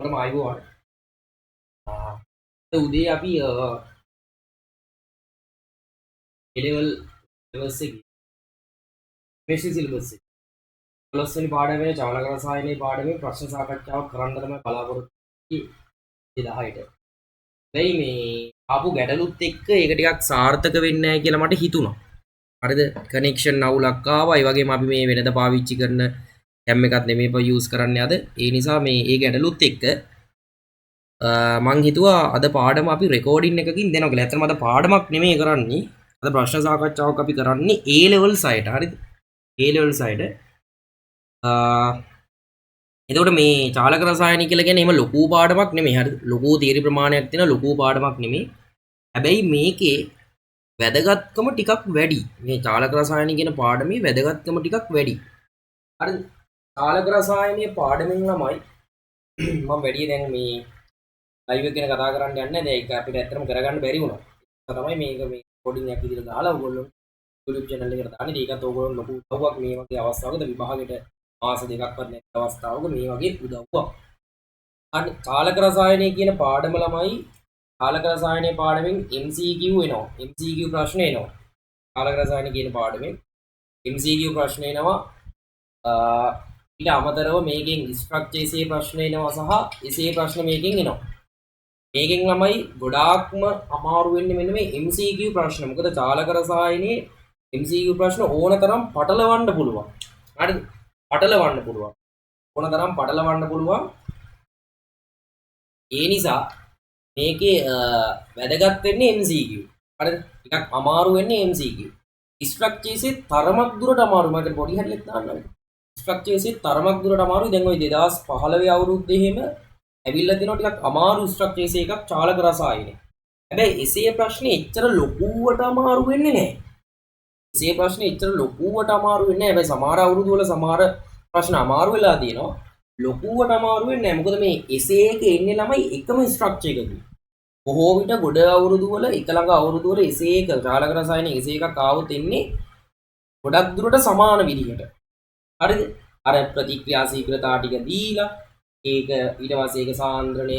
ඔයාලම ආයුබෝවන්. උදේ අපි A-level syllabus එකේ chemistry syllabus එකේ 12 වෙනි පාඩමේ චාලක රසායනයේ පාඩමේ ප්‍රශ්න සාකච්ඡාවක් කරන්න තමයි බලාපොරොත්තු වෙන්නේ 10ට. වෙයි මේ ආපු ගැටලුත් එක්ක ඒක ටිකක් සාර්ථක වෙන්නේ නැහැ කියලා මට හිතුණා. හරිද? කනෙක්ෂන් අවුලක් ආවා. ඒ වගේම අපි මේ වෙනද පාවිච්චි කරන කැම් එකක් නෙමෙයි යූස් කරන්නේ අද. ඒ නිසා මේ ඒ ගැටලුත් එක්ක මං හිතුවා අද පාඩම අපි රෙකෝඩින් එකකින් දෙනවා කියලා. ඇත්තටම අද පාඩමක් නෙමෙයි කරන්නේ. අද ප්‍රශ්න සාකච්ඡාවක් අපි කරන්නේ A level side. හරිද? A level side. එතකොට මේ චාලක රසායන කියලා කියන්නේ එහෙම ලොකු පාඩමක් නෙමෙයි. හරිද? ලොකු තියරි ප්‍රමාණයක් තියෙන ලොකු පාඩමක් නෙමෙයි. හැබැයි මේකේ වැදගත්කම ටිකක් වැඩි. මේ චාලක රසායන කියන පාඩමේ වැදගත්කම ටිකක් වැඩි. හරිද? චාලක රසායනයේ පාඩමෙන් ළමයි මම වැඩි දැන් මේ ලයිව් එක ගැන කතා කරන්න යන්නේ නැහැ. ඒක අපිට ඇත්තටම කරගන්න බැරි වුණා. ඒක තමයි මේක මේ රෙකෝඩින් එකක් විදිහට දාලා ඔයගොල්ලෝ YouTube channel එකට දාන්නේ. ඒකත් ඔයගොල්ලෝ ලොකු උදව්වක් මේ වගේ අවස්ථාවකද විභාගෙට මාස දෙකක්වත් නැති අවස්ථාවක මේ වගේ උදව්වක්. අන්න චාලක රසායනය කියන පාඩම ළමයි චාලක රසායනයේ පාඩමෙන් MCQ එනවා. MCQ ප්‍රශ්න එනවා. චාලක රසායන කියන පාඩමෙන් MCQ ප්‍රශ්න එනවා. ඊට අමතරව මේකෙන් ස්ට්‍රක්චර් essay ප්‍රශ්න එනවා සහ essay ප්‍රශ්න මේකෙන් එනවා. මේකෙන් ළමයි ගොඩාක්ම අමාරු වෙන්නේ මෙන්න මේ MCQ ප්‍රශ්න. මොකද චාලක රසායනයේ MCQ ප්‍රශ්න ඕනතරම් පටලවන්න පුළුවන්. හරිද? පටලවන්න පුළුවන්. ඕනතරම් පටලවන්න පුළුවන්. ඒ නිසා මේකේ වැදගත් වෙන්නේ MCQ. හරිද? ටිකක් අමාරු වෙන්නේ MCQ. ස්ට්‍රක්චර්සේ තරමක් දුරට අමාරු. මම හිතන්නේ පොඩි හරියක් දාන්නම්. ස්ට්‍රක්චර්සේ තරමක් දුරට අමාරුයි. දැන් ওই 2015 අවුරුද්දේ එහෙම ඇවිල්ලා තිනවා ටිකක් අමාරු ස්ට්‍රක්චර්සේ එකක් චාලක රසායනේ. හැබැයි එසේ ප්‍රශ්නේ එච්චර ලොකුවට අමාරු වෙන්නේ නැහැ. එසේ ප්‍රශ්නේ එච්චර ලොකුවට අමාරු වෙන්නේ නැහැ. හැබැයි සමහර අවුරුදු වල සමහර ප්‍රශ්න අමාරු වෙලා තියෙනවා. ලොකුවට අමාරු වෙන්නේ නැහැ. මොකද මේ එසේ එකේ එන්නේ ළමයි එකම ස්ට්‍රක්චර් එකකින්. බොහෝ විට ගොඩ අවුරුදු වල එක ළඟ අවුරුදු වල එසේ එක චාලක රසායනයේ එසේ එකක් ආවොත් එන්නේ ගොඩක් දුරට සමාන විදිහට. හරිද? අර ප්‍රතික්‍රියා ශීඝ්‍රතාව ටික දීලා ඒක ඊට පස්සේ ඒක සාන්ද්‍රණය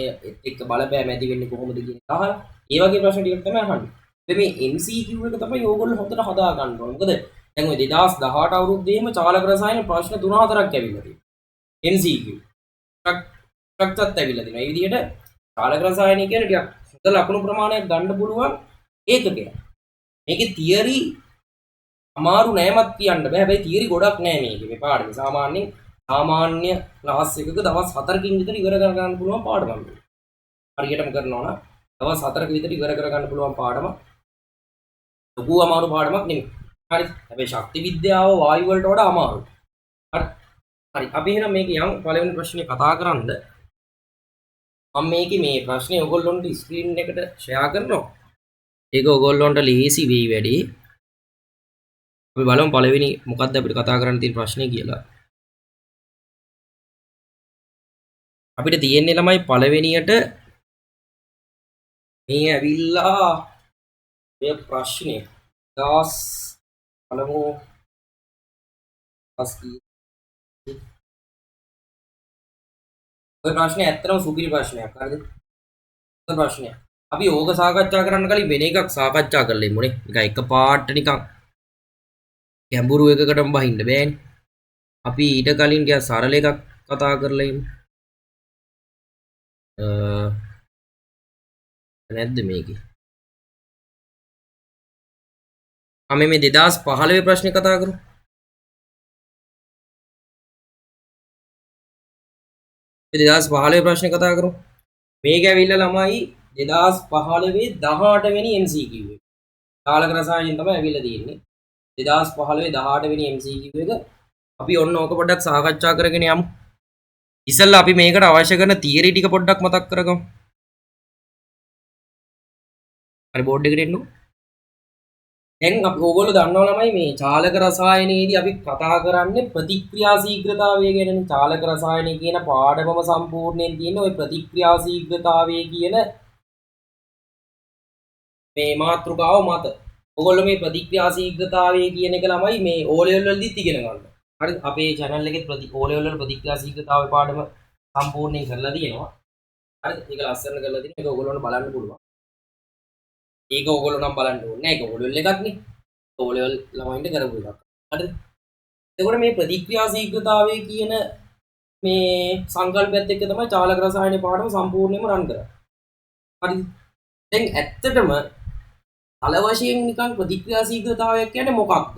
එක්ක බලපෑම ඇති වෙන්නේ කොහොමද කියන එක අහලා ඒ වගේ ප්‍රශ්න ටිකක් තමයි අහන්නේ. මේ MCQ එක තමයි ඕගොල්ලෝ හොඳට හදා ගන්න ඕනේ. මොකද දැන් ওই 2018 අවුරුද්දේම චාලක රසායන ප්‍රශ්න 3-4ක් ඇවිල්ලා තියෙනවා. MCQ. ස්ට්‍රක්චර්ත් ඇවිල්ලා තියෙනවා. මේ විදිහට චාලක රසායන කියන්නේ ටිකක් හොඳ ලකුණු ප්‍රමාණයක් ගන්න පුළුවන් ඒකකයක්. මේකේ තියරි අමාරු නෑමත් කියන්න බෑ. හැබැයි තියරි ගොඩක් නෑ මේකේ. මේ පාඩමේ සාමාන්‍යයෙන් සාමාන්‍ය ක්ලාස් එකක දවස් 4කින් විතර ඉවර කර ගන්න පුළුවන් පාඩමක්. හරියටම කරනවා නම් දවස් 4ක විතර ඉවර කර ගන්න පුළුවන් පාඩමක්. ලොකු අමාරු පාඩමක් නෙමෙයි. හරි. හැබැයි ශක්ති විද්‍යාව වායු වලට වඩා අමාරුයි. හරි. හරි. අපි එහෙනම් මේක යම් පළවෙනි ප්‍රශ්නේ කතා කරන්ද. මම මේකේ මේ ප්‍රශ්නේ ඔයගොල්ලොන්ට ස්ක්‍රීන් එකට ෂෙයා කරනවා. ඒක ඔයගොල්ලොන්ට ලේසි වෙයි වැඩි. අපි බලමු පළවෙනි මොකක්ද අපිට කතා කරන්න තියෙන ප්‍රශ්නේ කියලා. අපිට තියෙන්නේ ළමයි පළවෙනියට මේ ඇවිල්ලා මේ ප්‍රශ්නේ දාස් බලමු ඔය ප්‍රශ්නේ ඇත්තටම සුපිරි ප්‍රශ්නයක්. හරිද? ඔය ප්‍රශ්නයක්. අපි ඕක සාකච්ඡා කරන්න කලින් වෙන එකක් සාකච්ඡා කරලා ඉමුනේ. නිකන් එකපාරට නිකන් ගැඹුරු එකකටම බහින්න බෑනේ. අපි ඊට කලින් ටිකක් සරල එකක් කතා කරලා ඉමු. නැද්ද මේකේ? අපි මේ 2015 ප්‍රශ්නේ කතා කරමු. 2015 ප්‍රශ්නේ කතා කරමු. මේක ඇවිල්ලා ළමයි 2015 18 වෙනි MCQ එක. චාලක රසායනයෙන් තමයි ඇවිල්ලා තියෙන්නේ. 2015 18 වෙනි MCQ එක. අපි ඔන්න ඕක පොඩ්ඩක් සාකච්ඡා කරගෙන යමු. ඉතින්ලා අපි මේකට අවශ්‍ය කරන තියරි ටික පොඩ්ඩක් මතක් කරගමු. හරි බෝඩ් එකට එන්නු. දැන් අපි ඕගොල්ලෝ දන්නවා ළමයි මේ චාලක රසායනයේදී අපි කතා කරන්නේ ප්‍රතික්‍රියා ශීඝ්‍රතාවය ගැනනේ. චාලක රසායනය කියන පාඩමම සම්පූර්ණයෙන් තියෙන ওই ප්‍රතික්‍රියා ශීඝ්‍රතාවය කියන මේ මාතෘකාව මත. ඕගොල්ලෝ මේ ප්‍රතික්‍රියා ශීඝ්‍රතාවය කියන එක ළමයි මේ O level වලදීත් ඉගෙන ගන්න. හරි අපේ channel එකේ O level වල ප්‍රතික්‍රියා ශීඝ්‍රතාවය පාඩම සම්පූර්ණයෙන් කරලා තියෙනවා. හරිද? ඒක ලස්සන කරලා තියෙනවා. ඒක ඔයගොල්ලන්ට බලන්න පුළුවන්. ඒක ඔයගොල්ලෝ නම් බලන්න ඕනේ නෑ. ඒක ඕලෙවල් එකක් නේ. ඕලෙවල් ළමයින්ට කරපු එකක්. හරිද? එතකොට මේ ප්‍රතික්‍රියා ශීඝ්‍රතාවය කියන මේ සංකල්පයත් එක්ක තමයි චාලක රසායන පාඩම සම්පූර්ණයෙන්ම රන් කරන්නේ. හරිද? දැන් ඇත්තටම තල වශයෙන් නිකන් ප්‍රතික්‍රියා ශීඝ්‍රතාවයක් කියන්නේ මොකක්ද?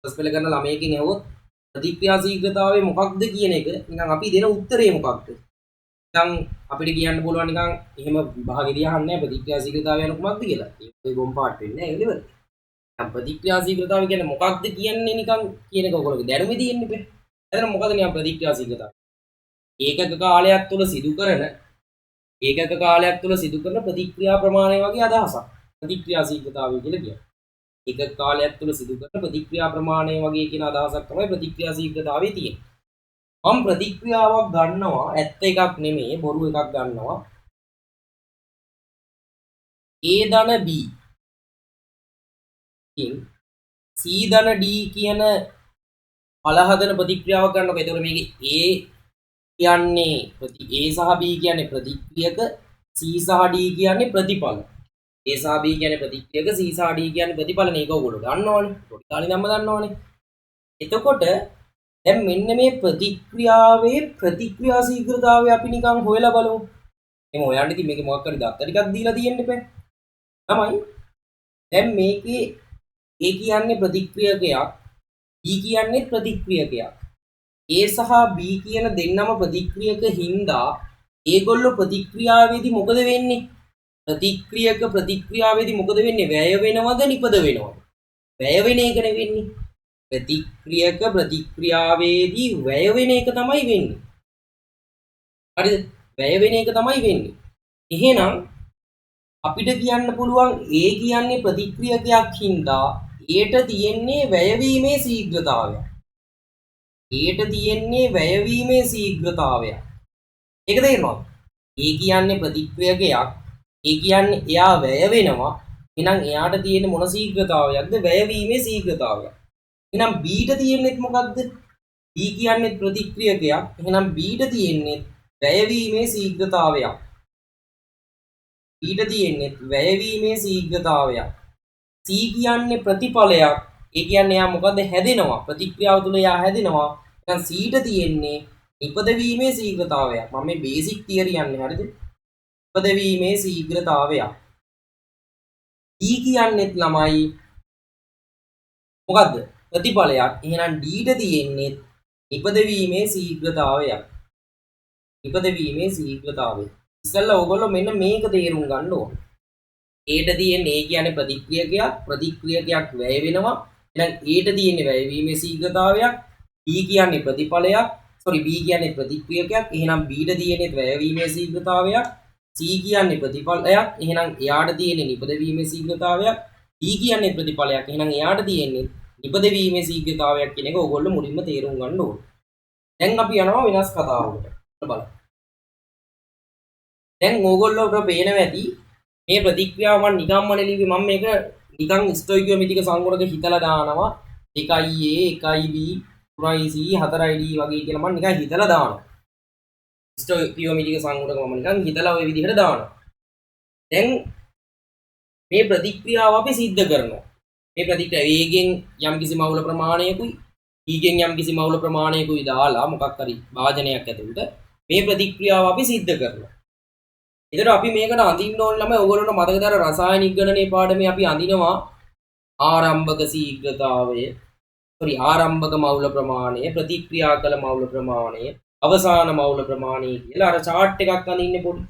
ඊට පෙළ කරන ළමයකින් ඇහුවොත් ප්‍රතික්‍රියා ශීඝ්‍රතාවය මොකක්ද කියන එක නිකන් අපි දෙන උත්තරේ මොකක්ද? නිකන් අපිට කියන්න පුළුවන් නිකන් එහෙම භාගෙදී අහන්නේ ප්‍රතික්‍රියා ශීඝ්‍රතාවය යන කුමක්ද කියලා. ඒක ගොම් පාට වෙන්නේ නැහැ එළිවල. දැන් ප්‍රතික්‍රියා ශීඝ්‍රතාවය කියන්නේ මොකක්ද කියන්නේ නිකන් කියන එක ඔයගොල්ලෝගේ දැනුමේ තියෙන්නේ බෑ. එතන මොකද නිකන් ප්‍රතික්‍රියා ශීඝ්‍රතාවය? ඒකක කාලයක් තුළ සිදු කරන ප්‍රතික්‍රියා ප්‍රමාණය වගේ අදහසක්. ප්‍රතික්‍රියා ශීඝ්‍රතාවය කියලා කියන්නේ. ඒකක කාලයක් තුළ සිදු කරන ප්‍රතික්‍රියා ප්‍රමාණය වගේ කියන අදහසක් තමයි ප්‍රතික්‍රියා ශීඝ්‍රතාවයේ තියෙන්නේ. මම ප්‍රතික්‍රියාවක් ගන්නවා ඇත්ත එකක් නෙමෙයි බොරු එකක් ගන්නවා. A ධන B කින් C ධන D කියන ඵල හදන ප්‍රතික්‍රියාවක් ගන්නකොට එතකොට මේකේ A කියන්නේ A සහ B කියන්නේ ප්‍රතික්‍රියක C සහ D කියන්නේ ප්‍රතිඵල. A සහ B කියන්නේ ප්‍රතික්‍රියක C සහ D කියන්නේ ප්‍රතිඵලනේ. ඒක ඔයගොල්ලෝ දන්නවනේ. පොඩි කාලේ ඉඳන්ම දන්නවනේ. එතකොට දැන් මෙන්න මේ ප්‍රතික්‍රියාවේ ප්‍රතික්‍රියා ශීඝ්‍රතාවය අපි නිකන් හොයලා බලමු. එහෙනම් හොයන්න ඉතින් මේකේ මොකක් හරි දත්ත ටිකක් දීලා තියෙන්න එපා. තමයි. දැන් මේකේ A කියන්නේ ප්‍රතික්‍රියකයක්, B කියන්නේ ප්‍රතික්‍රියකයක්. A සහ B කියන දෙන්නම ප්‍රතික්‍රියක හින්දා ඒගොල්ලෝ ප්‍රතික්‍රියාවේදී මොකද වෙන්නේ? ප්‍රතික්‍රියාවේදී මොකද වෙන්නේ? වැය වෙනවද නිපද වෙනවද? වැය වෙන එක නෙවෙන්නේ. ප්‍රතික්‍රියාවේදී වැය වෙන එක තමයි වෙන්නේ. හරිද? වැය වෙන එක තමයි වෙන්නේ. එහෙනම් අපිට කියන්න පුළුවන් A කියන්නේ ප්‍රතික්‍රියකයක් හින්දා Aට තියෙන්නේ වැයවීමේ ශීඝ්‍රතාවය. Aට තියෙන්නේ වැයවීමේ ශීඝ්‍රතාවය. ඒක තේරෙනවද? A කියන්නේ ප්‍රතික්‍රියකයක්. ඒ කියන්නේ එයා වැය වෙනවා. එහෙනම් එයාට තියෙන මොන ශීඝ්‍රතාවයක්ද? වැයවීමේ ශීඝ්‍රතාවය. එහෙනම් B ට තියෙන්නේ මොකක්ද? B කියන්නේ ප්‍රතික්‍රියකයක්. එහෙනම් B ට තියෙන්නේ වැයවීමේ ශීඝ්‍රතාවයක්. B ට තියෙන්නේ වැයවීමේ ශීඝ්‍රතාවයක්. C කියන්නේ ප්‍රතිඵලයක්. ඒ කියන්නේ එයා මොකද හැදෙනවා? ප්‍රතික්‍රියාව තුළ එයා හැදෙනවා. එහෙනම් C ට තියෙන්නේ නිපදවීමේ ශීඝ්‍රතාවයක්. මම මේ බේසික් තියරි යන්නේ හරිද? නිපදවීමේ ශීඝ්‍රතාවයක්. D කියන්නේත් ළමයි මොකද්ද? ප්‍රතිඵලයක්. එහෙනම් D ට තියෙන්නේ නිපදවීමේ ශීඝ්‍රතාවයක්. නිපදවීමේ ශීඝ්‍රතාවය. ඉතින්ලා ඔයගොල්ලෝ මෙන්න මේක තේරුම් ගන්න ඕන. A ට තියෙන්නේ A කියන්නේ ප්‍රතික්‍රියකයක් වැය වෙනවා. එහෙනම් A ට තියෙන්නේ වැයවීමේ ශීඝ්‍රතාවයක්. B කියන්නේ ප්‍රතිඵලයක්. B කියන්නේ ප්‍රතික්‍රියකයක්. එහෙනම් B ට තියෙන්නේ වැයවීමේ ශීඝ්‍රතාවයක්. C කියන්නේ ප්‍රතිඵලයක්. එහෙනම් එයාට තියෙන්නේ නිපදවීමේ ශීඝ්‍රතාවයක්. D කියන්නේ ප්‍රතිඵලයක්. එහෙනම් එයාට තියෙන්නේ නිපදවීමේ ශීඝ්‍රතාවයක් කියන එක ඕගොල්ලෝ මුලින්ම තේරුම් ගන්න ඕනේ. දැන් අපි යනවා වෙනස් කතාවකට. බලන්න. දැන් ඕගොල්ලෝට පේනවා ඇති මේ ප්‍රතික්‍රියාව මම නිකම්ම නෙලිවි මම මේක නිකන් ස්ටොයිකියෝමෙට්‍රික සංගුණක හිතලා දානවා 1A 1B 3C 4D වගේ කියලා මම නිකන් හිතලා දානවා. ස්ටොයිකියෝමෙට්‍රික සංගුණක මම නිකන් හිතලා ওই විදිහට දානවා. දැන් මේ ප්‍රතික්‍රියාව අපි සිද්ධ කරනවා. මේ ප්‍රතික්‍රියාව වේගෙන් යම්කිසි මවුල ප්‍රමාණයකුයි ඊගෙන් යම්කිසි මවුල ප්‍රමාණයකුයි දාලා මොකක් හරි භාජනයක් ඇතුළට මේ ප්‍රතික්‍රියාව අපි සිද්ධ කරනවා. එතකොට අපි මේකට අඳින්න ඕන ළමයි ඔයගොල්ලන්ට මතකද අර රසායනික ගණනයේ පාඩමේ අපි අඳිනවා ආරම්භක ශීඝ්‍රතාවය ආරම්භක මවුල ප්‍රමාණය ප්‍රතික්‍රියා කළ මවුල ප්‍රමාණය අවසාන මවුල ප්‍රමාණය කියලා අර chart එකක් අඳින්නේ පොඩි.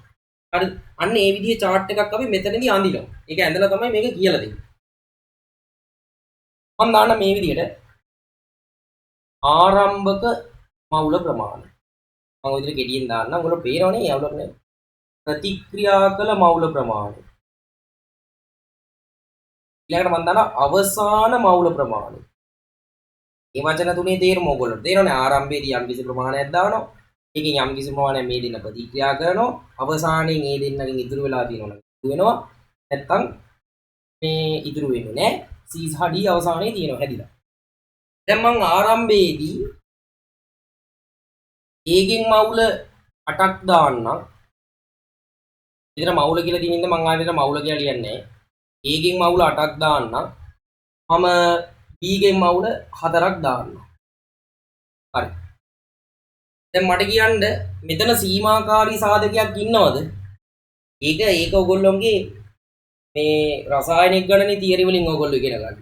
හරි අන්න ඒ විදිහේ chart එකක් අපි මෙතනදී අඳිනවා. ඒක ඇඳලා තමයි මේක කියලා දෙන්නේ. මම දාන්න මේ විදිහට ආරම්භක මවුල ප්‍රමාණය. මම ඔය විදිහට ගෙඩියෙන් දාන්නම්. ඔයගොල්ලෝ පේනවනේ යවලනේ. ප්‍රතික්‍රියා කළ මවුල ප්‍රමාණය. ඊළඟට මම දාන අවසාන මවුල ප්‍රමාණය. මේ වචන තුනේ තේරුම ඔයගොල්ලන්ට තේරෙනවනේ ආරම්භයේදී යම් කිසි ප්‍රමාණයක් දානවා. ඒකෙන් යම් කිසි ප්‍රමාණයක් මේ දෙන්න ප්‍රතික්‍රියා කරනවා. අවසානයේ මේ දෙන්නගෙන් ඉතුරු වෙලා තියෙනවා ඉතුරු වෙනවා. නැත්තම් මේ ඉතුරු වෙන්නේ නැහැ. C සහ D අවසානයේ තියෙනවා හැදිලා. දැන් මම ආරම්භයේදී ඒකෙන් මවුල 8ක් දාන්නම්. එතන මවුල කියලා තියෙනින්ද මං ආයෙත් මවුල කියලා ලියන්නේ. A ගෙන් මවුල 8ක් දාන්න. මම B ගෙන් මවුල 4ක් දාන්න. හරි. දැන් මට කියන්න මෙතන සීමාකාරී සාධකයක් ඉන්නවද? ඒක ඔයගොල්ලෝගේ මේ රසායනික ගණනේ තියරි වලින් ඔයගොල්ලෝ ඉගෙන ගන්න.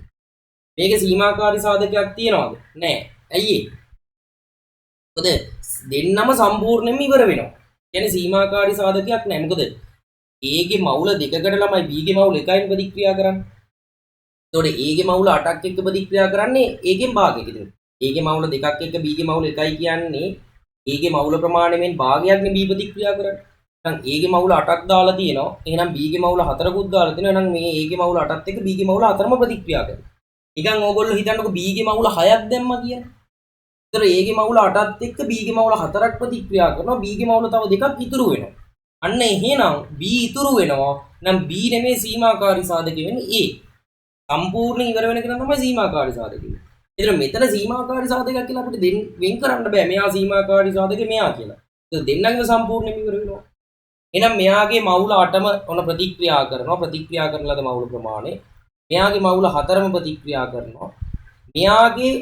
මේකේ සීමාකාරී සාධකයක් තියනවද? නැහැ. ඇයි ඒ? මොකද දෙන්නම සම්පූර්ණයෙන්ම ඉවර වෙනවා. කියන්නේ සීමාකාරී සාධකයක් නැහැ. මොකද A ගේ මවුල දෙකකට ළමයි B ගේ මවුල එකයින් ප්‍රතික්‍රියා කරන්නේ. එතකොට A ගේ මවුල 8ක් එක්ක ප්‍රතික්‍රියා කරන්නේ A ගෙන් භාගයකට. A ගේ මවුල දෙකක් එක්ක B ගේ මවුල එකයි කියන්නේ A ගේ මවුල ප්‍රමාණයෙන් භාගයක්නේ B ප්‍රතික්‍රියා කරන්නේ. එහෙනම් A ගේ මවුල 8ක් දාලා තියෙනවා. එහෙනම් B ගේ මවුල 4කුත් දාලා තියෙනවා. එහෙනම් මේ A ගේ මවුල 8ත් එක්ක B ගේ මවුල 4ම ප්‍රතික්‍රියා කරනවා. නිකන් ඕගොල්ලෝ හිතන්නකෝ B ගේ මවුල 6ක් දැම්මා කියලා. ඒතර A ගේ මවුල 8ත් එක්ක B ගේ මවුල 4ක් ප්‍රතික්‍රියා කරනවා. B ගේ මවුල තව දෙකක් ඉතුරු වෙනවා. අන්න එහෙනම් B ඉතුරු වෙනවා. නම් B නෙමේ සීමාකාරී සාධකය වෙන්නේ A. සම්පූර්ණ ඉවර වෙන කෙනා තමයි සීමාකාරී සාධකය. ඒතර මෙතන සීමාකාරී සාධකයක් කියලා අපිට වෙන් කරන්න බෑ. මෙයා සීමාකාරී සාධකේ මෙයා කියලා. ඒක දෙන්නගේම සම්පූර්ණයෙන්ම ඉවර වෙනවා. එහෙනම් මෙයාගේ මවුල 8ම ඔන ප්‍රතික්‍රියා කරනවා. ප්‍රතික්‍රියා කරන ලද මවුල ප්‍රමාණය. මෙයාගේ මවුල 4ම ප්‍රතික්‍රියා කරනවා. මෙයාගේ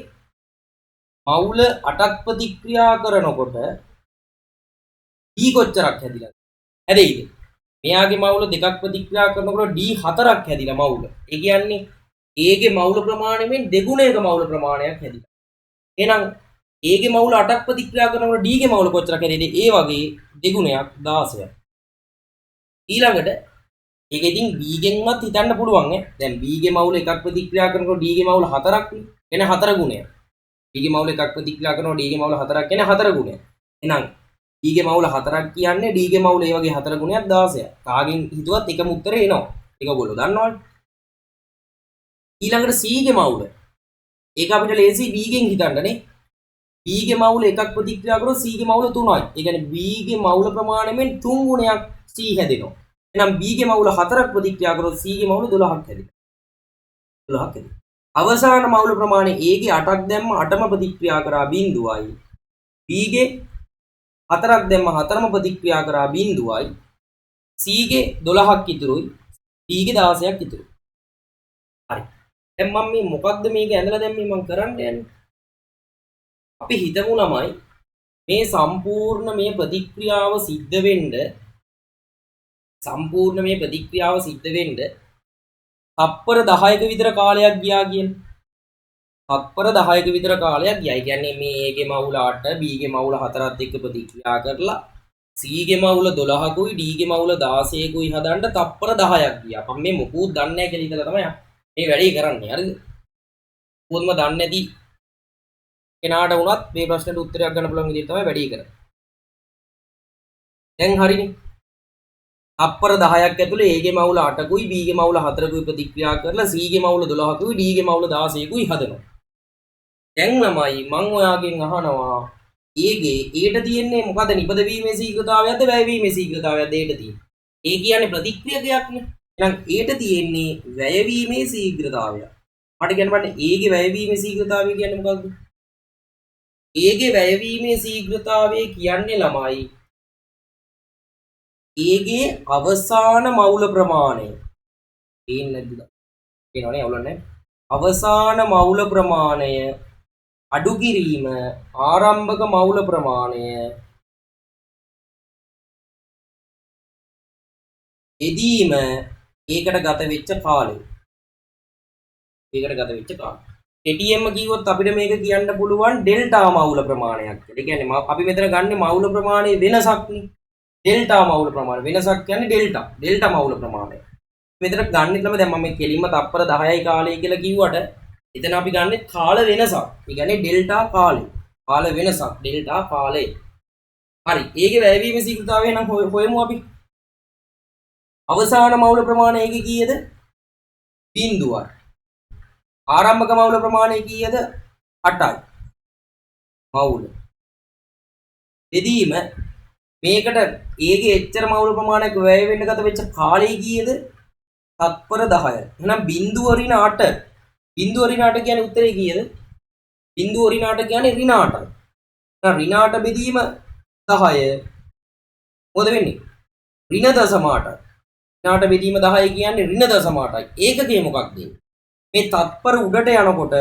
මවුල 8ක් ප්‍රතික්‍රියා කරනකොට D කොච්චරක් හැදිලාද? හැදෙයිද? මෙයාගේ මවුල දෙකක් ප්‍රතික්‍රියා කරනකොට D 4ක් හැදිලා මවුල. ඒ කියන්නේ A ගේ මවුල ප්‍රමාණයෙන් දෙගුණයක මවුල ප්‍රමාණයක් හැදිලා. එහෙනම් A ගේ මවුල 8ක් ප්‍රතික්‍රියා කරනකොට D ගේ මවුල කොච්චරක් හැදෙයිද? ඒ වගේ දෙගුණයක් 16ක්. ඊළඟට ඒක ඉතින් B ගෙන්වත් හිතන්න පුළුවන් නේ. දැන් B ගේ මවුල එකක් ප්‍රතික්‍රියා කරනකොට D ගේ මවුල 4ක් නේ. එන 4 ගුණයක්. D ගේ මවුල එකක් ප්‍රතික්‍රියා කරනකොට D ගේ මවුල 4ක් එන 4 ගුණයක්. එහෙනම් D ගේ මවුල 4ක් කියන්නේ D ගේ මවුල ඒ වගේ 4 ගුණයක් 16ක්. කාගෙන් හිතුවත් එකම උත්තරේ එනවා. ඒක ඔයගොල්ලෝ දන්නවනේ. ඊළඟට C ගේ මවුල. ඒක අපිට ලේසි B ගෙන් හිතන්නනේ. B ගේ මවුල එකක් ප්‍රතික්‍රියා කරොත් C ගේ මවුල 3යි. ඒ කියන්නේ B ගේ මවුල ප්‍රමාණයෙන් 3 ගුණයක් C හැදෙනවා. එහෙනම් B ගේ මවුල 4ක් ප්‍රතික්‍රියා කරොත් C ගේ මවුල 12ක් හැදෙනවා. 12ක් හැදෙනවා. අවසාන මවුල ප්‍රමාණය A ගේ 8ක් දැම්ම 8ම ප්‍රතික්‍රියා කරා බිඳුවයි. B ගේ 4ක් දැම්ම 4ම ප්‍රතික්‍රියා කරා බිඳුවයි. C ගේ 12ක් ඉතුරුයි. D ගේ 16ක් ඉතුරුයි. හරි. දැන් මම මේ මොකක්ද මේක ඇඳලා දැන් මම කරන්න යන්නේ? අපි හිතමු ළමයි මේ සම්පූර්ණ මේ ප්‍රතික්‍රියාව සිද්ධ වෙන්න තප්පර 10ක විතර කාලයක් ගියා කියන. තප්පර 10ක විතර කාලයක් ගියා. ඒ කියන්නේ මේ A ගේ මවුල 8, B ගේ මවුල 4ත් එක්ක ප්‍රතික්‍රියා කරලා C ගේ මවුල 12කුයි D ගේ මවුල 16කුයි හදන්න තප්පර 10ක් ගියා. මම මේ මොකුත් දන්නේ නැහැ කියලා ඉතලා තමයි මේ වැඩේ කරන්නේ. හරිද? මොකදම දන්නේ නැති කෙනාට වුණත් මේ ප්‍රශ්නෙට උත්තරයක් ගන්න පුළුවන් විදිහට තමයි වැඩේ කරන්නේ. දැන් හරිනේ. තප්පර 10ක් ඇතුලේ A ගේ මවුල 8කුයි B ගේ මවුල 4කුයි ප්‍රතික්‍රියා කරලා C ගේ මවුල 12කුයි D ගේ මවුල 16කුයි හදනවා. දැන් ළමයි මම ඔයාගෙන් අහනවා A ගේ Aට තියෙන්නේ මොකද නිපද වීමේ ශීඝ්‍රතාවයක්ද වැය වීමේ ශීඝ්‍රතාවයක්ද Aට තියෙන්නේ? A කියන්නේ ප්‍රතික්‍රියකයක්නේ. එහෙනම් Aට තියෙන්නේ වැය වීමේ ශීඝ්‍රතාවය. මට කියන්න බෑ A ගේ වැය වීමේ ශීඝ්‍රතාවය කියන්නේ මොකක්ද? A ගේ වැය වීමේ ශීඝ්‍රතාවය කියන්නේ ළමයි A ගේ අවසාන මවුල ප්‍රමාණය. පේන්නේ නැද්ද? පේනවනේ අවුලන්නේ. අවසාන මවුල ප්‍රමාණය අඩු කිරීම ආරම්භක මවුල ප්‍රමාණය එදීම ඒකට ගත වෙච්ච කාලය. කෙටියෙන්ම කිව්වොත් අපිට මේක කියන්න පුළුවන් ඩෙල්ටා මවුල ප්‍රමාණයක් කියලා. ඒ කියන්නේ අපි මෙතන ගන්න මවුල ප්‍රමාණය වෙනසක්නේ. ඩෙල්ටා මවුල ප්‍රමාණය වෙනසක් කියන්නේ ඩෙල්ටා මවුල ප්‍රමාණය. මෙතන ගන්නෙත් නම් දැන් මම මේ කෙලින්ම තප්පර 10යි කාලය කියලා කිව්වට එතන අපි ගන්නෙ කාල වෙනසක්. ඒ කියන්නේ ඩෙල්ටා කාලය. කාල වෙනසක් ඩෙල්ටා කාලය. හරි. ඒකේ වැයවීම ශීඝ්‍රතාවය නම් හොයමු අපි. අවසාන මවුල ප්‍රමාණය ඒකේ කීයද? 0යි. ආරම්භක මවුල ප්‍රමාණය කීයද? 8යි. මවුල. එදීම මේකට ඒගේ එච්චර මවුල ප්‍රමාණයක් වැය වෙන්න ගත වෙච්ච කාලය කීයද? තත්පර 10යි. එහෙනම් බිංදුව ඍණ 8. බිංදුව ඍණ 8 කියන්නේ උත්තරේ කීයද? බිංදුව ඍණ 8 කියන්නේ ඍණ 8යි. එහෙනම් ඍණ 8 බෙදීම 10. මොකද වෙන්නේ? ඍණ දශම 8යි. නාට බෙදීම 10 කියන්නේ ඍණ දශම 8යි. ඒකකේ මොකක්ද? මේ තත්පර උඩට යනකොට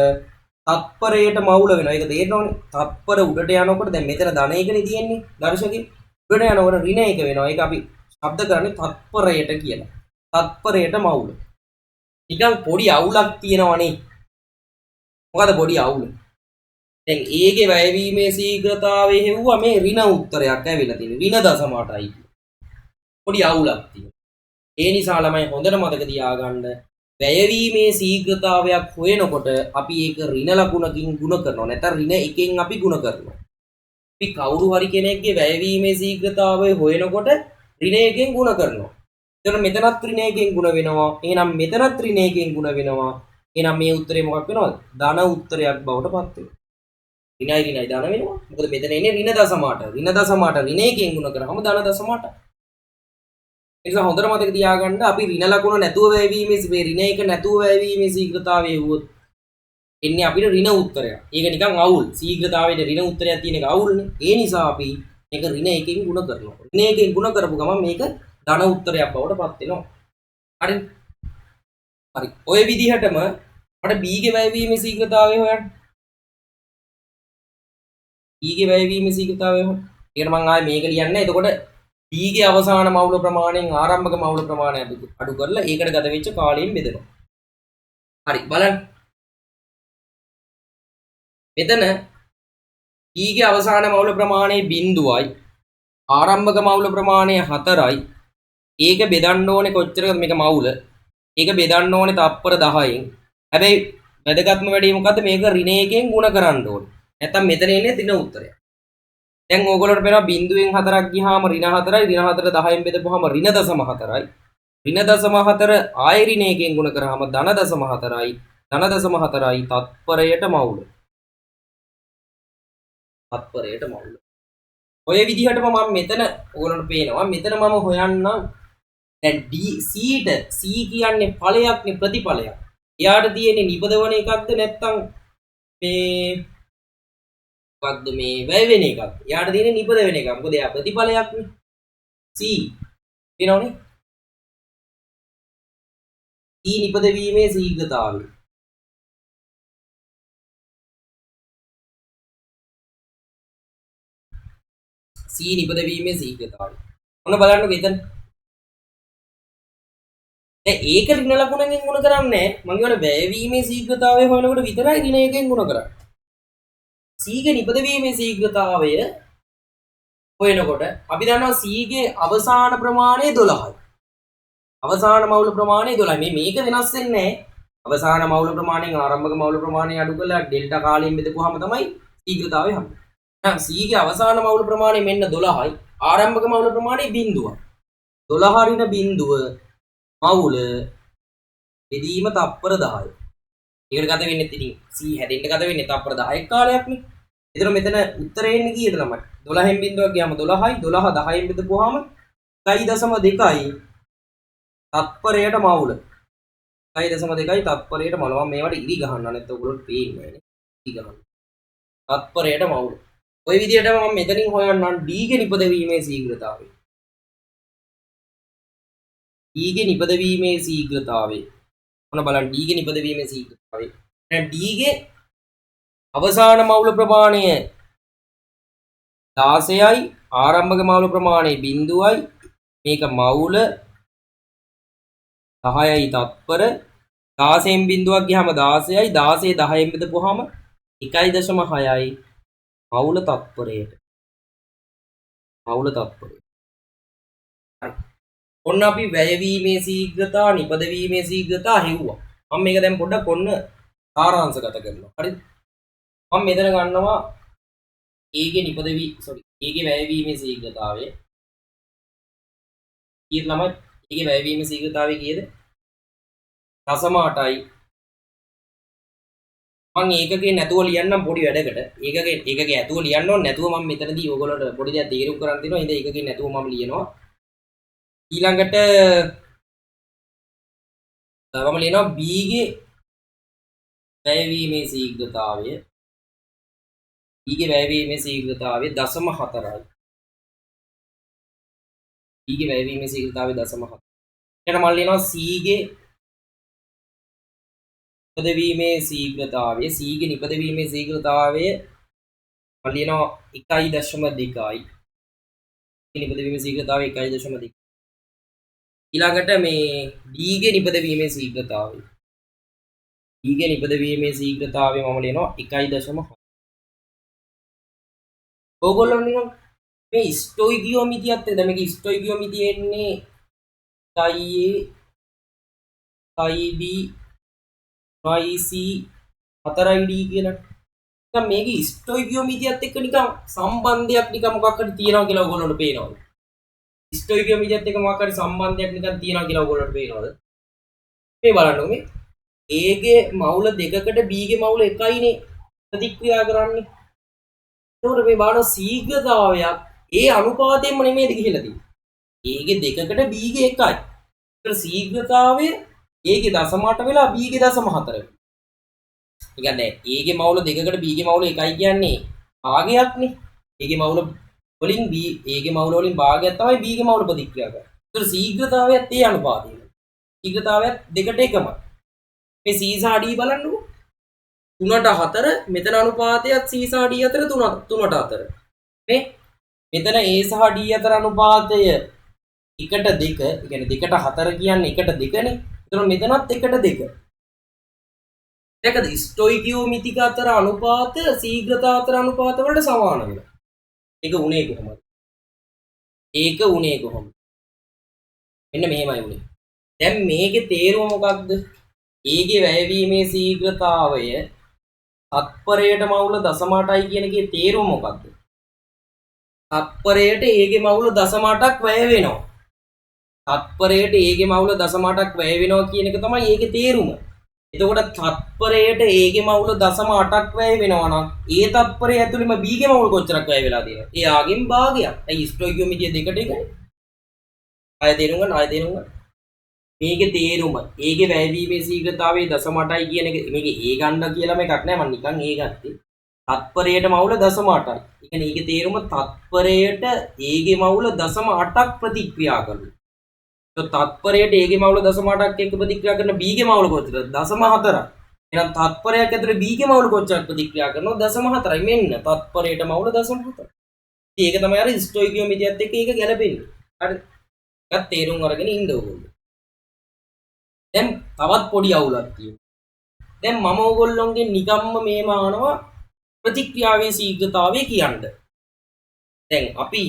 තත්පරයට මවුල වෙනවා. ඒක තේරෙනවනේ. තත්පර උඩට යනකොට දැන් මෙතන ධන එකනේ තියෙන්නේ. දර්ශකේ. උඩට යනකොට ඍණ එක වෙනවා. ඒක අපි ශබ්ද කරන්නේ තත්පරයට කියලා. තත්පරයට මවුල. නිකන් පොඩි අවුලක් තියෙනවනේ. මොකද පොඩි අවුල? දැන් ඒකේ වැයවීමේ ශීඝ්‍රතාවය හෙව්වා මේ ඍණ උත්තරයක් ඇවිල්ලා තියෙනවා. ඍණ දශම 8යි. පොඩි අවුලක් තියෙනවා. ඒ නිසා ළමයි හොඳට මතක තියාගන්න වැයවීමේ ශීඝ්‍රතාවයක් හොයනකොට අපි ඒක ඍණ ලකුණකින් ගුණ කරනවා. නැත්නම් ඍණ එකෙන් අපි ගුණ කරනවා. අපි කවුරු හරි කෙනෙක්ගේ වැයවීමේ ශීඝ්‍රතාවය හොයනකොට ඍණ එකෙන් ගුණ කරනවා. එතකොට මෙතනත් ඍණ එකෙන් ගුණ වෙනවා. එහෙනම් මෙතනත් ඍණ එකෙන් ගුණ වෙනවා. එහෙනම් මේ උත්තරේ මොකක් වෙනවද? ධන උත්තරයක් බවට පත් වෙනවා. ඍණයි ධන වෙනවා. මොකද මෙතන එන්නේ ඍණ දශම 8. ඍණ දශම 8 ඍණ එකෙන් ගුණ කරාම ධන දශම 8. ඒ නිසා හොඳට මතක තියාගන්න අපි ඍණ ලකුණ නැතුව වැයවීමේ මේ ඍණ එක නැතුව වැයවීමේ ශීඝ්‍රතාවය වුවොත් එන්නේ අපිට ඍණ උත්තරයක්. ඒක නිකන් අවුල්. ශීඝ්‍රතාවයේ ඍණ උත්තරයක් තියෙන එක අවුල්නේ. ඒ නිසා අපි මේක ඍණ එකකින් ගුණ කරනවා. ඍණ එකකින් ගුණ කරපු ගමන් මේක ධන උත්තරයක් බවට පත් වෙනවා. හරිද? හරි. ඔය විදිහටම අපිට b ගේ වැයවීමේ ශීඝ්‍රතාවය හොයන්න. b ගේ වැයවීමේ ශීඝ්‍රතාවය හොයන්න. ඒකට මම ආයේ මේක ලියන්නේ නැහැ. එතකොට b ගේ අවසාන මවුල ප්‍රමාණයෙන් ආරම්භක මවුල ප්‍රමාණය අඩු කරලා ඒකට ගත වෙච්ච කාලයෙන් බෙදනවා. හරි බලන්න. මෙතන b ගේ අවසාන මවුල ප්‍රමාණය 0යි. ආරම්භක මවුල ප්‍රමාණය 4යි. ඒක බෙදන්න ඕනේ කොච්චරද මේක මවුල? ඒක බෙදන්න ඕනේ තත්පර 10න්. හැබැයි වැදගත්ම වැඩේ මොකද්ද? මේක ඍණ එකෙන් ගුණ කරන්න ඕනේ. නැත්තම් මෙතන එන්නේ ඍණ උත්තරය. දැන් ඕගොල්ලන්ට පේනවා බිංදුවෙන් 4ක් ගියාම ඍණ 4යි. ඍණ 4 10න් බෙදපුවාම ඍණ දශම 4යි. ඍණ දශම 4 ආයෙ ඍණ එකෙන් ගුණ කරාම ධන දශම 4යි. ධන දශම 4යි තත්පරයට මවුල. තත්පරයට මවුල. ඔය විදිහටම මම මෙතන ඕගොල්ලන්ට පේනවා. මෙතන මම හොයන්නම් දැන් D C ට C කියන්නේ ඵලයක්නේ ප්‍රතිඵලයක්. එයාට තියෙන්නේ නිපදවන එකක්ද නැත්නම් මේ මොකක්ද මේ වැය වෙන එකක්ද? එයාට තියෙන්නේ නිපද වෙන එකක්. මොකද එයා ප්‍රතිඵලයක්නේ. C වෙනවනේ. C නිපද වීමේ ශීඝ්‍රතාවය. C නිපද වීමේ ශීඝ්‍රතාවය. ඔන්න බලන්න මෙතන ඒක ඍණ ලකුණකින් ගුණ කරන්නේ මම කියවනේ වැයවීමේ ශීඝ්‍රතාවය හොයනකොට විතරයි ඍණ එකෙන් ගුණ කරන්නේ. C ගේ නිපද වීමේ ශීඝ්‍රතාවය හොයනකොට අපි දන්නවා C ගේ අවසාන ප්‍රමාණය 12යි. අවසාන මවුල ප්‍රමාණය 12යි. මේක වෙනස් වෙන්නේ නැහැ. අවසාන මවුල ප්‍රමාණයෙන් ආරම්භක මවුල ප්‍රමාණය අඩු කරලා ඩෙල්ටා කාලයෙන් බෙදපුවාම තමයි ශීඝ්‍රතාවය හම්බෙන්නේ. එහෙනම් C ගේ අවසාන මවුල ප්‍රමාණය මෙන්න 12යි. ආරම්භක මවුල ප්‍රමාණය 0යි. 12 ඍණ බිංදුව මවුල බෙදීම තත්පර 10යි. ඒකට ගත වෙන්නේ ඉතින් C හැදෙන්න ගත වෙන්නේ තත්පර 10ක් කාලයක්නේ. ඒතර මෙතන උත්තරේ එන්නේ කීයද තමයි? 12න් බිංදුවක් ගියාම 12යි. 12 10න් බෙදපුවාම 1.2යි තත්පරයට මවුල. 1.2යි තත්පරයට මවුල. මම මේවට ඉරි ගහන්න නැත්නම් ඔයගොල්ලන්ට පේන්නේ නැහැ නේ. ඉරි ගහන්න. තත්පරයට මවුල. ওই විදිහටම මම මෙතනින් හොයන්නම් D ගේ නිපදවීමේ ශීඝ්‍රතාවය. D ගේ නිපදවීමේ ශීඝ්‍රතාවය. මොන බලන්න D ගේ නිපදවීමේ ශීඝ්‍රතාවය. දැන් D ගේ අවසාන මවුල ප්‍රමාණය 16යි ආරම්භක මවුල ප්‍රමාණය 0යි මේක මවුල 10යි තත්පර 16න් බිංදුවක් ගියාම 16යි 16 10න් බෙදපුවාම 1.6යි මවුල තත්පරයට හරි ඔන්න අපි වැයවීමේ ශීඝ්‍රතා නිපදවීමේ ශීඝ්‍රතා හෙව්වා මම මේක දැන් පොඩ්ඩක් ඔන්න සාරාංශගත කරනවා හරිද මම මෙතන ගන්නවා A ගේ A ගේ වැයවීමේ ශීඝ්‍රතාවය කීයද ළමයි A ගේ වැයවීමේ ශීඝ්‍රතාවය කීයද 0.8යි මම ඒකකේ නැතුව ලියන්නම් පොඩි වැඩකට ඒකකේ ඇතුව ලියන්න ඕනේ නැතුව මම මෙතනදී ඕගොල්ලන්ට පොඩි දෙයක් තීරුම් කරන් දෙනවා ඉතින් ඒකකේ නැතුව මම ලියනවා ඊළඟට මම ලියනවා B ගේ වැයවීමේ ශීඝ්‍රතාවය B ගේ වැයවීමේ ශීඝ්‍රතාවය 0.4යි B ගේ වැයවීමේ ශීඝ්‍රතාවය 0.7. ඊට මම ලියනවා C ගේ නිපදවීමේ ශීඝ්‍රතාවය C ගේ නිපදවීමේ ශීඝ්‍රතාවය මම ලියනවා 1.2යි. නිපදවීමේ ශීඝ්‍රතාවය 1.2. ඊළඟට මේ D ගේ නිපදවීමේ ශීඝ්‍රතාවය. D ගේ නිපදවීමේ ශීඝ්‍රතාවය මම ලියනවා 1.6. ඕගොල්ලෝ නිකන් මේ ස්ටොයිකියෝමිතියත් එද මේක ස්ටොයිකියෝමිතිය එන්නේ a b c 4id කියලා. නිකන් මේකේ ස්ටොයිකියෝමිතියත් එක්ක නිකන් සම්බන්ධයක් නිකන් මොකක් හරි තියනවා කියලා ඕගොල්ලන්ට පේනවද? ස්ටොයිකියෝමිතියත් එක්ක මොකක් හරි සම්බන්ධයක් නිකන් තියනවා කියලා ඕගොල්ලන්ට පේනවද? මේ බලන්නකො මේ A ගේ මවුල දෙකකට B ගේ මවුල එකයිනේ ප්‍රතික්‍රියා කරන්නේ. එතකොට මේ බාන ශීඝ්‍රතාවයක් ඒ අනුපාතයෙන්ම නෙමෙයිද ගිහිලා තියෙන්නේ. A ගේ දෙකකට B ගේ එකයි. ඒතර ශීඝ්‍රතාවය A ගේ 0.8 වෙලා B ගේ 0.4 වෙනවා. ඒ කියන්නේ A ගේ මවුල දෙකකට B ගේ මවුල එකයි කියන්නේ භාගයක්නේ. A ගේ මවුල වලින් B A ගේ මවුල වලින් භාගයක් තමයි B ගේ මවුල ප්‍රතික්‍රියා කරන්නේ. ඒතර ශීඝ්‍රතාවයත් ඒ අනුපාතයෙන්ම. ශීඝ්‍රතාවයත් දෙකට එකමයි. මේ C සහ D බලන්නකෝ. 3ට 4 මෙතන අනුපාතයත් C සහ D අතර 3ට 4. මේ මෙතන A සහ D අතර අනුපාතය 1ට 2. ඒ කියන්නේ 2ට 4 කියන්නේ 1ට 2නේ. එතකොට මෙතනත් 1ට 2. දැකද ස්ටොයිකියෝමිතික අතර අනුපාත ශීඝ්‍රතා අතර අනුපාත වලට සමාන වෙනවා. ඒක උනේ කොහොමද? ඒක උනේ කොහොමද? මෙන්න මෙහෙමයි උනේ. දැන් මේකේ තේරුම මොකක්ද? A ගේ වැයවීමේ ශීඝ්‍රතාවය තත්පරයට මවුල 0.8යි කියන එකේ තේරුම මොකක්ද? තත්පරයට A ගේ මවුල 0.8ක් වැය වෙනවා. තත්පරයට A ගේ මවුල 0.8ක් වැය වෙනවා කියන එක තමයි ඒකේ තේරුම. එතකොට තත්පරයට A ගේ මවුල 0.8ක් වැය වෙනවා නම් ඒ තත්පරය ඇතුළෙම B ගේ මවුල කොච්චරක් වැය වෙලා තියෙනවද? එයාගෙන් භාගයක්. ඇයි ස්ටොයිකියෝමිතිය දෙකට එකනේ. ආයෙ තේරුම් ගන්න. මේකේ තේරුම ඒගේ වැයවීමේ ශීඝ්‍රතාවය 0.8යි කියන එක මේකේ A ගන්න කියලා එකක් නෑ මම නිකන් A ගත්තේ. තත්පරයට මවුල 0.8යි. ඒ කියන්නේ ඒකේ තේරුම තත්පරයට A ගේ මවුල 0.8ක් ප්‍රතික්‍රියා කරනවා. તો තත්පරයට A ගේ මවුල 0.8ක් එක්ක ප්‍රතික්‍රියා කරන B ගේ මවුල කොච්චරද? 0.4ක්. එහෙනම් තත්පරයක් ඇතුලේ B ගේ මවුල කොච්චරක් ප්‍රතික්‍රියා කරනවද? 0.4යි. මෙන්න තත්පරයට මවුල 0.4. ඒක තමයි අර ස්ටොයිකියෝමිතියත් එක්ක ඒක ගැලපෙන්නේ. හරිද? ඒකත් තේරුම් අරගෙන ඉන්න ඕගොල්ලෝ. දැන් තවත් පොඩි අවුලක් තියෙනවා. දැන් මම ඕගොල්ලොන්ගෙන් නිකම්ම මේම අහනවා ප්‍රතික්‍රියාවේ ශීඝ්‍රතාවය කියන්න. දැන් අපි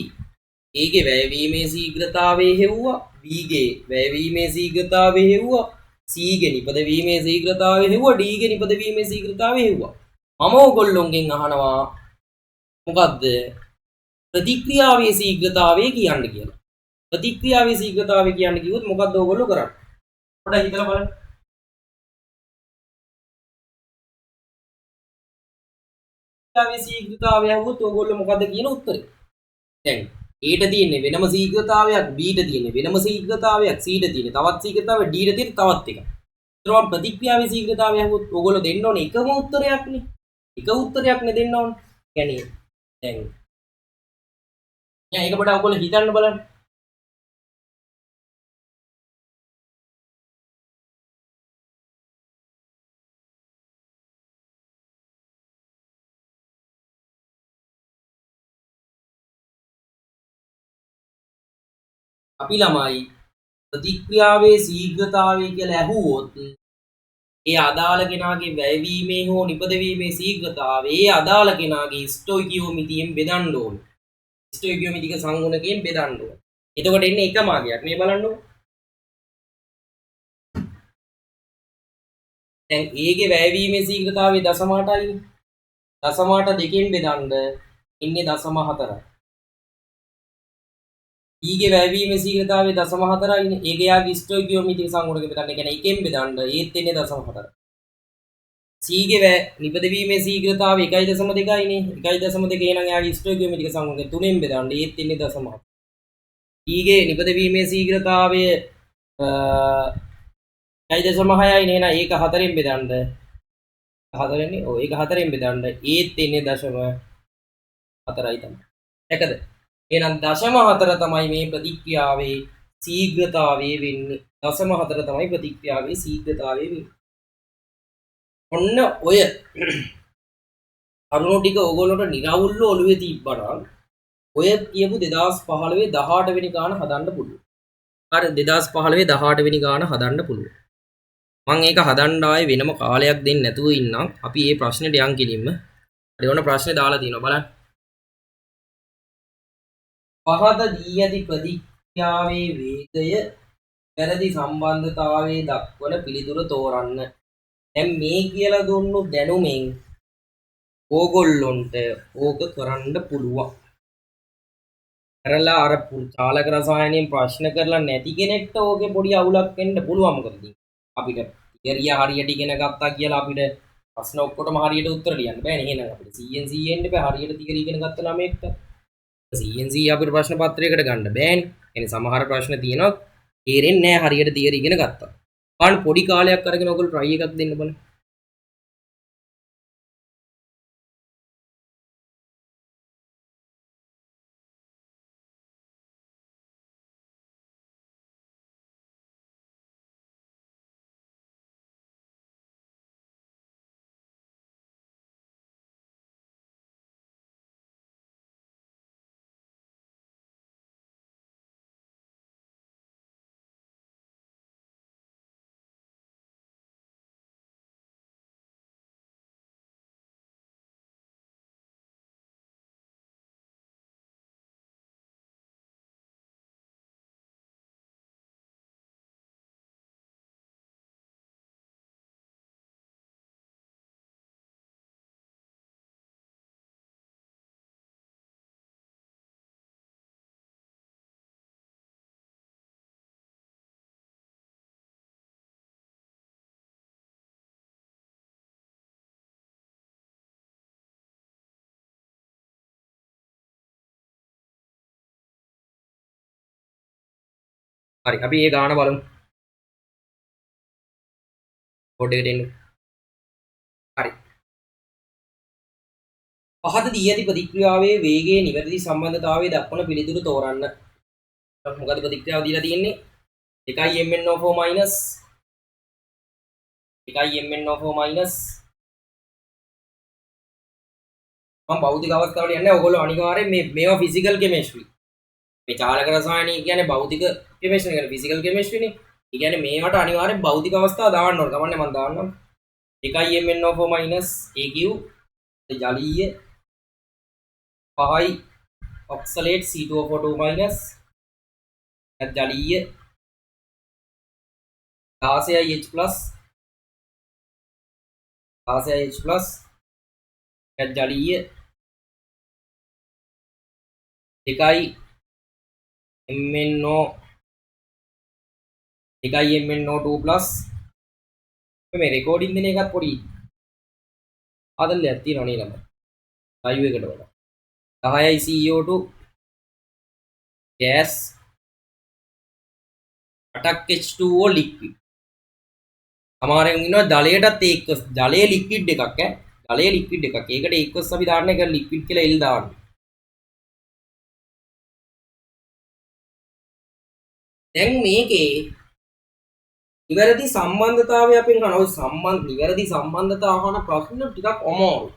A ගේ වැයවීමේ ශීඝ්‍රතාවය හෙව්වා, B ගේ වැයවීමේ ශීඝ්‍රතාවය හෙව්වා, C ගේ නිපදවීමේ ශීඝ්‍රතාවය හෙව්වා, D ගේ නිපදවීමේ ශීඝ්‍රතාවය හෙව්වා. මම ඕගොල්ලොන්ගෙන් අහනවා මොකද්ද ප්‍රතික්‍රියාවේ ශීඝ්‍රතාවය කියන්න කියලා. ප්‍රතික්‍රියාවේ ශීඝ්‍රතාවය කියන්න කිව්වොත් මොකද්ද ඕගොල්ලෝ කරන්නේ? පොඩ්ඩක් හිතලා බලන්න. ප්‍රතික්‍රියාවේ ශීඝ්‍රතාවය අහුවොත් ඕගොල්ලෝ මොකද්ද කියන උත්තරේ? දැන් A ට තියෙන්නේ වෙනම ශීඝ්‍රතාවයක්, B ට තියෙන්නේ වෙනම ශීඝ්‍රතාවයක්, C ට තියෙන්නේ තවත් ශීඝ්‍රතාවයක්, D ට තියෙන්නේ තවත් එකක්. ඒතර මම ප්‍රතික්‍රියාවේ ශීඝ්‍රතාවය අහුවොත් ඕගොල්ලෝ දෙන්න ඕනේ එකම උත්තරයක්නේ. එක උත්තරයක්නේ දෙන්න ඕනේ. يعني දැන් ඒක පොඩ්ඩක් ඔයගොල්ලෝ හිතන්න බලන්න. අපි ළමයි ප්‍රතික්‍රියාවේ ශීඝ්‍රතාවය කියලා ඇහුවොත් ඒ අදාළ කෙනාගේ වැයවීමේ හෝ නිපදවීමේ ශීඝ්‍රතාවය ඒ අදාළ කෙනාගේ ස්ටොයිකියෝමිතියෙන් බෙදන්න ඕනේ. ස්ටොයිකියෝමිතික සංගුණකයෙන් බෙදන්න ඕනේ. එතකොට එන්නේ එක මාගයක්. මේ බලන්නකො. දැන් A ගේ වැයවීමේ ශීඝ්‍රතාවය 0.8යිනේ. 0.8 දෙකෙන් බෙදන්න ඉන්නේ 0.4යි. E ගේ වැයවීමේ ශීඝ්‍රතාවය 0.4යිනේ. ඒක යාගේ ස්ටොයිකියෝමිතික සංගුණකයෙන් බෙදන්න. ඒ කියන්නේ එකෙන් බෙදන්න ඒත් එන්නේ 0.4. C ගේ නිපදවීමේ ශීඝ්‍රතාවය 1.2යිනේ. 1.2 එහෙනම් යාගේ ස්ටොයිකියෝමිතික සංගුණකයෙන් 3ෙන් බෙදන්න ඒත් එන්නේ 0.4. E ගේ නිපදවීමේ ශීඝ්‍රතාවය 1.6යිනේ. එහෙනම් ඒක 4ෙන් බෙදන්න 4නේ. ඔව් ඒක 4ෙන් බෙදන්න ඒත් එන්නේ 0.4යි තමයි. දැකද? එහෙනම් 0.4 තමයි මේ ප්‍රතික්‍රියාවේ ශීඝ්‍රතාවය වෙන්නේ. 0.4 තමයි ප්‍රතික්‍රියාවේ ශීඝ්‍රතාවය වෙන්නේ. ඔන්න ඔය කරුණු ටික ඕගොල්ලන්ට නිරවුල්ව ඔළුවේ තිබ්බනම් ඔය කියපු 2015 18 වෙනි ගාන හදන්න පුළුවන්. හරි 2015 18 වෙනි ගාන හදන්න පුළුවන්. මම ඒක හදන්න ආයේ වෙනම කාලයක් දෙන්න නැතුව ඉන්නම්. අපි මේ ප්‍රශ්නෙට යන් කෙලින්ම. හරි ඔන්න ප්‍රශ්නේ දාලා තියෙනවා බලන්න. පහත දී ඇති ප්‍රතික්‍රියාවේ වේගය වැරදි සම්බන්ධතාවයේ දක්වන පිළිතුර තෝරන්න. දැන් මේ කියලා දුන්නු දැනුමෙන් ඕගොල්ලොන්ට ඕක කරන්න පුළුවන්. කරලා අර චාලක රසායනයෙන් ප්‍රශ්න කරලා නැති කෙනෙක්ට ඕකේ පොඩි අවුලක් වෙන්න පුළුවන්. මොකද අපිට තියරිය හරියට ඉගෙන ගත්තා කියලා අපිට ප්‍රශ්න ඔක්කොටම හරියට උත්තර ලියන්න බෑනේ. එහෙනම් අපිට CNC එන්න බෑ. හරියට තියරිය ඉගෙන ගත්ත ළමයෙක්ට CNC අපිට ප්‍රශ්න පත්‍රයකට ගන්න බෑනේ. එනේ සමහර ප්‍රශ්න තියෙනවා තේරෙන්නේ නැහැ හරියට තියරි ඉගෙන ගත්තා. බලන්න පොඩි කාලයක් අරගෙන ඔයගොල්ලෝ try එකක් දෙන්න බලන්න. හරි අපි ඒ ගාන බලමු. පොඩ්ඩකට එන්න. හරි. පහත දී ඇති ප්‍රතික්‍රියාවේ වේගයේ නිවැරදි සම්බන්ධතාවය දක්වන පිළිතුරු තෝරන්න. මොකද ප්‍රතික්‍රියාව දීලා තියෙන්නේ 1 MnO4 minus 1 MnO4 minus මම භෞතික අවස්ථාවල යන්නේ ඔයගොල්ලෝ අනිවාර්යෙන් මේවා ෆිසිකල් කෙමිස්ට්‍රි. මේ චාලක රසායනය කියන්නේ භෞතික කෙමිස්ට්‍රි නේ ෆිසිකල් කෙමිස්ට්‍රි නේ. ඒ කියන්නේ මේවට අනිවාර්යෙන් භෞතික අවස්ථා දාන්න ඕන. කමන්නේ මම දාන්නම්. 1 MnO4 minus Aq ජලීය 5 oxalate C2O4 minus ජලීය 16H plus 16H plus ජලීය 2 MnO2 plus මේ රෙකෝඩින් දෙන එකත් පොඩි ආදල්ලයක් තියෙනවා නේද? ලයිව් එකට වඩා 10යි CO2 gas 8ක් H2O liquid. අමාරුවෙන් ඉන්නවා ජලයටත් ඒක ජලයේ liquid එකක් ඈ. ජලයේ liquid එකක්. ඒකට එක්වස් අපි දාන්න එක liquid කියලා එල් දාන්න. දැන් මේකේ නිවැරදි සම්බන්ධතාවය අපෙන් අහනවා. නිවැරදි සම්බන්ධතාව අහන ප්‍රශ්න ටිකක් අමාරුයි.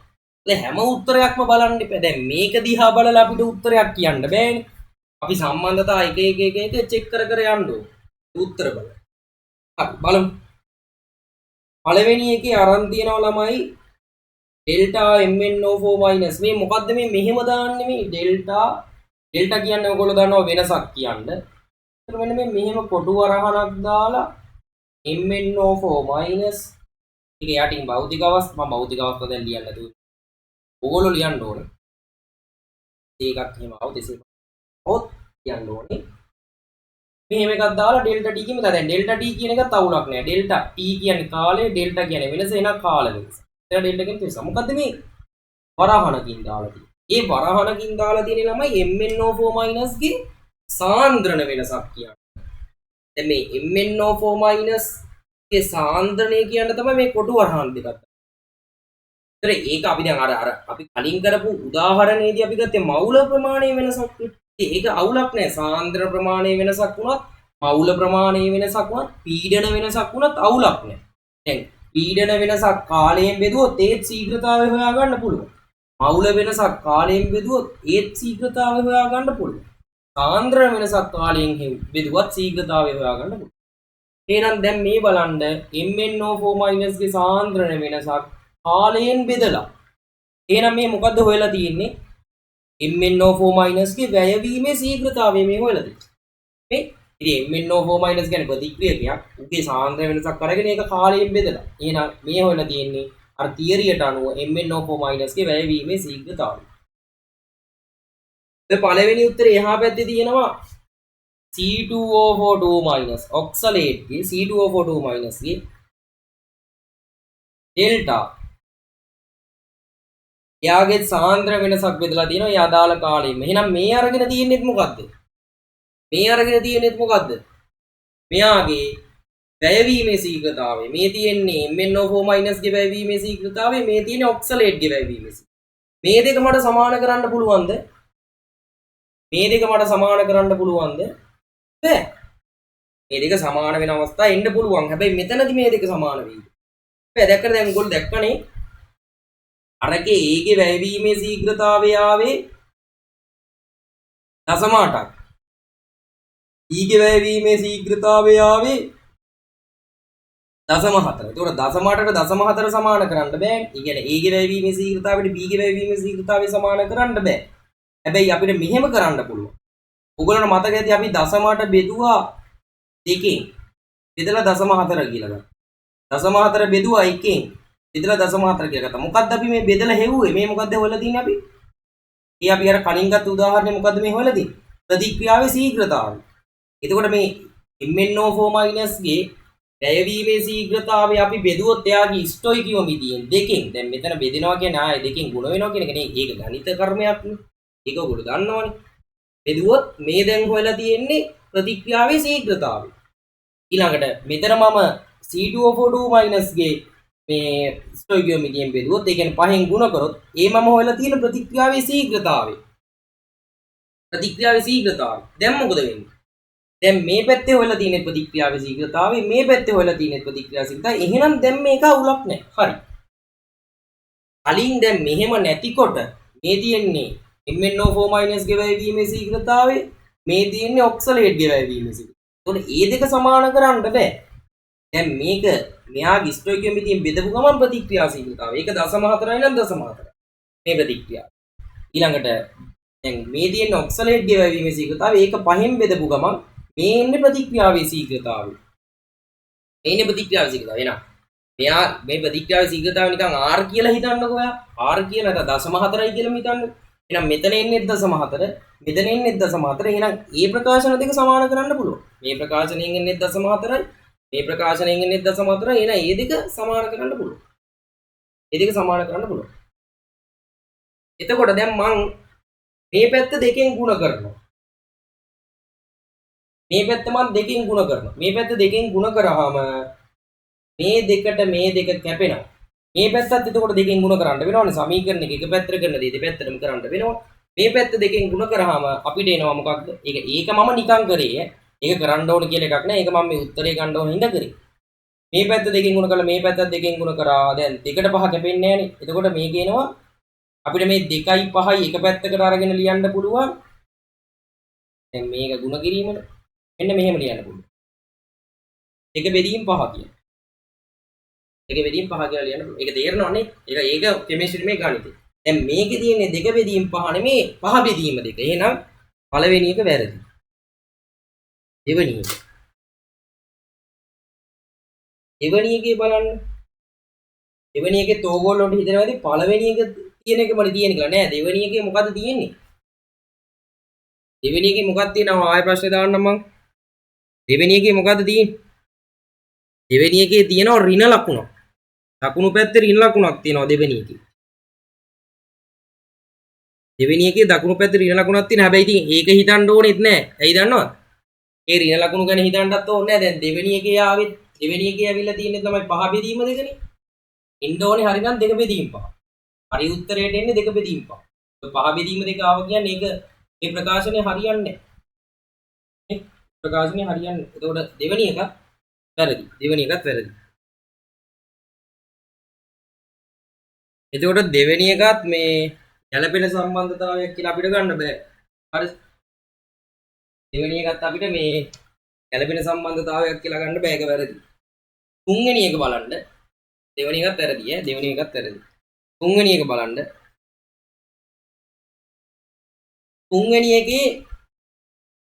හැම උත්තරයක්ම බලන්න එපා. දැන් මේක දිහා බලලා අපිට උත්තරයක් කියන්න බෑනේ. අපි සම්බන්ධතා එක චෙක් කර යන්න ඕනේ. උත්තර බලන්න. හරි බලමු. පළවෙනි එකේ අරන් තියනවා ළමයි ඩෙල්ටා MnO4- මේ මොකද්ද මේ මෙහෙම දාන්නේ මේ ඩෙල්ටා කියන්නේ ඔයගොල්ලෝ දන්නවා වෙනසක් කියන්නේ. එතන මෙන්න මේ මෙහෙම කොටු වරහණක් දාලා MnO4- ඒක යටින් භෞතික අවස්ථා මම භෞතික අවස්ථා දැන් ලියන්න නැතුව ඕගොල්ලෝ ලියන්න ඕනේ. ඒකත් එහෙම આવුත් එසේ આવුත් ලියන්න ඕනේ. මෙහෙම එකක් දාලා ඩෙල්ටා T කියමු. දැන් ඩෙල්ටා T කියන එකත් අවුලක් නෑ. ඩෙල්ටා T කියන්නේ කාලය, ඩෙල්ටා කියන්නේ වෙනස, එන කාල වෙනස. එතන ඩෙල්ටා කියන්නේ වෙනස. මොකද්ද මේ වරහණකින් දාලා තියෙන්නේ? ඒ වරහණකින් දාලා තියෙන ළමයි MnO4- ගේ සාන්ද්‍රණ වෙනසක් කියන්නේ. දැන් මේ MnO4- ගේ සාන්ද්‍රණය කියන්න තමයි මේ කොටු වරහන් දෙකක්. ඒක අපි දැන් අර අපි කලින් කරපු උදාහරණයේදී අපි ගත්තේ මවුල ප්‍රමාණය වෙනසක්. ඒක අවුලක් නෑ. සාන්ද්‍ර ප්‍රමාණයේ වෙනසක් වුණත්, මවුල ප්‍රමාණයේ වෙනසක් වුණත්, පීඩන වෙනසක් වුණත් අවුලක් නෑ. දැන් පීඩන වෙනසක් කාලයෙන් බෙදුවොත් ඒත් ශීඝ්‍රතාවය හොයාගන්න පුළුවන්. මවුල වෙනසක් කාලයෙන් බෙදුවොත් ඒත් ශීඝ්‍රතාවය හොයාගන්න පුළුවන්. සාන්ද්‍ර වෙනසක් කාලයෙන් බෙදුවත් ශීඝ්‍රතාවය හොයාගන්න පුළුවන්. එහෙනම් දැන් මේ බලන්න MnO4- ගේ සාන්ද්‍රණ වෙනසක් කාලයෙන් බෙදලා. එහෙනම් මේ මොකද්ද හොයලා තියෙන්නේ? MnO4- ගේ වැයවීමේ ශීඝ්‍රතාවය මේ හොයලා තියෙන්නේ. මේ ඉතින් MnO4- කියන්නේ ප්‍රතික්‍රියකයක්. උගේ සාන්ද්‍ර වෙනසක් අරගෙන ඒක කාලයෙන් බෙදලා. එහෙනම් මේ හොයලා තියෙන්නේ අර තියරියට අනුව MnO4- ගේ වැයවීමේ ශීඝ්‍රතාවය. පළවෙනි උත්තරේ එහා පැත්තේ තියෙනවා C2O42- ඔක්සලේට්ගේ C2O42- ගේ ඩෙල්ටා. එයාගේ සාන්ද්‍ර වෙනසක් බෙදලා තියෙනවා ඒ අදාළ කාලෙම. එහෙනම් මේ අරගෙන තියෙන්නේ මොකද්ද? මේ අරගෙන තියෙන්නේ මොකද්ද? මෙයාගේ වැයවීමේ ශීඝ්‍රතාවය. මේ තියෙන්නේ MnO4- ගේ වැයවීමේ ශීඝ්‍රතාවය, මේ තියෙන්නේ ඔක්සලේට්ගේ වැයවීමේ ශීඝ්‍රතාවය. මේ දෙක මට සමාන කරන්න පුළුවන්ද? මේ දෙක මට සමාන කරන්න පුළුවන්ද? බෑ. මේ දෙක සමාන වෙන අවස්ථා එන්න පුළුවන්. හැබැයි මෙතනදි මේ දෙක සමාන වෙයි. බෑ. දැක්කද? දැන් ඔයගොල්ලෝ දැක්කනේ. අරකේ ඒගේ වැයවීමේ ශීඝ්‍රතාවය ආවේ 0.8ක්. ඊගේ වැයවීමේ ශීඝ්‍රතාවය ආවේ 0.4. ඒතකොට 0.8ට 0.4 සමාන කරන්න බෑ. ඒ කියන්නේ ඒගේ වැයවීමේ ශීඝ්‍රතාවයට බීගේ වැයවීමේ ශීඝ්‍රතාවය සමාන කරන්න බෑ. හැබැයි අපිට මෙහෙම කරන්න පුළුවන්. ඔයගොල්ලන්ට මතක ඇති අපි 0.8 බෙදුවා දෙකෙන්. බෙදලා 0.4 කියලා ගත්තා. 0.4 බෙදුවා එකෙන්. බෙදලා 0.4 කියලා ගත්තා. මොකද්ද අපි මේ බෙදලා හෙව්වේ? මේ මොකද්ද හොයලා තින්නේ අපි? ඒ අපි අර කලින් ගත්ත උදාහරණය මොකද්ද මේ හොයලා තින්නේ? ප්‍රතික්‍රියාවේ ශීඝ්‍රතාවය. එතකොට මේ MnO4- ගේ වැයවීමේ ශීඝ්‍රතාවය අපි බෙදුවොත් එයාගේ ස්ටොයිකියෝමීටියෙන් දෙකෙන්. දැන් මෙතන බෙදෙනවා කියන්නේ ආයේ දෙකෙන් ගුණ වෙනවා කියන එක නේ. ඒක ගණිත කර්මයක් නේ. ඒක ඔයගොල්ලෝ දන්නවනේ. බෙදුවොත් මේ දැන් හොයලා තියෙන්නේ ප්‍රතික්‍රියාවේ ශීඝ්‍රතාවය. ඊළඟට මෙතන මම C2O42- ගේ මේ ස්ටොයිකියෝමීටියෙන් බෙදුවොත් ඒ කියන්නේ පහෙන් ගුණ කරොත් ඒ මම හොයලා තියෙන ප්‍රතික්‍රියාවේ ශීඝ්‍රතාවය. ප්‍රතික්‍රියාවේ ශීඝ්‍රතාවය. දැන් මොකද වෙන්නේ? දැන් මේ පැත්තේ හොයලා තියෙන ප්‍රතික්‍රියාවේ ශීඝ්‍රතාවය, මේ පැත්තේ හොයලා තියෙන ප්‍රතික්‍රියාවේ ශීඝ්‍රතාවය. එහෙනම් දැන් මේක අවුලක් නැහැ. හරි. කලින් දැන් මෙහෙම නැතිකොට මේ තියෙන්නේ MnO4- ගේ වැයවීමේ ශීඝ්‍රතාවය, මේ තියෙන්නේ ඔක්සලේට්ගේ වැයවීමේ ශීඝ්‍රතාවය. එතකොට මේ දෙක සමාන කරන්න බෑ. දැන් මේක මෙයාගේ ස්ටොයිකියෝමීටියෙන් බෙදපු ගමන් ප්‍රතික්‍රියා ශීඝ්‍රතාවය. ඒක 0.4යි නම් 0.4. මේ ප්‍රතික්‍රියාව. ඊළඟට දැන් මේ තියෙන ඔක්සලේට්ගේ වැයවීමේ ශීඝ්‍රතාවය ඒක පහෙන් බෙදපු ගමන් මේ ඉන්නේ ප්‍රතික්‍රියාවේ ශීඝ්‍රතාවය. මේ ඉන්නේ ප්‍රතික්‍රියාවේ ශීඝ්‍රතාවය. එහෙනම් මෙයා මේ ප්‍රතික්‍රියාවේ ශීඝ්‍රතාවය නිකන් R කියලා හිතන්නකෝ ඔයා. R කියලා නැත්නම් 0.4යි කියලා හිතන්න. එහෙනම් මෙතන එන්නේ 0.4, මෙතන එන්නේ 0.4. එහෙනම් මේ ප්‍රකාශන දෙක සමාන කරන්න පුළුවන්. මේ ප්‍රකාශනයෙන් එන්නේ 0.4යි, මේ ප්‍රකාශනයෙන් එන්නේ 0.4යි. එහෙනම් මේ දෙක සමාන කරන්න පුළුවන්. මේ දෙක සමාන කරන්න පුළුවන්. එතකොට දැන් මං මේ පැත්ත දෙකෙන් ගුණ කරනවා. මේ පැත්ත මම දෙකෙන් ගුණ කරනවා. මේ පැත්ත දෙකෙන් ගුණ කරාම මේ දෙකට මේ දෙක කැපෙනවා. මේ පැත්තත් එතකොට දෙකෙන් ගුණ කරන්න වෙනවනේ. සමීකරණ එක පැත්තට කරන දේ දෙපැත්තටම කරන්න වෙනවා. මේ පැත්ත දෙකෙන් ගුණ කරාම අපිට එනවා මොකක්ද? ඒක මම නිකන් කරේ. ඒක කරන්න ඕන කියලා එකක් නෑ. ඒක මම මේ උත්තරේ ගන්න ඕන හින්දා කරේ. මේ පැත්ත දෙකෙන් ගුණ කරලා මේ පැත්තත් දෙකෙන් ගුණ කරා. දැන් දෙකට පහ කැපෙන්නේ නෑනේ. එතකොට මේ කියනවා අපිට මේ 2යි 5යි එක පැත්තකට අරගෙන ලියන්න පුළුවන්. දැන් මේක ගුණ කිරීමද? මෙන්න මෙහෙම ලියන්න පුළුවන්. එක බෙදීම් 5 කියන. එක බෙදීම් 5 කියලා ලියන්න පුළුවන්. ඒක තේරෙනවනේ. ඒක කෙමිස්ට්‍රි මේ ගණිතේ. දැන් මේකේ තියෙන්නේ දෙක බෙදීම් 5 නෙමේ 5 බෙදීම දෙක. එහෙනම් පළවෙනි එක වැරදි. දෙවෙනි එක. දෙවෙනි එකේ බලන්න. දෙවෙනි එකේ තෝගොල්ලොන්ට හිතනවාදී පළවෙනි එක තියෙන එකමනේ තියෙන්නේ කියලා. නෑ දෙවෙනි එකේ මොකද්ද තියෙන්නේ? දෙවෙනි එකේ මොකක්ද තියෙනව ආයෙ ප්‍රශ්නේ දාන්නම් මං. දෙවෙනි එකේ මොකද්ද තියෙන්නේ? දෙවෙනි එකේ තියෙනවා ඍණ ලකුණ. දකුණු පැත්තේ ඍණ ලකුණක් තියෙනවා දෙවෙනි එකේ. දෙවෙනි එකේ දකුණු පැත්තේ ඍණ ලකුණක් තියෙනවා. හැබැයි ඉතින් ඒක හිතන්න ඕනෙත් නෑ. ඇයි දන්නවද? ඒ ඍණ ලකුණු ගැන හිතන්නත් ඕනේ නෑ. දැන් දෙවෙනි එකේ ආවේ දෙවෙනි එකේ ඇවිල්ලා තියෙන්නේ තමයි පහ බෙදීම දෙකනේ. ඉන්න ඕනේ හරිනම් දෙක බෙදීම පහ. හරි උත්තරයට එන්නේ දෙක බෙදීම පහ. පහ බෙදීම දෙක ආව කියන්නේ ඒක මේ ප්‍රකාශනය හරියන්නේ නැහැ. ප්‍රකාශනය හරියන්නේ. එතකොට දෙවෙනි එක වැරදි. දෙවෙනි එකත් වැරදි. එතකොට දෙවෙනි එකත් මේ ගැළපෙන සම්බන්ධතාවයක් කියලා අපිට ගන්න බෑ. හරි. දෙවෙනි එකත් අපිට මේ ගැළපෙන සම්බන්ධතාවයක් කියලා ගන්න බෑ. ඒක වැරදි. තුන්වෙනි එක බලන්න. දෙවෙනි එකත් වැරදි ඈ. දෙවෙනි එකත් වැරදි. තුන්වෙනි එක බලන්න. තුන්වෙනි එකේ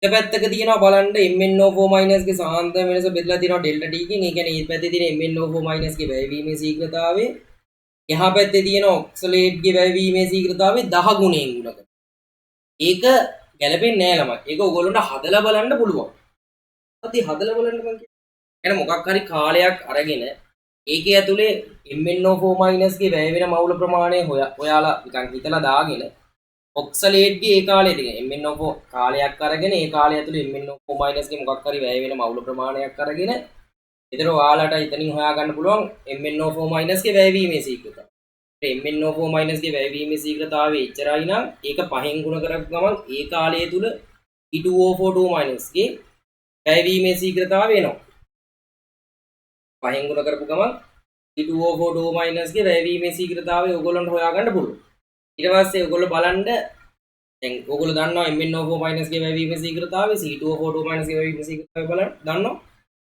එක පැත්තක තියෙනවා බලන්න MnO4- ගේ සාන්ද්‍ර වෙනස බෙදලා තියෙනවා ඩෙල්ටා T කින්. ඒ කියන්නේ මේ පැත්තේ තියෙන MnO4- ගේ වැයවීමේ ශීඝ්‍රතාවය එහා පැත්තේ තියෙන ඔක්සලේට් ගේ වැයවීමේ ශීඝ්‍රතාවය 10 ගුණයෙන් ගුණ කරනවා. ඒක ගැලපෙන්නේ නෑ ළමයි. ඒක ඔයගොල්ලන්ට හදලා බලන්න පුළුවන්. අති හදලා බලන්න මං කියන්නේ. මොකක් හරි කාලයක් අරගෙන ඒකේ ඇතුලේ MnO4- ගේ වැය වෙන මවුල ප්‍රමාණය ඔයාලා නිකන් හිතලා දාගෙන ඔක්සලේට් ගේ ඒ කාලේ තියෙන MnO4 කාලයක් අරගෙන ඒ කාලය ඇතුලේ MnO4- ගේ මොකක් හරි වැය වෙන මවුල ප්‍රමාණයක් අරගෙන එතන ඔයාලට එතනින් හොයාගන්න පුළුවන් MnO4- ගේ වැයවීමේ ශීඝ්‍රතාවය. MnO4- ගේ වැයවීමේ ශීඝ්‍රතාවය එච්චරයි නම් ඒක පහෙන් ගුණ කරපු ගමන් ඒ කාලය තුල E2O42- ගේ වැයවීමේ ශීඝ්‍රතාවය එනවා. පහෙන් ගුණ කරපු ගමන් E2O42- ගේ වැයවීමේ ශීඝ්‍රතාවය ඔයගොල්ලන්ට හොයාගන්න පුළුවන්. ඊට පස්සේ ඔයගොල්ලෝ බලන්න දැන් ඔයගොල්ලෝ දන්නවා MnO4- ගේ වැයවීමේ ශීඝ්‍රතාවය C2O42- ගේ වැයවීමේ ශීඝ්‍රතාවය බලන්න දන්නවා.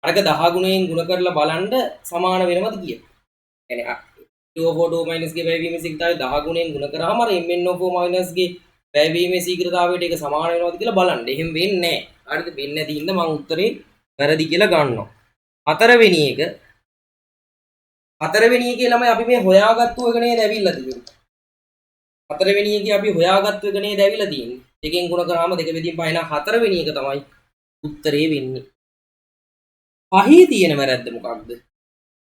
අරක 10 ගුණයෙන් ගුණ කරලා බලන්න සමාන වෙනවද කියලා. يعني C2O42- ගේ වැයවීමේ ශීඝ්‍රතාවය 10 ගුණයෙන් ගුණ කරාම අර MnO4- ගේ වැයවීමේ ශීඝ්‍රතාවයට ඒක සමාන වෙනවද කියලා බලන්න. එහෙම වෙන්නේ නැහැ. හරිද? වෙන්නේ නැති හින්දා මම උත්තරේ වැරදි කියලා ගන්නවා. හතරවෙනි එකේ ළමයි අපි මේ හොයාගත්තු එක නේද ඇවිල්ලා තියෙන්නේ. හතරවෙනි එකේ අපි හොයාගත්තු එක නේද ඇවිල්ලා තියෙන්නේ. දෙකෙන් ගුණ කරාම 2 බෙදීම් 5 නා හතරවෙනි එක තමයි උත්තරේ වෙන්නේ. පහේ තියෙන වැරද්ද මොකක්ද?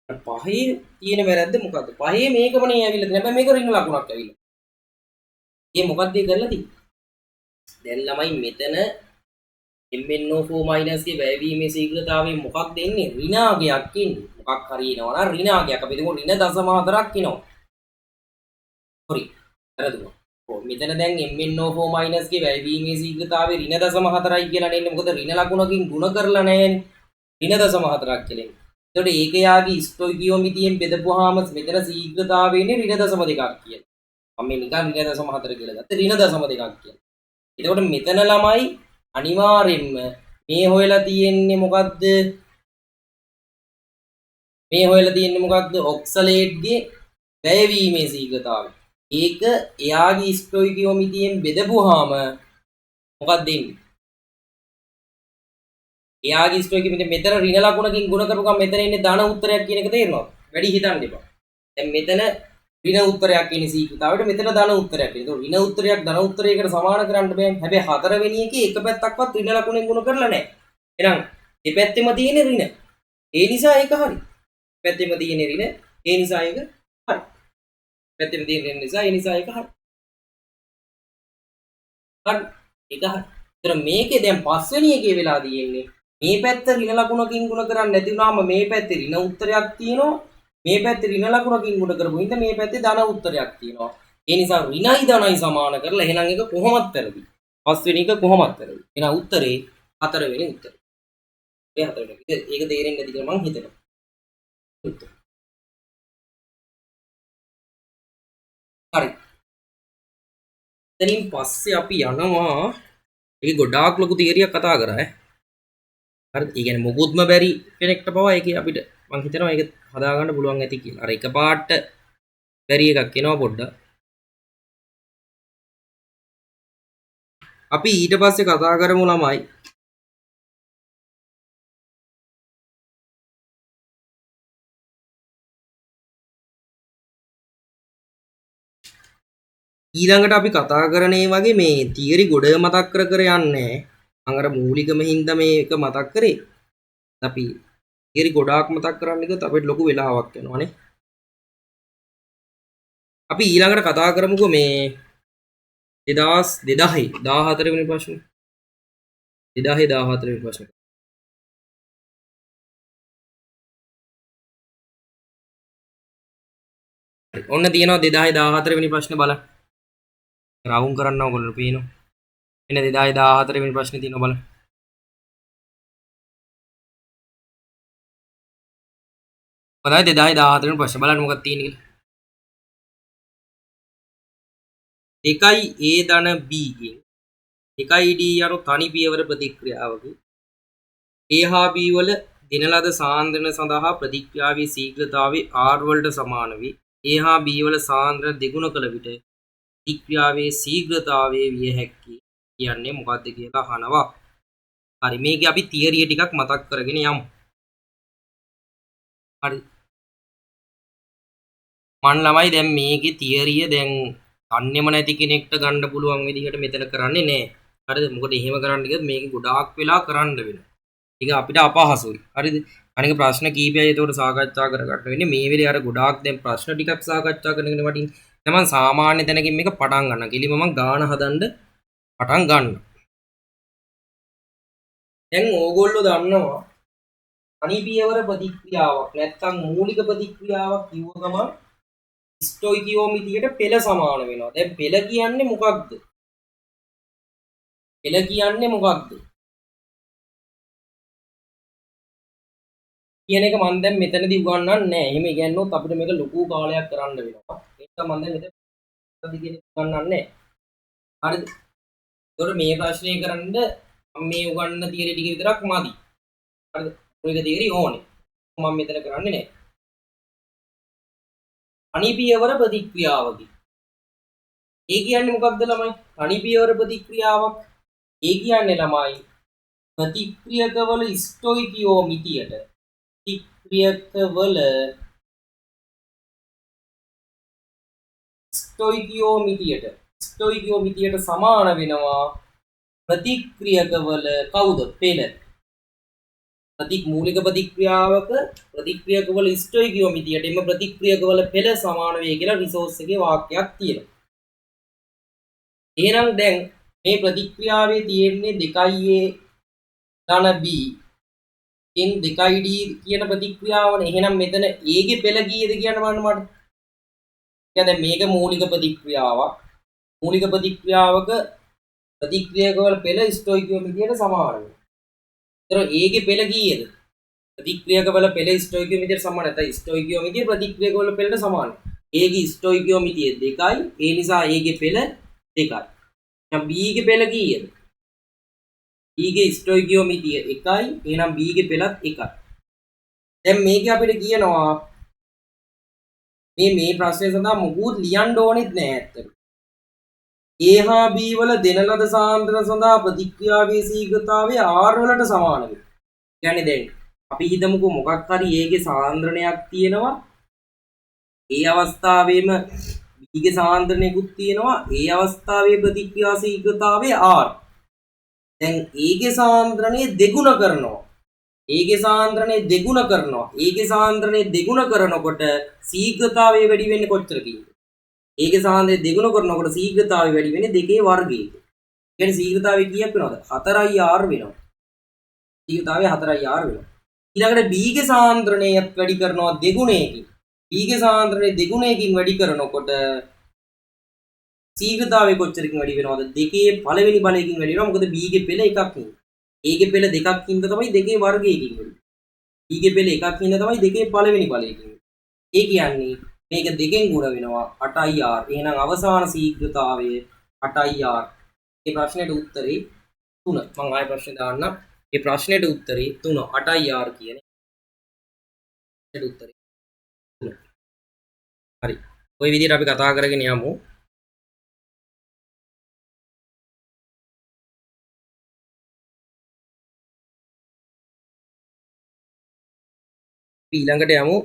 පහේ තියෙන වැරද්ද මොකක්ද? පහේ මේකම නේ ඇවිල්ලා තියෙන්නේ. හැබැයි මේක ඍණ ලකුණක් ඇවිල්ලා. ඒ මොකක්ද ඒ කරලා තියෙන්නේ? දැන් ළමයි මෙතන MnO4- ගේ වැයවීමේ ශීඝ්‍රතාවය මොකක්ද එන්නේ? ඍණාගයක් එන්නේ. මොකක් හරි එනවා නම් ඍණාගයක්. අපි හිතමු ඍණ 0.4ක් එනවා. හරි. වැරදුනා. ඔව් මෙතන දැන් MnO4- ගේ වැයවීමේ ශීඝ්‍රතාවය ඍණ 0.4යි කියලා නෙන්නේ. මොකද ඍණ ලකුණකින් ගුණ කරලා නැහැනේ. ඍණ 0.4ක් කියලා එන්නේ. එතකොට ඒක යාගේ ස්ටොයිකියෝමිතියෙන් බෙදපුවාම මෙතන ශීඝ්‍රතාවය එන්නේ ඍණ 0.2ක් කියලා. මම මේ නිකන් ඍණ 0.4 කියලා ගත්තා. ඍණ 0.2ක් කියලා. එතකොට මෙතන ළමයි අනිවාර්යෙන්ම මේ හොයලා තියෙන්නේ මොකද්ද? මේ හොයලා තියෙන්නේ මොකද්ද? ඔක්සලේට්ගේ වැයවීමේ ශීඝ්‍රතාවය. ඒක එයාගේ ස්ටොයිකියෝමිතියෙන් බෙදපුවාම මොකක්ද දෙන්නේ? එයාගේ ස්ටොයිකියෝමිතියෙන් මෙතන ඍණ ලකුණකින් ගුණ කරපුවම මෙතන ඉන්නේ ධන උත්තරයක් කියන එක තේරෙනවද? වැඩි හිතන්න එපා. දැන් මෙතන ඍණ උත්තරයක් ඉන්නේ ශීඝ්‍රතාවයට මෙතන ධන උත්තරයක්. ඒක ඍණ උත්තරයක් ධන උත්තරයකට සමාන කරන්න බෑ. හැබැයි හතරවෙනි එකේ එක පැත්තක්වත් ඍණ ලකුණෙන් ගුණ කරලා නැහැ. එහෙනම් දෙපැත්තෙම තියෙන ඍණ. ඒ නිසා ඒක හරි. පැත්තෙම තියෙන ඍණ. ඒ නිසා ඒක හරි. පැත්තෙම තියෙන ඍණ නිසා ඒ නිසා ඒක හරි. හරි. ඒක හරි. ඒතර මේකේ දැන් පස්වෙනි එකේ වෙලා තියෙන්නේ මේ පැත්ත ඍණ ලකුණකින් ගුණ කරන්නේ නැති වුණාම මේ පැත්තේ ඍණ උත්තරයක් තියෙනවා. මේ පැත්තේ ඍණ ලකුණකින් ගුණ කරපු හින්දා මේ පැත්තේ ධන උත්තරයක් තියෙනවා. ඒ නිසා ඍණයි ධනයි සමාන කරලා එහෙනම් ඒක කොහොමත් වැරදි. පස්වෙනි එක කොහොමත් වැරදි. එහෙනම් උත්තරේ හතරවෙනි උත්තරේ. ඒ හතරවෙනි එක. ඒක තේරෙන්නේ නැති කියලා මං හිතනවා. හරි. එතනින් පස්සේ අපි යනවා ඒක ගොඩාක් ලොකු තියරියක් කතා කරා ඈ. හරි. ඒ කියන්නේ මොකුත්ම බැරි කෙනෙක්ට පවා ඒක අපිට මං හිතනවා ඒක හදාගන්න පුළුවන් ඇති කියලා. අර එකපාරට බැරි එකක් එනවා පොඩ්ඩක්. අපි ඊට පස්සේ කතා කරමු ළමයි ඊළඟට අපි කතා කරන ඒ වගේ මේ තියරි ගොඩ මතක් කර කර යන්නේ මම අර මූලිකම හින්දා මේක මතක් කරේ අපි තියරි ගොඩාක් මතක් කරන්න ගියොත් අපිට ලොකු වෙලාවක් යනවානේ අපි ඊළඟට කතා කරමුකෝ මේ 2000 14 වෙනි ප්‍රශ්නේ 2000 14 වෙනි ප්‍රශ්නේ ඔන්න තියෙනවා 2014 වෙනි ප්‍රශ්නේ බලන්න රවුම් කරන්න ඕගොල්ලෝ පේනවා එන්න 2014 වෙනි ප්‍රශ්නේ තියෙනවා බලන්න. හොඳයි 2014 වෙනි ප්‍රශ්නේ බලන්න මොකක්ද තියෙන්නේ කියලා. එකයි A ධන B ගෙන් එකයි D යනු තනි පියවර ප්‍රතික්‍රියාවකි. A හා B වල දෙන ලද සාන්ද්‍රණ සඳහා ප්‍රතික්‍රියාවේ ශීඝ්‍රතාවය R වලට සමාන වේ. A හා B වල සාන්ද්‍රණ දෙගුණ කළ විට ප්‍රතික්‍රියාවේ ශීඝ්‍රතාවය විය හැක්කේ කියන්නේ මොකක්ද කියලා අහනවා. හරි මේකේ අපි තියරිය ටිකක් මතක් කරගෙන යමු. හරි මන් ළමයි දැන් මේකේ තියරිය දැන් දන්නේම නැති කෙනෙක්ට ගන්න පුළුවන් විදිහට මෙතන කරන්නේ නැහැ. හරිද? මොකද එහෙම කරන්න ගියොත් මේක ගොඩාක් වෙලා කරන්න වෙනවා. ඒක අපිට අපහසුයි. හරිද? අනික ප්‍රශ්න කීපයයි ඒකට සාකච්ඡා කරගන්න වෙන්නේ. මේ වෙලේ අර ගොඩාක් දැන් ප්‍රශ්න ටිකක් සාකච්ඡා කරගෙන වටින් තමයි සාමාන්‍ය තැනකින් මේක පටන් ගන්න. කිලිම මම ගාන හදන්න පටන් ගන්න. දැන් ඕගොල්ලෝ දන්නවා තනි පියවර ප්‍රතික්‍රියාවක් නැත්නම් මූලික ප්‍රතික්‍රියාවක් කිව්ව ගමන් ස්ටොයිකියෝමිතියට පෙළ සමාන වෙනවා. දැන් පෙළ කියන්නේ මොකක්ද? පෙළ කියන්නේ මොකක්ද? කියන එක මම දැන් මෙතනදී උගන්වන්නේ නැහැ. එහෙම ඉගෙනුනොත් අපිට මේක ලොකු කාලයක් කරන්න වෙනවා. ඒක මම දැන් මෙතන කියන උගන්වන්නේ නැහැ. හරිද? ඒතකොට මේ ප්‍රශ්නේ කරන්න මම මේ උගන්වන තියරි ටික විතරක් මදි. හරිද? ඔයක තියරි ඕනේ. මම මෙතන කරන්නේ නැහැ. තනි පියවර ප්‍රතික්‍රියාවකි. ඒ කියන්නේ මොකක්ද ළමයි? තනි පියවර ප්‍රතික්‍රියාවක්. ඒ කියන්නේ ළමයි ප්‍රතික්‍රියකවල ස්ටොයිකියෝමිතියට ස්ටොයිකියෝමිතියට සමාන වෙනවා ප්‍රතික්‍රියකවල කවුද? පෙළ. මූලික ප්‍රතික්‍රියාවක ප්‍රතික්‍රියකවල ස්ටොයිකියෝමිතියට එම ප්‍රතික්‍රියකවල පෙළ සමාන වේ කියලා රිසෝස් එකේ වාක්‍යයක් තියෙනවා. එහෙනම් දැන් මේ ප්‍රතික්‍රියාවේ තියෙන්නේ 2A ධන B ඉන් 2D කියන ප්‍රතික්‍රියාවනේ. එහෙනම් මෙතන A ගේ පෙළ කීයද කියන්න බලන්න මට. කියන්නේ මේක මූලික ප්‍රතික්‍රියාවක්. මූලික ප්‍රතික්‍රියාවක ප්‍රතික්‍රියකවල පෙළ ස්ටොයිකියෝමිතියට සමාන වෙනවා. ඒතර A ගේ පෙළ කීයද? ප්‍රතික්‍රියකවල පෙළ ස්ටොයිකියෝමිතියට සමාන නැත්නම් ස්ටොයිකියෝමිතිය ප්‍රතික්‍රියකවල පෙළට සමානයි. A ගේ ස්ටොයිකියෝමිතිය 2යි. ඒ නිසා A ගේ පෙළ 2යි. දැන් B ගේ පෙළ කීයද? B ගේ ස්ටොයිකියෝමිතිය 1යි. එහෙනම් B ගේ පෙළත් 1යි. දැන් මේක අපිට කියනවා මේ ප්‍රශ්නේ සඳහා මොකුත් ලියන්න ඕනෙත් නෑ ඇත්තට. A හා B වල දෙන ලද සාන්ද්‍රණ සඳහා ප්‍රතික්‍රියාවේ ශීඝ්‍රතාවය R වලට සමාන වෙනවා. කියන්නේ දැන් අපි හිතමුකෝ මොකක් හරි A ගේ සාන්ද්‍රණයක් තියෙනවා. ඒ අවස්ථාවේම B ගේ සාන්ද්‍රණයකුත් තියෙනවා. ඒ අවස්ථාවේ ප්‍රතික්‍රියා ශීඝ්‍රතාවය R. දැන් A ගේ සාන්ද්‍රණය දෙගුණ කරනවා. A ගේ සාන්ද්‍රණය දෙගුණ කරනවා. A ගේ සාන්ද්‍රණය දෙගුණ කරනකොට ශීඝ්‍රතාවය වැඩි වෙන්නේ කොච්චරකින්ද? A ගේ සාන්ද්‍රණය දෙගුණ කරනකොට ශීඝ්‍රතාවය වැඩි වෙන්නේ 2 වර්ගයක. කියන්නේ ශීඝ්‍රතාවය කීයක් වෙනවද? 4R වෙනවා. ශීඝ්‍රතාවය 4R වෙනවා. ඊළඟට B ගේ සාන්ද්‍රණයත් වැඩි කරනවා දෙගුණයකින්. B ගේ සාන්ද්‍රණය දෙගුණයකින් වැඩි කරනකොට ශීඝ්‍රතාවය කොච්චරකින් වැඩි වෙනවද? 2 පළවෙනි බලයකින් වැඩි වෙනවා. මොකද B ගේ පෙළ එකක් නේ. A ගේ පෙළ දෙකක් හින්දා තමයි 2 වර්ගයකින් වැඩි. B ගේ පෙළ එකක් හින්දා තමයි 2 පළවෙනි බලයකින්. ඒ කියන්නේ මේක දෙකෙන් ගුණ වෙනවා 8R. එහෙනම් අවසාන ශීඝ්‍රතාවය 8R. මේ ප්‍රශ්නෙට උත්තරේ 3. මම ආයෙ ප්‍රශ්නේ දාන්නම්. මේ ප්‍රශ්නෙට උත්තරේ 3 8R කියන්නේ. ඒකට උත්තරේ 3. හරි. ওই විදිහට අපි කතා කරගෙන යමු. ඊළඟට යමු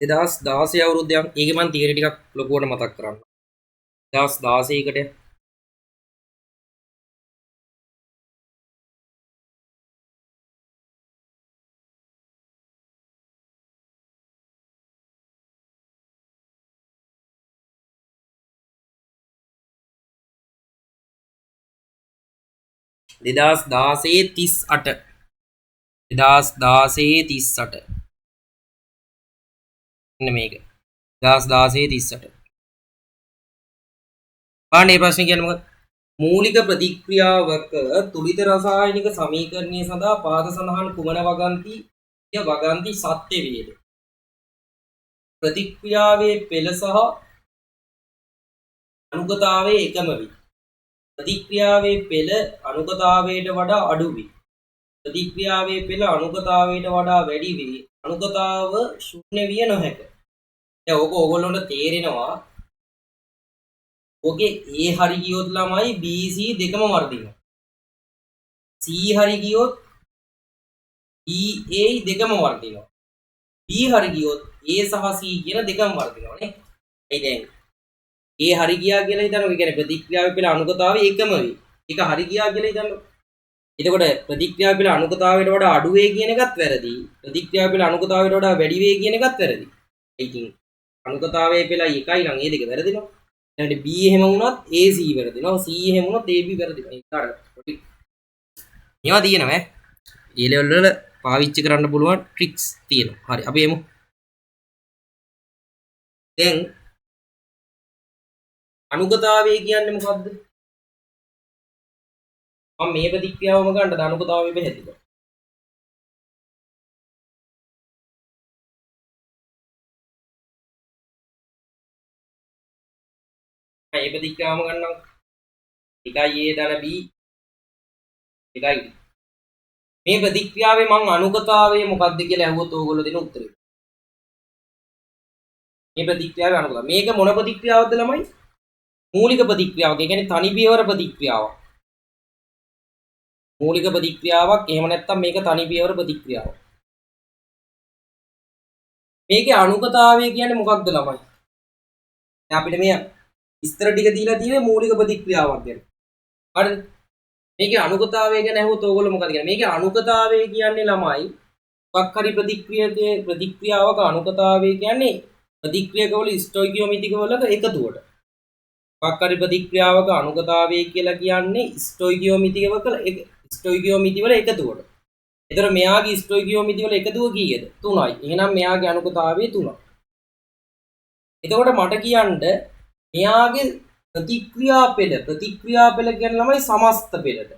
2016 අවුරුද්දයක්. ඒකේ මම තියරි ටිකක් ලොකුවට මතක් කරන්න. 2016 කට දෙදස් දාසේ 38 මෙන්න මේක 2016 38 බලන්න මේ ප්‍රශ්නේ කියන්නේ මොකක්ද මූලික ප්‍රතික්‍රියාවක තුලිත රසායනික සමීකරණය සඳහා පාද සඳහන් කුමන වගන්ති වගන්ති සත්‍ය වේද ප්‍රතික්‍රියාවේ පෙළ සහ අනුගතාවයේ එකම වේ ප්‍රතික්‍රියාවේ පෙළ අනුගතාවයට වඩා අඩු වේ ප්‍රතික්‍රියාවේ පෙළ අනුගතාවයට වඩා වැඩි වේ අනුගතාව ශූන්‍ය විය නොහැක දැන් ඕක ඕගොල්ලන්ට තේරෙනවා ඕකේ A හරි ගියොත් ළමයි B C දෙකම වර්ධිනවා C හරි ගියොත් E A දෙකම වර්ධිනවා B හරි ගියොත් A සහ C කියන දෙකම වර්ධිනවා නේ ඒ දැන් A හරි ගියා කියලා හිතනවා ඒ කියන්නේ ප්‍රතික්‍රියාවේ පෙළ අනුගතාවය එකම වේ ඒක හරි ගියා කියලා හිතන්න එතකොට ප්‍රතික්‍රියාව පෙළ අනුගතාවයට වඩා අඩු වේ කියන එකත් වැරදි. ප්‍රතික්‍රියාව පෙළ අනුගතාවයට වඩා වැඩි වේ කියන එකත් වැරදි. ඉතින් අනුගතාවයේ පෙළයි එකයි නම් ඒ දෙක වැරදිනවා. ඊළඟට B එහෙම වුණත් AC වැරදිනවා. C එහෙම වුණත් AB වැරදිනවා. ඒක මේවා තියෙනවා ඈ. A level වල පාවිච්චි කරන්න පුළුවන් ට්‍රික්ස් තියෙනවා. හරි අපි එමු. දැන් අනුගතාවය කියන්නේ මොකද්ද? මම මේ ප්‍රතික්‍රියාවම ගන්න අනුගතාවය බෙහෙද්ද මේ ප්‍රතික්‍රියාවම ගන්නම් 1A ධන B 1 මේ ප්‍රතික්‍රියාවේ මං අනුගතාවය මොකක්ද කියලා අහුවොත් ඕගොල්ලෝ දෙන උත්තරේ මේ ප්‍රතික්‍රියාවේ අනුගතාව මේක මොන ප්‍රතික්‍රියාවක්ද ළමයි මූලික ප්‍රතික්‍රියාවක් ඒ කියන්නේ තනි පියවර ප්‍රතික්‍රියාවක් මූලික ප්‍රතික්‍රියාවක් එහෙම නැත්නම් මේක තනි පියවර ප්‍රතික්‍රියාවක් මේකේ අනුගතාවය කියන්නේ මොකක්ද ළමයි දැන් අපිට මේ විස්තර ටික දීලා තියෙන්නේ මූලික ප්‍රතික්‍රියාවක් ගැන හරිද මේකේ අනුගතාවය ගැන අහුවොත් ඕගොල්ලෝ මොකද කියන්නේ මේකේ අනුගතාවය කියන්නේ ළමයි මොකක් හරි ප්‍රතික්‍රියාවක අනුගතාවය කියන්නේ ප්‍රතික්‍රියකවල ස්ටොයිකියෝමෙට්‍රික වලක එකතුවට මොකක් හරි ප්‍රතික්‍රියාවක අනුගතාවය කියලා කියන්නේ ස්ටොයිකියෝමෙට්‍රික වල එකතුවට. ඒතර මෙයාගේ ස්ටොයිකියෝමෙට්‍රික වල එකතුව කීයද? 3යි. එහෙනම් මෙයාගේ අනුගතාවය 3යි. එතකොට මට කියන්න මෙයාගේ ප්‍රතික්‍රියා පෙළ කියන්නේ ළමයි සමස්ත පෙළට.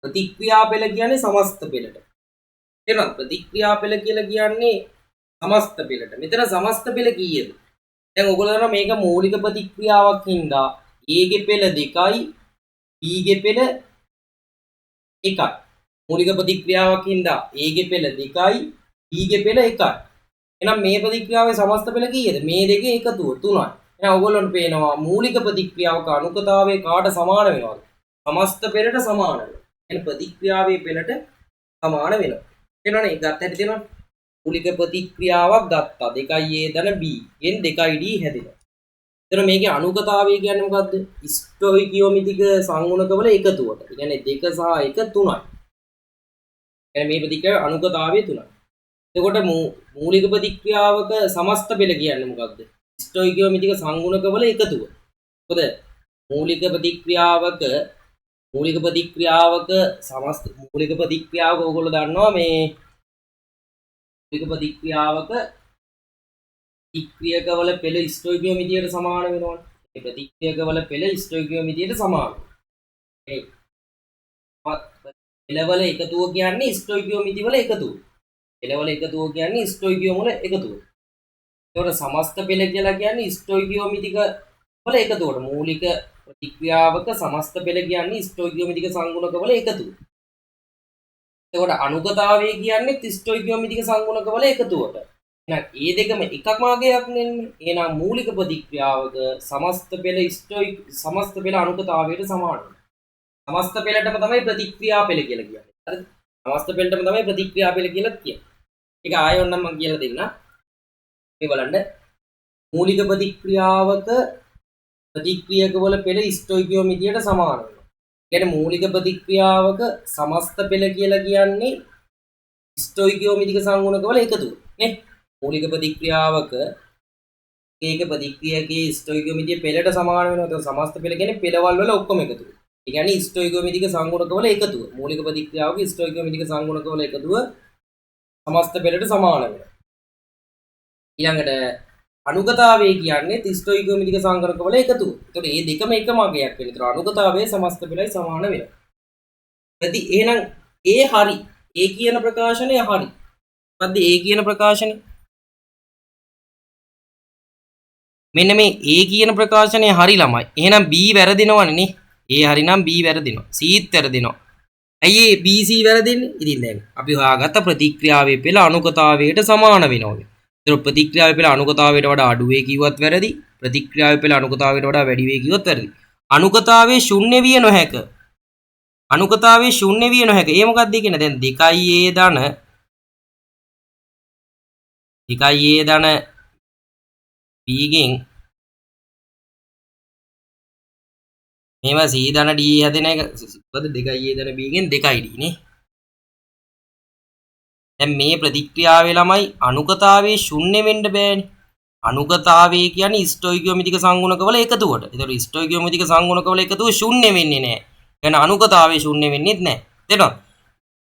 ප්‍රතික්‍රියා පෙළ කියන්නේ සමස්ත පෙළට. එහෙනම් ප්‍රතික්‍රියා පෙළ කියලා කියන්නේ සමස්ත පෙළට. මෙතන සමස්ත පෙළ කීයද? දැන් ඔයගොල්ලෝ දන්නවා මේක මූලික ප්‍රතික්‍රියාවක් හින්දා A ගේ පෙළ 2යි B ගේ පෙළ 1යි. මූලික ප්‍රතික්‍රියාවක් හින්දා A ගේ පෙළ 2යි B ගේ පෙළ 1යි. එහෙනම් මේ ප්‍රතික්‍රියාවේ සමස්ත පෙළ කීයද? මේ දෙකේ එකතුව 3යි. එහෙනම් ඔයගොල්ලන්ට පේනවා මූලික ප්‍රතික්‍රියාවක අනුගතාවයේ කාට සමාන වෙනවද? සමස්ත පෙළට සමාන වෙනවා. එහෙනම් ප්‍රතික්‍රියාවේ පෙළට සමාන වෙනවා. තේරෙනවනේ? ගත්ත හැටි තේරෙනවද? මූලික ප්‍රතික්‍රියාවක් ගත්තා 2A ධන B ගෙන් 2D හැදෙනවා. එතන මේකේ අනුගතාවය කියන්නේ මොකද්ද? ස්ටොයිකියෝමෙට්‍රික සංගුණකවල එකතුවට. ඒ කියන්නේ 2 සහ 1 3යි. يعني මේ ප්‍රතික්‍රියාවේ අනුගතාවය 3යි. එතකොට මූලික ප්‍රතික්‍රියාවක සමස්ත පෙළ කියන්නේ මොකද්ද? ස්ටොයිකියෝමෙට්‍රික සංගුණකවල එකතුව. මොකද මූලික ප්‍රතික්‍රියාවක සමස්ත මූලික ප්‍රතික්‍රියාවක ඕගොල්ලෝ දන්නවා මේ මූලික ප්‍රතික්‍රියාවක ප්‍රතික්‍රියකවල පෙළ ස්ටොයිකියෝමෙට්‍රියට සමාන වෙනවනේ. මේ ප්‍රතික්‍රියකවල පෙළ ස්ටොයිකියෝමෙට්‍රියට සමාන. මේ පෙළවල එකතුව කියන්නේ ස්ටොයිකියෝමෙට්‍රි වල එකතුව. පෙළවල එකතුව කියන්නේ ස්ටොයිකියෝම වල එකතුව. ඒකට සමස්ත පෙළ කියලා කියන්නේ ස්ටොයිකියෝමෙට්‍රික වල එකතුවට. මූලික ප්‍රතික්‍රියාවක සමස්ත පෙළ කියන්නේ ස්ටොයිකියෝමෙට්‍රික සංගුණක වල එකතුව. එතකොට අනුගතාවය කියන්නේ ස්ටොයිකියෝමෙට්‍රික සංගුණක වල එකතුවට. එහෙනම් මේ දෙකම එකක් මාගයක් නෙන්නේ. එහෙනම් මූලික ප්‍රතික්‍රියාවක සමස්ත පෙළ අනුගතාවයට සමාන වෙනවා. සමස්ත පෙළටම තමයි ප්‍රතික්‍රියා පෙළ කියලා කියන්නේ. හරිද? සමස්ත පෙළටම තමයි ප්‍රතික්‍රියා පෙළ කියලා කියන්නේ. ඒක ආයෙත් මම කියලා දෙන්න. මේ බලන්න. මූලික ප්‍රතික්‍රියාවක ප්‍රතික්‍රියකවල පෙළ ස්ටොයිකියෝමෙට්‍රියට සමාන වෙනවා. කියන්නේ මූලික ප්‍රතික්‍රියාවක සමස්ත පෙළ කියලා කියන්නේ ස්ටොයිකියෝමෙට්‍රික සංගුණකවල එකතුව. නේ? මූලික ප්‍රතික්‍රියාවක ඒක ප්‍රතික්‍රියකේ ස්ටොයිකියෝමෙට්‍රිය පෙළට සමාන වෙනවා. ඒක සමස්ත පෙළ කියන්නේ පෙළවල් වල ඔක්කොම එකතුව. ඒ කියන්නේ ස්ටොයිකියෝමෙට්‍රික සංගුණකවල එකතුව. මූලික ප්‍රතික්‍රියාවක ස්ටොයිකියෝමෙට්‍රික සංගුණකවල එකතුව සමස්ත පෙළට සමාන වෙනවා. ඊළඟට අනුගතාවය කියන්නේ ස්ටොයිකියෝමෙට්‍රික සංගණක වල එකතුව. ඒතකොට මේ දෙකම එකම අගයක් වෙනවා. ඒතකොට අනුගතාවයේ සමස්ත පෙළයි සමාන වෙනවා. එතකොට එහෙනම් ඒ හරි. ඒ කියන ප්‍රකාශනය හරි. මොකද්ද ඒ කියන ප්‍රකාශනය? මෙන්න මේ A කියන ප්‍රකාශනය හරි ළමයි. එහෙනම් B වැරදිනවනේ නේ. A හරි නම් B වැරදිනවා. C ත් වැරදිනවා. ඇයි ඒ B C වැරදින්නේ? ඉතින් දැන් අපි හොයාගත්ත ප්‍රතික්‍රියාවේ පෙළ අනුගතාවයට සමාන වෙනවා. ඒතර ප්‍රතික්‍රියාවේ පෙළ අනුගතාවයට වඩා අඩු වේ කිව්වත් වැරදි. ප්‍රතික්‍රියාවේ පෙළ අනුගතාවයට වඩා වැඩි වේ කිව්වත් වැරදි. අනුගතාවයේ ශුන්‍ය විය නොහැක. අනුගතාවයේ ශුන්‍ය විය නොහැක. ඒ මොකක්ද කියන්නේ? දැන් 2a ධන 2a ධන b ගෙන් මේවා c ධන d හැදෙන එක මොකද 2a ධන b ගෙන් 2id නේ. දැන් මේ ප්‍රතික්‍රියාවේ ළමයි අනුගතාවයේ ශුන්‍ය වෙන්න බෑනේ. අනුගතාවය කියන්නේ ස්ටොයිකියෝමෙට්‍රික සංගුණකවල එකතුවට. ඒතකොට ස්ටොයිකියෝමෙට්‍රික සංගුණකවල එකතුව ශුන්‍ය වෙන්නේ නැහැ. يعني අනුගතාවය ශුන්‍ය වෙන්නේත් නැහැ. තේරෙනවද?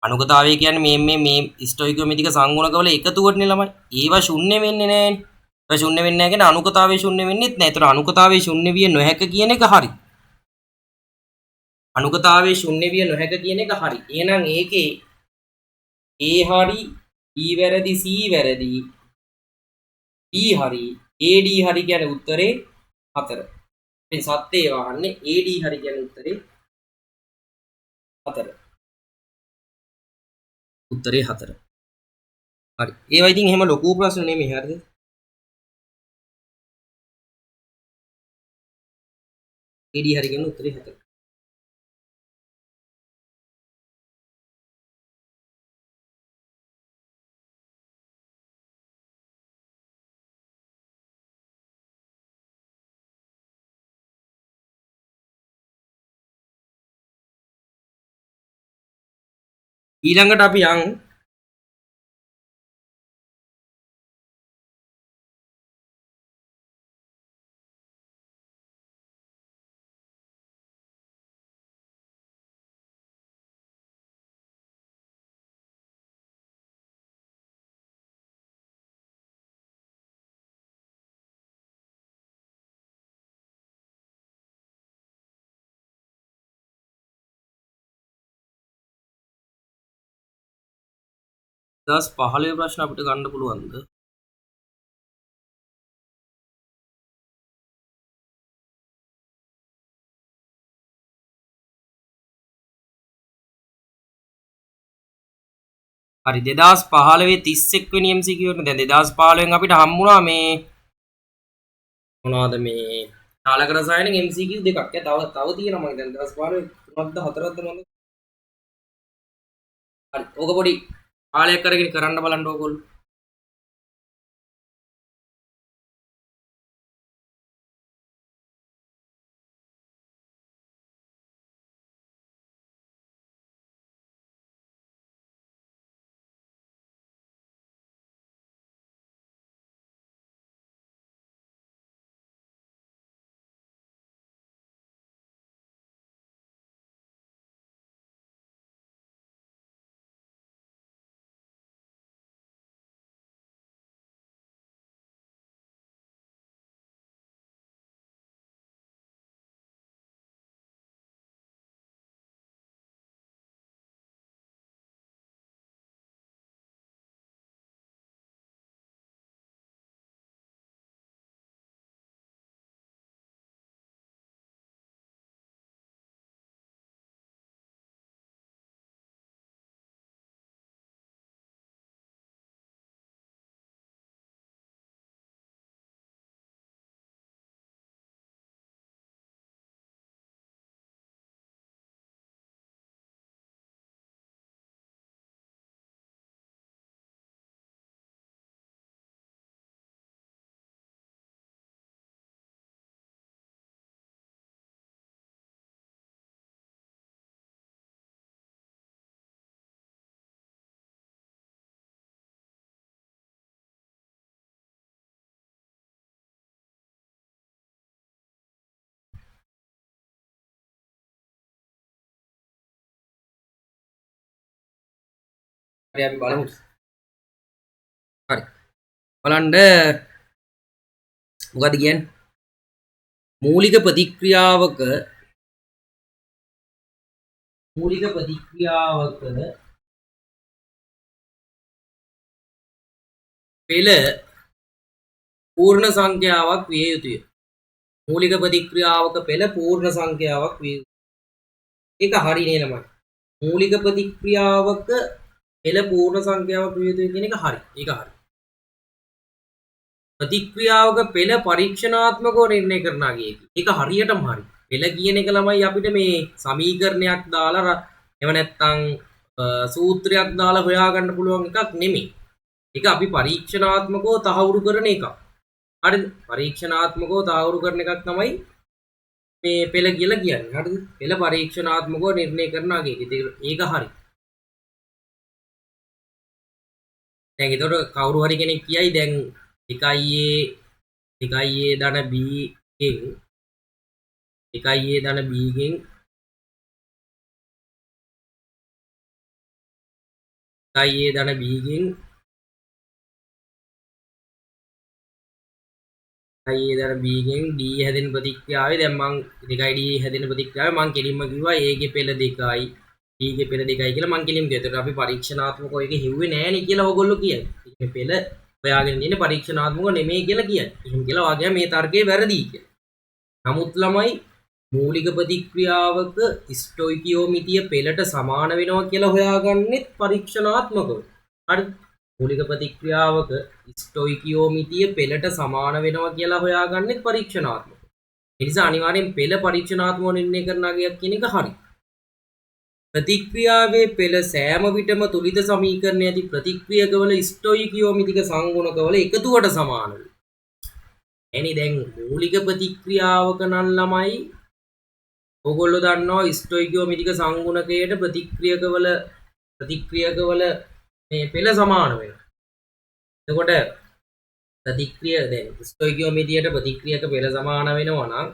අනුගතාවය කියන්නේ මේ ස්ටොයිකියෝමෙට්‍රික සංගුණකවල එකතුවටනේ ළමයි. ඒවා ශුන්‍ය වෙන්නේ නැහැනේ. ඒක ශුන්‍ය වෙන්නේ නැහැ කියන්නේ අනුගතාවය ශුන්‍ය වෙන්නේත් නැහැ. ඒතකොට අනුගතාවය ශුන්‍ය විය නොහැක කියන එක හරි. අනුගතාවය ශුන්‍ය විය නොහැක කියන එක හරි. එහෙනම් ඒකේ A හරි, B වැරදි, C වැරදි, D හරි, AD හරි කියන්නේ උත්තරේ 4. ඉතින් සත්‍යය වහන්නේ AD හරි කියන්නේ උත්තරේ 4. උත්තරේ 4. හරි. ඒවා ඉතින් එහෙම ලොකු ප්‍රශ්න නෙමෙයි හරිද? AD හරි කියන්නේ උත්තරේ 4. ඊළඟට අපි යන් දවස් 15 ප්‍රශ්න අපිට ගන්න පුළුවන්ද? හරි 2015 31 වෙනි MCQ එක දැන් 2015 න් අපිට හම්බුණා මේ මොනවද මේ නාලක රසායනික MCQ දෙකක්. තව තියෙනවා මම දැන් 2015 3ක්ද 4ක්ද මොනවද? හරි. ඕක පොඩි කාලයක් අරගෙන කරන්න බලන්න ඕගොල්ලෝ. හරි අපි බලමු. හරි. බලන්න මොකද කියන්නේ මූලික ප්‍රතික්‍රියාවක පෙළ පූර්ණ සංඛ්‍යාවක් විය යුතුය. මූලික ප්‍රතික්‍රියාවක පෙළ පූර්ණ සංඛ්‍යාවක් විය යුතුය. ඒක හරි නේ ළමයි. මූලික ප්‍රතික්‍රියාවක පෙළ පූර්ණ සංඛ්‍යාවක් විය යුතුය කියන එක හරි. ඒක හරි. ප්‍රතික්‍රියාවක පෙළ පරීක්ෂණාත්මකව නිර්ණය කරනවා කියේකි. ඒක හරියටම හරි. පෙළ කියන එක ළමයි අපිට මේ සමීකරණයක් දාලා එහෙම නැත්නම් සූත්‍රයක් දාලා හොයාගන්න පුළුවන් එකක් නෙමෙයි. ඒක අපි පරීක්ෂණාත්මකව තහවුරු කරන එකක්. හරිද? පරීක්ෂණාත්මකව තහවුරු කරන එකක් තමයි මේ පෙළ කියලා කියන්නේ. හරිද? පෙළ පරීක්ෂණාත්මකව නිර්ණය කරනවා කියේකි. ඒක හරි. දැන් ඒතකොට කවුරු හරි කෙනෙක් කියයි දැන් 1a ධන b ගෙන් 1a ධන b ගෙන් 1a ධන b ගෙන් 1a ධන b ගෙන් d හැදෙන ප්‍රතික්‍රියාවේ දැන් මං 2d හැදෙන ප්‍රතික්‍රියාවේ මං කෙලින්ම කිව්වා a ගේ පෙළ 2යි d ගේ පෙළ 2යි කියලා මං කෙලින්ම කිව්වා. ඒතකොට අපි පරීක්ෂණාත්මකව ඒක හෙව්වේ නෑනේ කියලා ඕගොල්ලෝ කියන්නේ. මේ පෙළ හොයාගෙන ඉන්නේ පරීක්ෂණාත්මකව නෙමෙයි කියලා කියන්නේ. එහෙම කියලා වාග්ය මේ තර්කය වැරදි කියලා. නමුත් ළමයි මූලික ප්‍රතික්‍රියාවක ස්ටොයිකියෝමිතිය පෙළට සමාන වෙනවා කියලා හොයාගන්නෙත් පරීක්ෂණාත්මකව. හරි. මූලික ප්‍රතික්‍රියාවක ස්ටොයිකියෝමිතිය පෙළට සමාන වෙනවා කියලා හොයාගන්නෙත් පරීක්ෂණාත්මකව. ඒ නිසා අනිවාර්යෙන් පෙළ පරීක්ෂණාත්මකව නිර්ණය කරනවා කියන එක හරි. ප්‍රතික්‍රියාවේ පෙළ සෑම විටම තුලිත සමීකරණ ඇති ප්‍රතික්‍රියකවල ස්ටොයිකියෝමිතික සංගුණකවල එකතුවට සමාන වේ. එනි දැන් මූලික ප්‍රතික්‍රියාවක නම් ළමයි ඕගොල්ලෝ දන්නවා ස්ටොයිකියෝමිතික සංගුණකයට ප්‍රතික්‍රියකවල මේ පෙළ සමාන වෙනවා. එතකොට ප්‍රතික්‍රිය දැන් ස්ටොයිකියෝමිතියට ප්‍රතික්‍රියක පෙළ සමාන වෙනවා නම්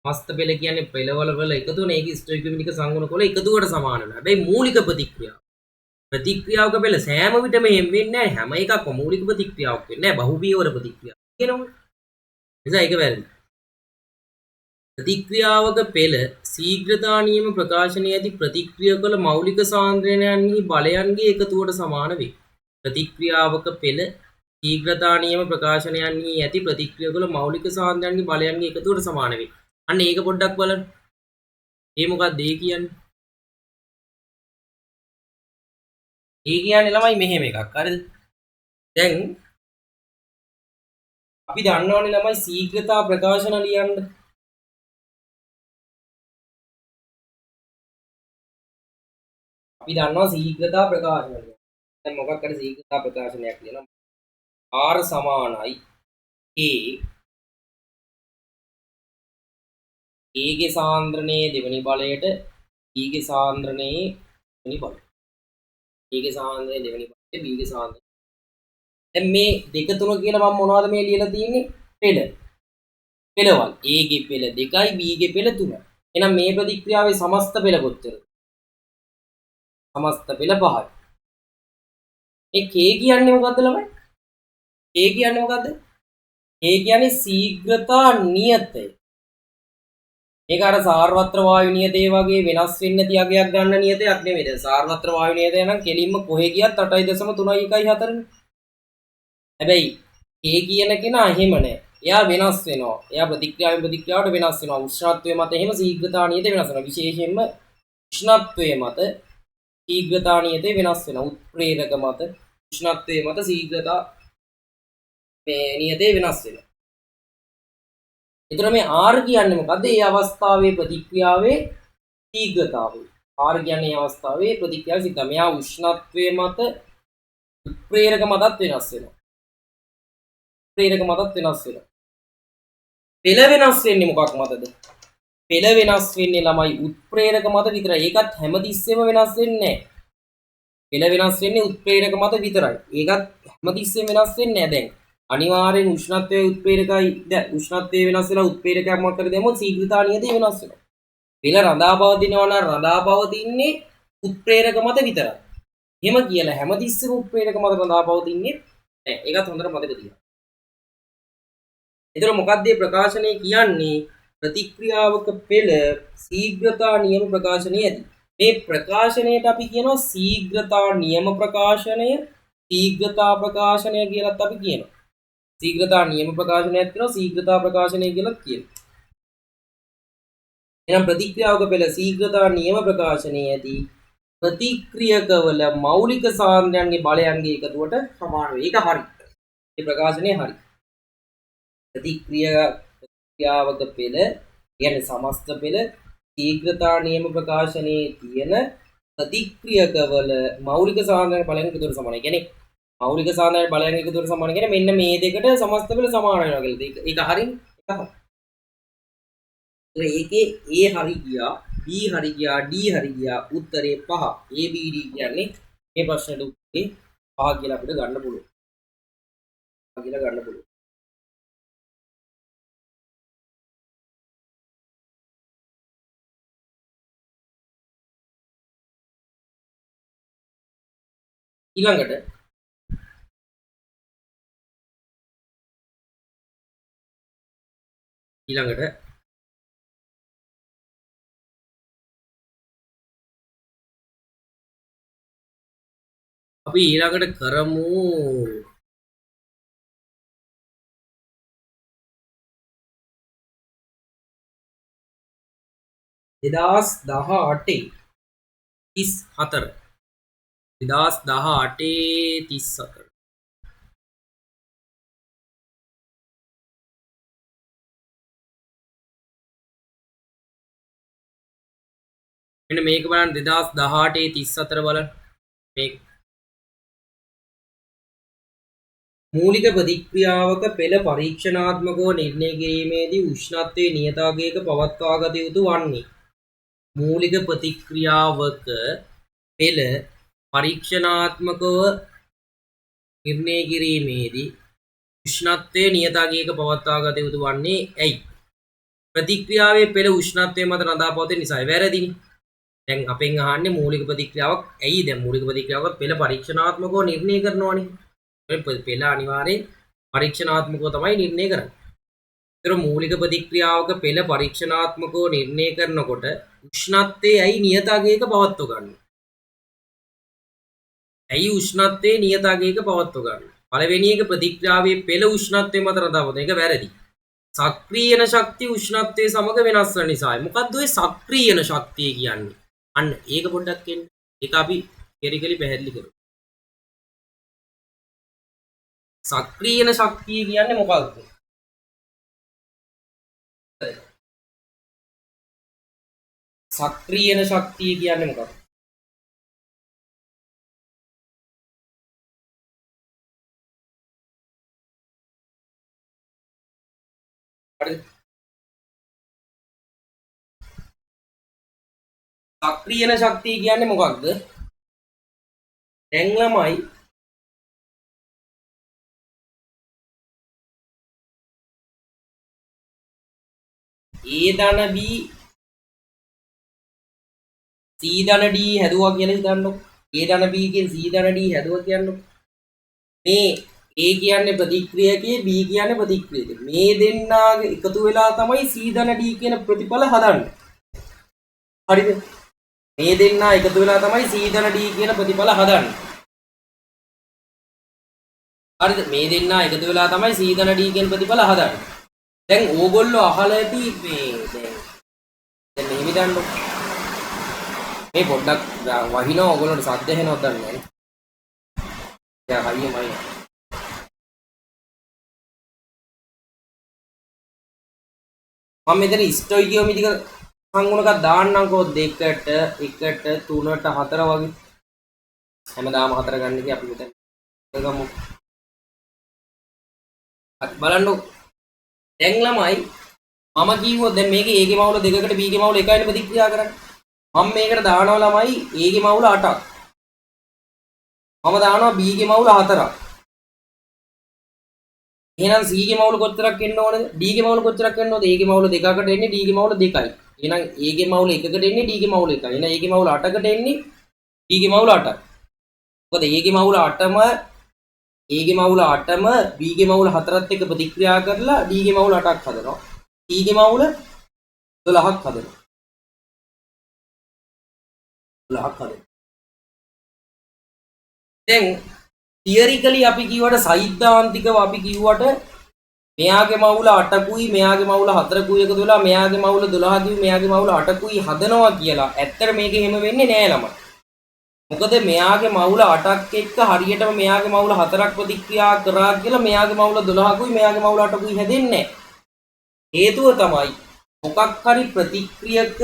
මස්ත පෙළ කියන්නේ පෙළවල එකතුන ඒක ස්ටොයිකියෝමිතික සංගුණකවල එකතුවට සමාන වෙනවා. හැබැයි මූලික ප්‍රතික්‍රියාවක පෙළ සෑම විටම එහෙම වෙන්නේ නැහැ. හැම එකක්ම මූලික ප්‍රතික්‍රියාවක් වෙන්නේ නැහැ. බහුපියවර ප්‍රතික්‍රියාවක් කියනවා. නිසා ඒක වැරදි. ප්‍රතික්‍රියාවක පෙළ ශීඝ්‍රතා නියම ප්‍රකාශනයේ ඇති ප්‍රතික්‍රියකවල මෞලික සාන්ද්‍රණයන්හි බලයන්ගේ එකතුවට සමාන වේ. ප්‍රතික්‍රියාවක පෙළ ශීඝ්‍රතා නියම ප්‍රකාශනයන්හි ඇති ප්‍රතික්‍රියකවල මෞලික සාන්ද්‍රණයන්ගේ බලයන්ගේ එකතුවට සමාන වේ. අන්න ඒක පොඩ්ඩක් බලන්න. ඒ මොකක්ද ඒ කියන්නේ? ඒ කියන්නේ ළමයි මෙහෙම එකක්. හරිද? දැන් අපි දන්නවනේ ළමයි ශීඝ්‍රතා ප්‍රකාශන ලියන්න. අපි දන්නවා ශීඝ්‍රතා ප්‍රකාශන ලියන්න. දැන් මොකක් හරි ශීඝ්‍රතා ප්‍රකාශනයක් ලියනවා. R සමානයි A ගේ සාන්ද්‍රණයේ දෙවෙනි බලයට B ගේ සාන්ද්‍රණයේ දෙවෙනි බලයට. A ගේ සාන්ද්‍රණයේ දෙවෙනි බලයට B ගේ සාන්ද්‍රණය. දැන් මේ දෙක තුන කියලා මම මොනවද මේ ලියලා තියෙන්නේ? පෙළ. පෙළවල්. A ගේ පෙළ 2යි B ගේ පෙළ 3යි. එහෙනම් මේ ප්‍රතික්‍රියාවේ සමස්ත පෙළ කොච්චරද? සමස්ත පෙළ 5යි. ඒ K කියන්නේ මොකද්ද ළමයි? K කියන්නේ මොකද්ද? K කියන්නේ ශීඝ්‍රතා නියතය. මේක අර සාර්වත්‍ර වායු නියතේ වගේ වෙනස් වෙන්නේ නැති අගයක් ගන්න නියතයක් නෙමෙයි. දැන් සාර්වත්‍ර වායු නියතය නම් කෙලින්ම කොහෙ ගියත් 8.314. හැබැයි K කියන කෙනා එහෙම නැහැ. එයා වෙනස් වෙනවා. එයා ප්‍රතික්‍රියාවෙන් ප්‍රතික්‍රියාවට වෙනස් වෙනවා. උෂ්ණත්වයේ මත එහෙම ශීඝ්‍රතා නියතේ වෙනස් වෙනවා. විශේෂයෙන්ම උෂ්ණත්වයේ මත ශීඝ්‍රතා නියතේ වෙනස් වෙනවා. උත්ප්‍රේරක මත උෂ්ණත්වයේ මත ශීඝ්‍රතා මේ නියතේ වෙනස් වෙනවා. එතන මේ R කියන්නේ මොකද්ද? මේ අවස්ථාවේ ප්‍රතික්‍රියාවේ ශීඝ්‍රතාවය. R කියන්නේ මේ අවස්ථාවේ ප්‍රතික්‍රියාවේ ශීඝ්‍රතාවය. මෙයා උෂ්ණත්වයේ මත උත්ප්‍රේරක මතත් වෙනස් වෙනවා. උත්ප්‍රේරක මතත් වෙනස් වෙනවා. පෙළ වෙනස් වෙන්නේ මොකක් මතද? පෙළ වෙනස් වෙන්නේ ළමයි උත්ප්‍රේරක මත විතරයි. ඒකත් හැමතිස්සෙම වෙනස් වෙන්නේ නැහැ. පෙළ වෙනස් වෙන්නේ උත්ප්‍රේරක මත විතරයි. ඒකත් හැමතිස්සෙම වෙනස් වෙන්නේ නැහැ. දැන් අනිවාර්යෙන් උෂ්ණත්වයේ උත්ප්‍රේරකයි දැන් උෂ්ණත්වයේ වෙනස් වෙලා උත්ප්‍රේරකයක් මොකක් කරේ දැම්මොත් ශීඝ්‍රතා නියතේ වෙනස් වෙනවා. පෙළ රඳා පවතිනවා නම් රඳා පවතින්නේ උත්ප්‍රේරක මත විතරයි. එහෙම කියලා හැමතිස්සෙම උත්ප්‍රේරක මත රඳා පවතින්නේ නැහැ. ඒකත් හොඳට මතක තියාගන්න. එතකොට මොකක්ද මේ ප්‍රකාශනය කියන්නේ? ප්‍රතික්‍රියාවක පෙළ ශීඝ්‍රතා නියම ප්‍රකාශනය ඇති. මේ ප්‍රකාශනයට අපි කියනවා ශීඝ්‍රතා නියම ප්‍රකාශනය, ශීඝ්‍රතා ප්‍රකාශනය කියලාත් අපි කියනවා. ශීඝ්‍රතා නියම ප්‍රකාශනයක් තියෙනවා, ශීඝ්‍රතා ප්‍රකාශනය කියලාත් කියනවා. එහෙනම් ප්‍රතික්‍රියාවක පෙළ ශීඝ්‍රතා නියම ප්‍රකාශනයේ ඇති ප්‍රතික්‍රියකවල මෞලික සාන්ද්‍රයන්ගේ බලයන්ගේ එකතුවට සමාන වේ. ඒක හරි. මේ ප්‍රකාශනය හරි. ප්‍රතික්‍රියාවක පෙළ කියන්නේ සමස්ත පෙළ ශීඝ්‍රතා නියම ප්‍රකාශනයේ තියෙන ප්‍රතික්‍රියකවල මෞලික සාන්ද්‍රයන් බලයන් එකතුවට සමානයි. කියන්නේ මෞලික සාන්ද්‍රයන් බලයන් එකතුවට සමාන කියන්නේ මෙන්න මේ දෙකට සමස්ත පෙළ සමාන වෙනවා කියලා. ඒක හරියි. ඒකේ A හරි ගියා, B හරි ගියා, D හරි ගියා. උත්තරේ 5. A B D කියන්නේ මේ ප්‍රශ්නෙට උත්තරේ 5 කියලා අපිට ගන්න පුළුවන්. 5 කියලා ගන්න පුළුවන්. ඊළඟට අපි ඊළඟට කරමු 2018 34 2018 34 මෙන්න මේක බලන්න 2018 34 බලන්න මේක මූලික ප්‍රතික්‍රියාවක පෙළ පරීක්ෂණාත්මකව නිර්ණය කිරීමේදී උෂ්ණත්වයේ නියතාංගයක පවත්වා ගත යුතු වන්නේ මූලික ප්‍රතික්‍රියාවක පෙළ පරීක්ෂණාත්මකව නිර්ණය කිරීමේදී උෂ්ණත්වයේ නියතාංගයක පවත්වා ගත යුතු වන්නේ ඇයි? ප්‍රතික්‍රියාවේ පෙළ උෂ්ණත්වය මත රඳා පවතින නිසායි. වැරදිනේ. දැන් අපෙන් අහන්නේ මූලික ප්‍රතික්‍රියාවක් ඇයි? දැන් මූලික ප්‍රතික්‍රියාවක පෙළ පරීක්ෂණාත්මකව නිර්ණය කරනවානේ. පෙළ අනිවාර්යෙන් පරීක්ෂණාත්මකව තමයි නිර්ණය කරන්නේ. ඒතර මූලික ප්‍රතික්‍රියාවක පෙළ පරීක්ෂණාත්මකව නිර්ණය කරනකොට උෂ්ණත්වයේ ඇයි නියතාංගයක පවත්ව ගන්න? ඇයි උෂ්ණත්වයේ නියතාංගයක පවත්ව ගන්න? පළවෙනි එක ප්‍රතික්‍රියාවේ පෙළ උෂ්ණත්වයේ මත රඳාපවතින එක වැරදි. සක්‍රීයන ශක්තිය උෂ්ණත්වයේ සමග වෙනස් වෙන නිසායි. මොකද්ද ඔය සක්‍රීයන ශක්තිය කියන්නේ? අන්න ඒක පොඩ්ඩක් කියන්න. ඒක අපි කෙලිකලි පැහැදිලි කරමු. සක්‍රීයන ශක්තිය කියන්නේ මොකක්ද? සක්‍රීයන ශක්තිය කියන්නේ මොකක්ද? හරිද? සක්‍රීයන ශක්තිය කියන්නේ මොකක්ද? දැන් ළමයි A ධන B C ධන D හැදුවා කියලා හිතන්නකො. A ධන B කින් C ධන D හැදුවා කියන්නකො. මේ A කියන්නේ ප්‍රතික්‍රියකයේ B කියන්නේ ප්‍රතික්‍රියකයේ. මේ දෙන්නාගේ එකතු වෙලා තමයි C ධන D කියන ප්‍රතිඵල හදන්නේ. හරිද? මේ දෙන්නා එකතු වෙලා තමයි C ධන D කියන ප්‍රතිඵල හදන්නේ. හරිද? මේ දෙන්නා එකතු වෙලා තමයි C ධන D කියන ප්‍රතිඵල හදන්නේ. දැන් ඕගොල්ලෝ අහලා ඇති මේ දැන් මෙහෙම හිතන්නකො. මේ පොඩ්ඩක් වහිනවා ඕගොල්ලන්ට සද්ද එනවද දන්නේ නැහැ. දැන් හරියමයි. මම මෙතන ස්ටොයිකියෝමෙට්‍රික සංගුණකක් දාන්නම්කෝ 2ට 1ට 3ට 4 වගේ. හැමදාම 4 ගන්න එක අපි මෙතන ගමු. බලන්නකො. දැන් ළමයි මම කිව්වොත් දැන් මේකේ A ගේ මවුල 2කට B ගේ මවුල 1යිනේ ප්‍රතික්‍රියා කරන්නේ. මම මේකට දානවා ළමයි A ගේ මවුල 8ක්. මම දානවා B ගේ මවුල 4ක්. එහෙනම් C ගේ මවුල කොච්චරක් එන්න ඕනද? D ගේ මවුල කොච්චරක් එන්න ඕනද? A ගේ මවුල 2කට එන්නේ D ගේ මවුල 2යි. එහෙනම් A ගේ මවුල 1කට එන්නේ D ගේ මවුල 1යි. එහෙනම් A ගේ මවුල 8කට එන්නේ D ගේ මවුල 8යි. මොකද A ගේ මවුල 8ම A ගේ මවුල 8ම B ගේ මවුල 4ත් එක්ක ප්‍රතික්‍රියා කරලා D ගේ මවුල 8ක් හදනවා. C ගේ මවුල 12ක් හදනවා. 12ක් හදනවා. දැන් තියරිකලි අපි කිව්වට සෛද්ධාන්තිකව අපි කිව්වට මෙයාගේ මවුල 8කුයි මෙයාගේ මවුල 4කුයි එකතු වෙලා මෙයාගේ මවුල 12කුයි මෙයාගේ මවුල 8කුයි හදනවා කියලා. ඇත්තට මේක එහෙම වෙන්නේ නෑ ළමයි. මොකද මෙයාගේ මවුල 8ක් එක්ක හරියටම මෙයාගේ මවුල 4ක් ප්‍රතික්‍රියා කරා කියලා මෙයාගේ මවුල 12කුයි මෙයාගේ මවුල 8කුයි හැදෙන්නේ නෑ. හේතුව තමයි මොකක් හරි ප්‍රතික්‍රියක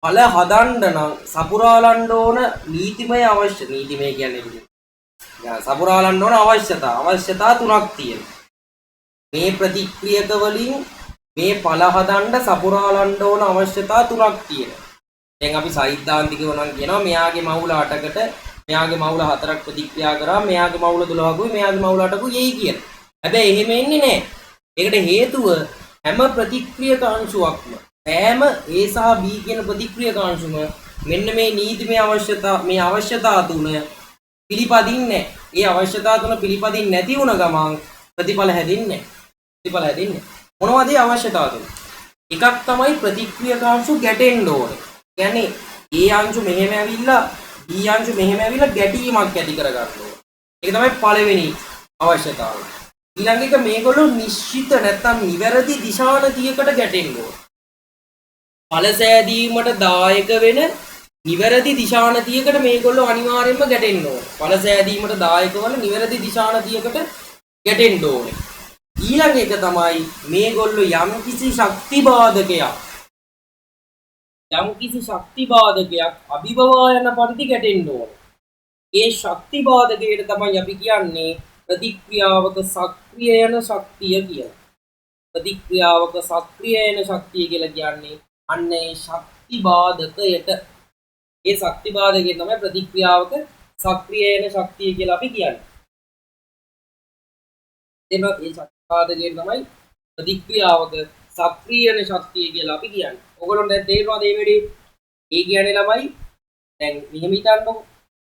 ඵල හදන්න නම් සපුරාලන්න ඕන නීතිමය අවශ්‍ය නීතිමය කියන්නේ සපුරාලන්න ඕන අවශ්‍යතා තුනක් තියෙනවා. මේ ප්‍රතික්‍රියක වලින් මේ ඵල හදන්න සපුරාලන්න ඕන අවශ්‍යතා තුනක් තියෙනවා. දැන් අපි සෛද්ධාන්තිකව නම් කියනවා මෙයාගේ මවුල 8කට මෙයාගේ මවුල 4ක් ප්‍රතික්‍රියා කරා මෙයාගේ මවුල 12කුයි මෙයාගේ මවුල 8කුයි එයි කියලා. හැබැයි එහෙම එන්නේ නැහැ. ඒකට හේතුව හැම ප්‍රතික්‍රියක අංශුවක්ම හැම A සහ B කියන ප්‍රතික්‍රියක අංශුම මෙන්න මේ නීතිමය අවශ්‍යතා තුන පිළිපදින්නේ. ඒ අවශ්‍යතා තුන පිළිපදින්නේ නැති වුණ ගමන් ප්‍රතිඵල හැදෙන්නේ නැහැ. මොනවද ඒ අවශ්‍යතා තුන? එකක් තමයි ප්‍රතික්‍රියක අංශු ගැටෙන්න ඕනේ. කියන්නේ A අංශු මෙහෙම ඇවිල්ලා B අංශු මෙහෙම ඇවිල්ලා ගැටීමක් ඇති කර ගන්න ඕනේ. ඒක තමයි පළවෙනි අවශ්‍යතාවය. ඊළඟ එක මේගොල්ලෝ නිශ්චිත නැත්තම් නිවැරදි දිශානතියකට ගැටෙන්න ඕනේ. ඵල සෑදීමට දායක වෙන නිවැරදි දිශානතියකට මේගොල්ලෝ අනිවාර්යයෙන්ම ගැටෙන්න ඕනේ. ඵල සෑදීමට දායක වන නිවැරදි දිශානතියකට ගැටෙන්න ඕනේ. ඊළඟ එක තමයි මේගොල්ලෝ යම්කිසි ශක්තිබාධකයක් අභිබවා යන පරිදි ගැටෙන්න ඕනේ. ඒ ශක්තිබාධකයට තමයි අපි කියන්නේ ප්‍රතික්‍රියාවක සක්‍රිය යන ශක්තිය කියලා. ප්‍රතික්‍රියාවක සක්‍රිය යන ශක්තිය කියලා කියන්නේ අන්න ඒ ශක්තිබාධකයට. ඒ ශක්තිබාධකය තමයි ප්‍රතික්‍රියාවක සක්‍රිය යන ශක්තිය කියලා අපි කියන්නේ. එතන ඒ ශක්තිබාධකය තමයි ප්‍රතික්‍රියාවක සක්‍රිය යන ශක්තිය කියලා අපි කියන්නේ. ඔයගොල්ලෝ දැන් තේරෙනවද මේ වෙලේ? ඒ කියන්නේ ළමයි දැන් මෙහෙම හිතන්නකො.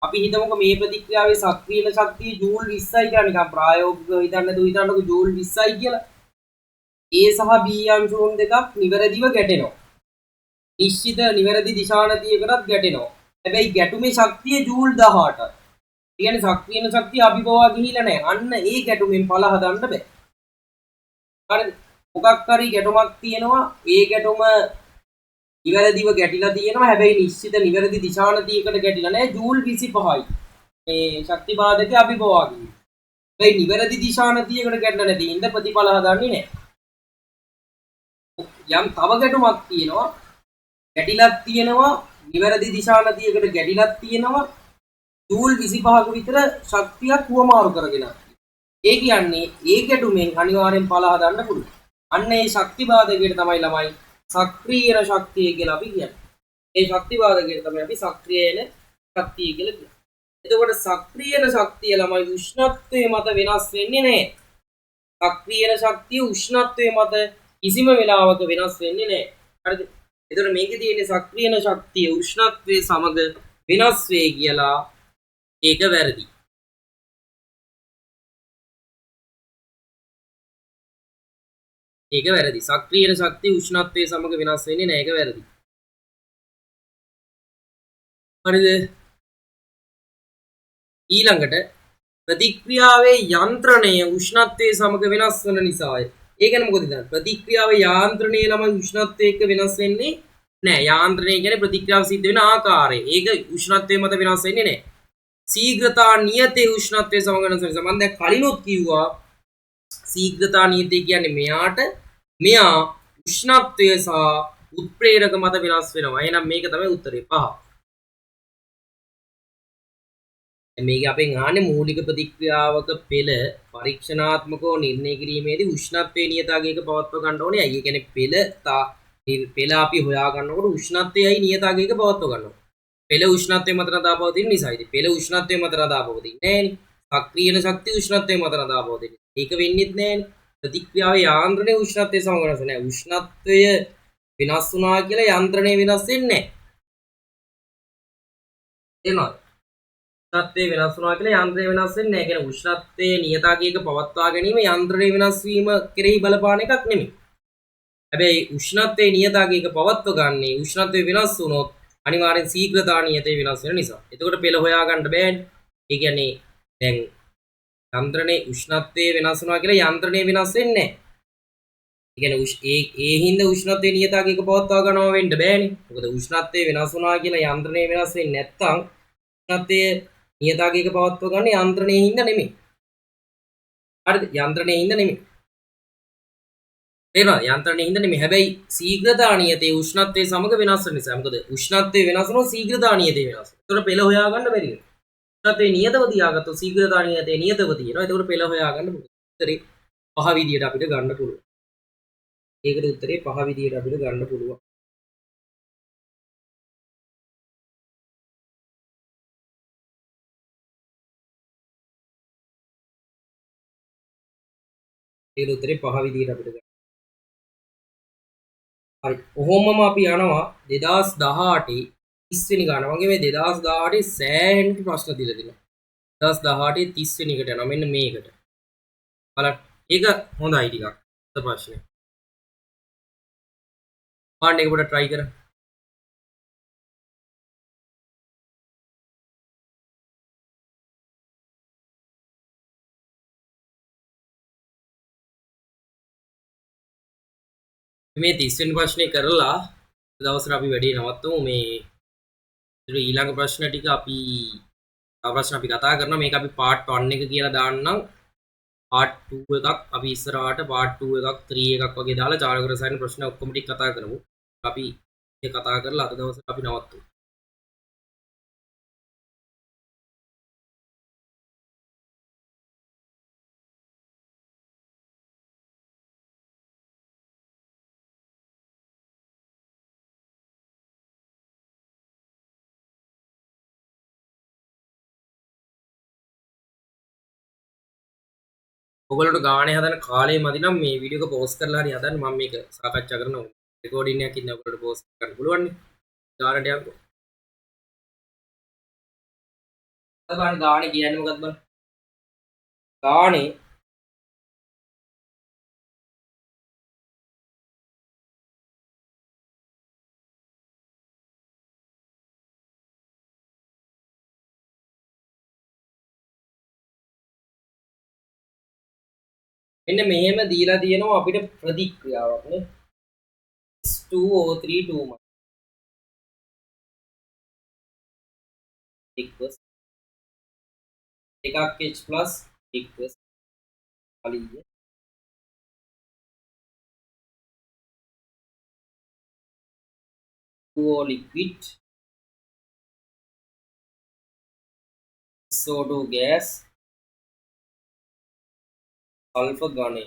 අපි හිතමුකෝ මේ ප්‍රතික්‍රියාවේ සක්‍රිය වෙන ශක්තිය ජූල් 20යි කියලා නිකන් ප්‍රායෝගිකව හිතන්නකෝ ජූල් 20යි කියලා. A සහ B අංශුන් දෙකක් නිවැරදිව ගැටෙනවා. නිශ්චිත නිවැරදි දිශානතියකටත් ගැටෙනවා. හැබැයි ගැටුමේ ශක්තිය ජූල් 18යි. ඒ කියන්නේ සක්‍රිය වෙන ශක්තිය අභිබවා ගිහිලා නැහැ. අන්න ඒ ගැටුමෙන් ඵල හදන්න බෑ. හරිද? මොකක් හරි ගැටුමක් තියෙනවා. ඒ ගැටුම නිවැරදිව ගැටිලා තියෙනවා. හැබැයි නිශ්චිත නිවැරදි දිශානතියකට ගැටිලා නැහැ. ජූල් 25යි. මේ ශක්තිබාධකේ අභිබවා ගිහින්. හැබැයි නිවැරදි දිශානතියකට ගැටලා නැති ඉඳ ප්‍රතිඵල හදන්නේ නැහැ. යම් තව ගැටුමක් තියෙනවා. ගැටිලක් තියෙනවා. නිවැරදි දිශානතියකට ගැටිලක් තියෙනවා. ජූල් 25ක විතර ශක්තියක් වමාරු කරගෙන. ඒ කියන්නේ ඒ ගැටුමෙන් අනිවාර්යෙන් ඵල හදන්න පුළුවන්. අන්න ඒ ශක්තිබාධකයට තමයි ළමයි සක්‍රීය ශක්තිය කියලා අපි කියන්නේ. ඒ ශක්තිබාධකයට තමයි අපි සක්‍රීය ශක්තිය කියලා කියන්නේ. එතකොට සක්‍රීය ශක්තිය ළමයි උෂ්ණත්වයේ මත වෙනස් වෙන්නේ නැහැ. සක්‍රීය ශක්තිය උෂ්ණත්වයේ මත කිසිම වෙලාවක වෙනස් වෙන්නේ නැහැ. හරිද? එතකොට මේකේ තියෙන සක්‍රීය ශක්තිය උෂ්ණත්වයේ සමග වෙනස් වේ කියලා ඒක වැරදි. ඒක වැරදි. සක්‍රීය ශක්තිය උෂ්ණත්වයේ සමග වෙනස් වෙන්නේ නැහැ. ඒක වැරදි. හරිද? ඊළඟට ප්‍රතික්‍රියාවේ යන්ත්‍රණය උෂ්ණත්වයේ සමග වෙනස් වන නිසාය. ඒ කියන්නේ මොකද ඉතින්? ප්‍රතික්‍රියාවේ යාන්ත්‍රණය ළමයි උෂ්ණත්වයේ එක්ක වෙනස් වෙන්නේ නැහැ. යාන්ත්‍රණය කියන්නේ ප්‍රතික්‍රියාව සිද්ධ වෙන ආකාරය. ඒක උෂ්ණත්වයේ මත වෙනස් වෙන්නේ නැහැ. ශීඝ්‍රතා නියතේ උෂ්ණත්වයේ සමග වෙනස් වෙන නිසා මම දැන් කලිනුත් කිව්වා ශීඝ්‍රතා නියතේ කියන්නේ මෙයා උෂ්ණත්වය සහ උත්ප්‍රේරක මත වෙනස් වෙනවා. එහෙනම් මේක තමයි උත්තරේ 5. මේක අපෙන් ආන්නේ මූලික ප්‍රතික්‍රියාවක පෙළ පරීක්ෂණාත්මකව නිර්ණය කිරීමේදී උෂ්ණත්වයේ නියතාංගයක පවත්ව ගන්න ඕනේ. අය කියන්නේ පෙළ අපි හොයා ගන්නකොට උෂ්ණත්වයයි නියතාංගයක පවත්ව ගන්නවා. පෙළ උෂ්ණත්වයේ මත නදා පවතින නිසා ඉතින් පෙළ උෂ්ණත්වයේ මත නදා පවතින්නේ නැහැනේ. සක්‍රීය ශක්තිය උෂ්ණත්වයේ මත නදා පවතින්නේ. ඒක වෙන්නේත් නැහැනේ. ප්‍රතික්‍රියාවේ යාන්ත්‍රණයේ උෂ්ණත්වයේ සමග වෙනස් නැහැ. උෂ්ණත්වය වෙනස් වුණා කියලා යන්ත්‍රණය වෙනස් වෙන්නේ නැහැ. එනවා උෂ්ණත්වය වෙනස් වුණා කියලා යන්ත්‍රය වෙනස් වෙන්නේ නැහැ. කියන්නේ උෂ්ණත්වයේ නියතාංකයක පවත්වා ගැනීම යන්ත්‍රයේ වෙනස් වීම කෙරෙහි බලපාන එකක් නෙමෙයි. හැබැයි උෂ්ණත්වයේ නියතාංකයක පවත්ව ගන්නේ උෂ්ණත්වය වෙනස් වුණොත් අනිවාර්යෙන් ශීඝ්‍රතා නියතය වෙනස් වෙන නිසා. එතකොට පෙළ හොයා ගන්න බෑනේ. ඒ කියන්නේ දැන් යන්ත්‍රණයේ උෂ්ණත්වයේ වෙනස් වුණා කියලා යන්ත්‍රණය වෙනස් වෙන්නේ නැහැ. ඒ කියන්නේ ඒ හින්දා උෂ්ණත්වයේ නියතාංකයක පවත්වා ගන්නවා වෙන්න බෑනේ. මොකද උෂ්ණත්වයේ වෙනස් වුණා කියලා යන්ත්‍රණය වෙනස් වෙන්නේ නැත්තම් උෂ්ණත්වයේ නියතාංකයක පවත්ව ගන්න යන්ත්‍රණයේ හින්දා නෙමෙයි. හරිද? යන්ත්‍රණයේ හින්දා නෙමෙයි. තේරෙනවද? යන්ත්‍රණයේ හින්දා නෙමෙයි. හැබැයි ශීඝ්‍රතා නියතේ උෂ්ණත්වයේ සමග වෙනස් වෙන නිසා. මොකද උෂ්ණත්වයේ වෙනස් වුණොත් ශීඝ්‍රතා නියතේ වෙනස් වෙනවා. ඒතකොට පෙළ හොයා ගන්න බැරි වෙනවා. උෂ්ණත්වයේ නියතව තියාගත්තොත් ශීඝ්‍රතා නියතේ නියතව තියෙනවා. ඒතකොට පෙළ හොයා ගන්න පුළුවන්. උත්තරේ පහ විදියට අපිට ගන්න පුළුවන්. ඒකට උත්තරේ පහ විදියට අපිට ගන්න පුළුවන්. ඒකට උත්තරේ පහ විදියට අපිට ගන්න. හරි. ඔහොමම අපි යනවා 2018 30 වෙනි ගාන. මගේ මේ 2018 සෑහෙන ප්‍රශ්න දීලා තිනවා. 2018 30 වෙනි එකට යනවා. මෙන්න මේකට. බලන්න. ඒක හොඳයි ටිකක්. ප්‍රශ්නේ. පාන්න එක පොඩ්ඩක් try කරන්න. මේ 30 වෙනි ප්‍රශ්නේ කරලා දවසට අපි වැඩේ නවත්තමු. මේ ඊළඟ ප්‍රශ්න ටික අපි තව ප්‍රශ්න අපි කතා කරනවා. මේක අපි part 1 එක කියලා දාන්නම්. part 2 එකක් අපි ඉස්සරහට part 2 එකක් 3 එකක් වගේ දාලා චාලක රසායන ප්‍රශ්න ඔක්කොම ටික කතා කරමු. අපි ඒක කතා කරලා අද දවසට අපි නවත්තමු. ඔයගොල්ලන්ට ගානේ හදන කාලේ මදි නම් මේ වීඩියෝ එක පෝස්ට් කරලා හරි හදන්න. මම මේක සාකච්ඡා කරනවා. රෙකෝඩින් එකක් ඉන්න ඔයගොල්ලන්ට පෝස්ට් කරන්න පුළුවන් නේ. ගානට යන්න. බලන්න ගානේ කියන්නේ මොකක්ද බලන්න. ගානේ මෙන්න මෙහෙම දීලා තියෙනවා අපිට ප්‍රතික්‍රියාවක් නේ. S2O3 2 equals එකක් H plus equals අලිය 2O liquid SO2 gas sulfur ඝනය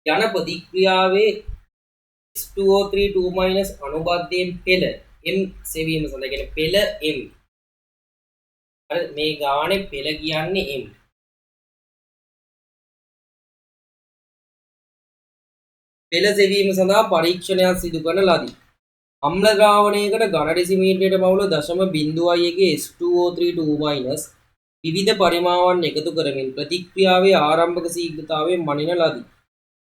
යන ප්‍රතික්‍රියාවේ S2O3 2 අනුබද්ධයෙන් පෙළ M සෙවීම සඳහා කියන්නේ පෙළ M. හරි මේ ගානේ පෙළ කියන්නේ M. පෙළ සෙවීම සඳහා පරීක්ෂණයක් සිදු කරන ලදී. අම්ල ද්‍රාවණයකට ඝන ඩෙසිමීටරයට බහුල 0.1 S2O3 2 විවිධ පරිමාවන් එකතු කරමින් ප්‍රතික්‍රියාවේ ආරම්භක ශීඝ්‍රතාවය මනින ලදී.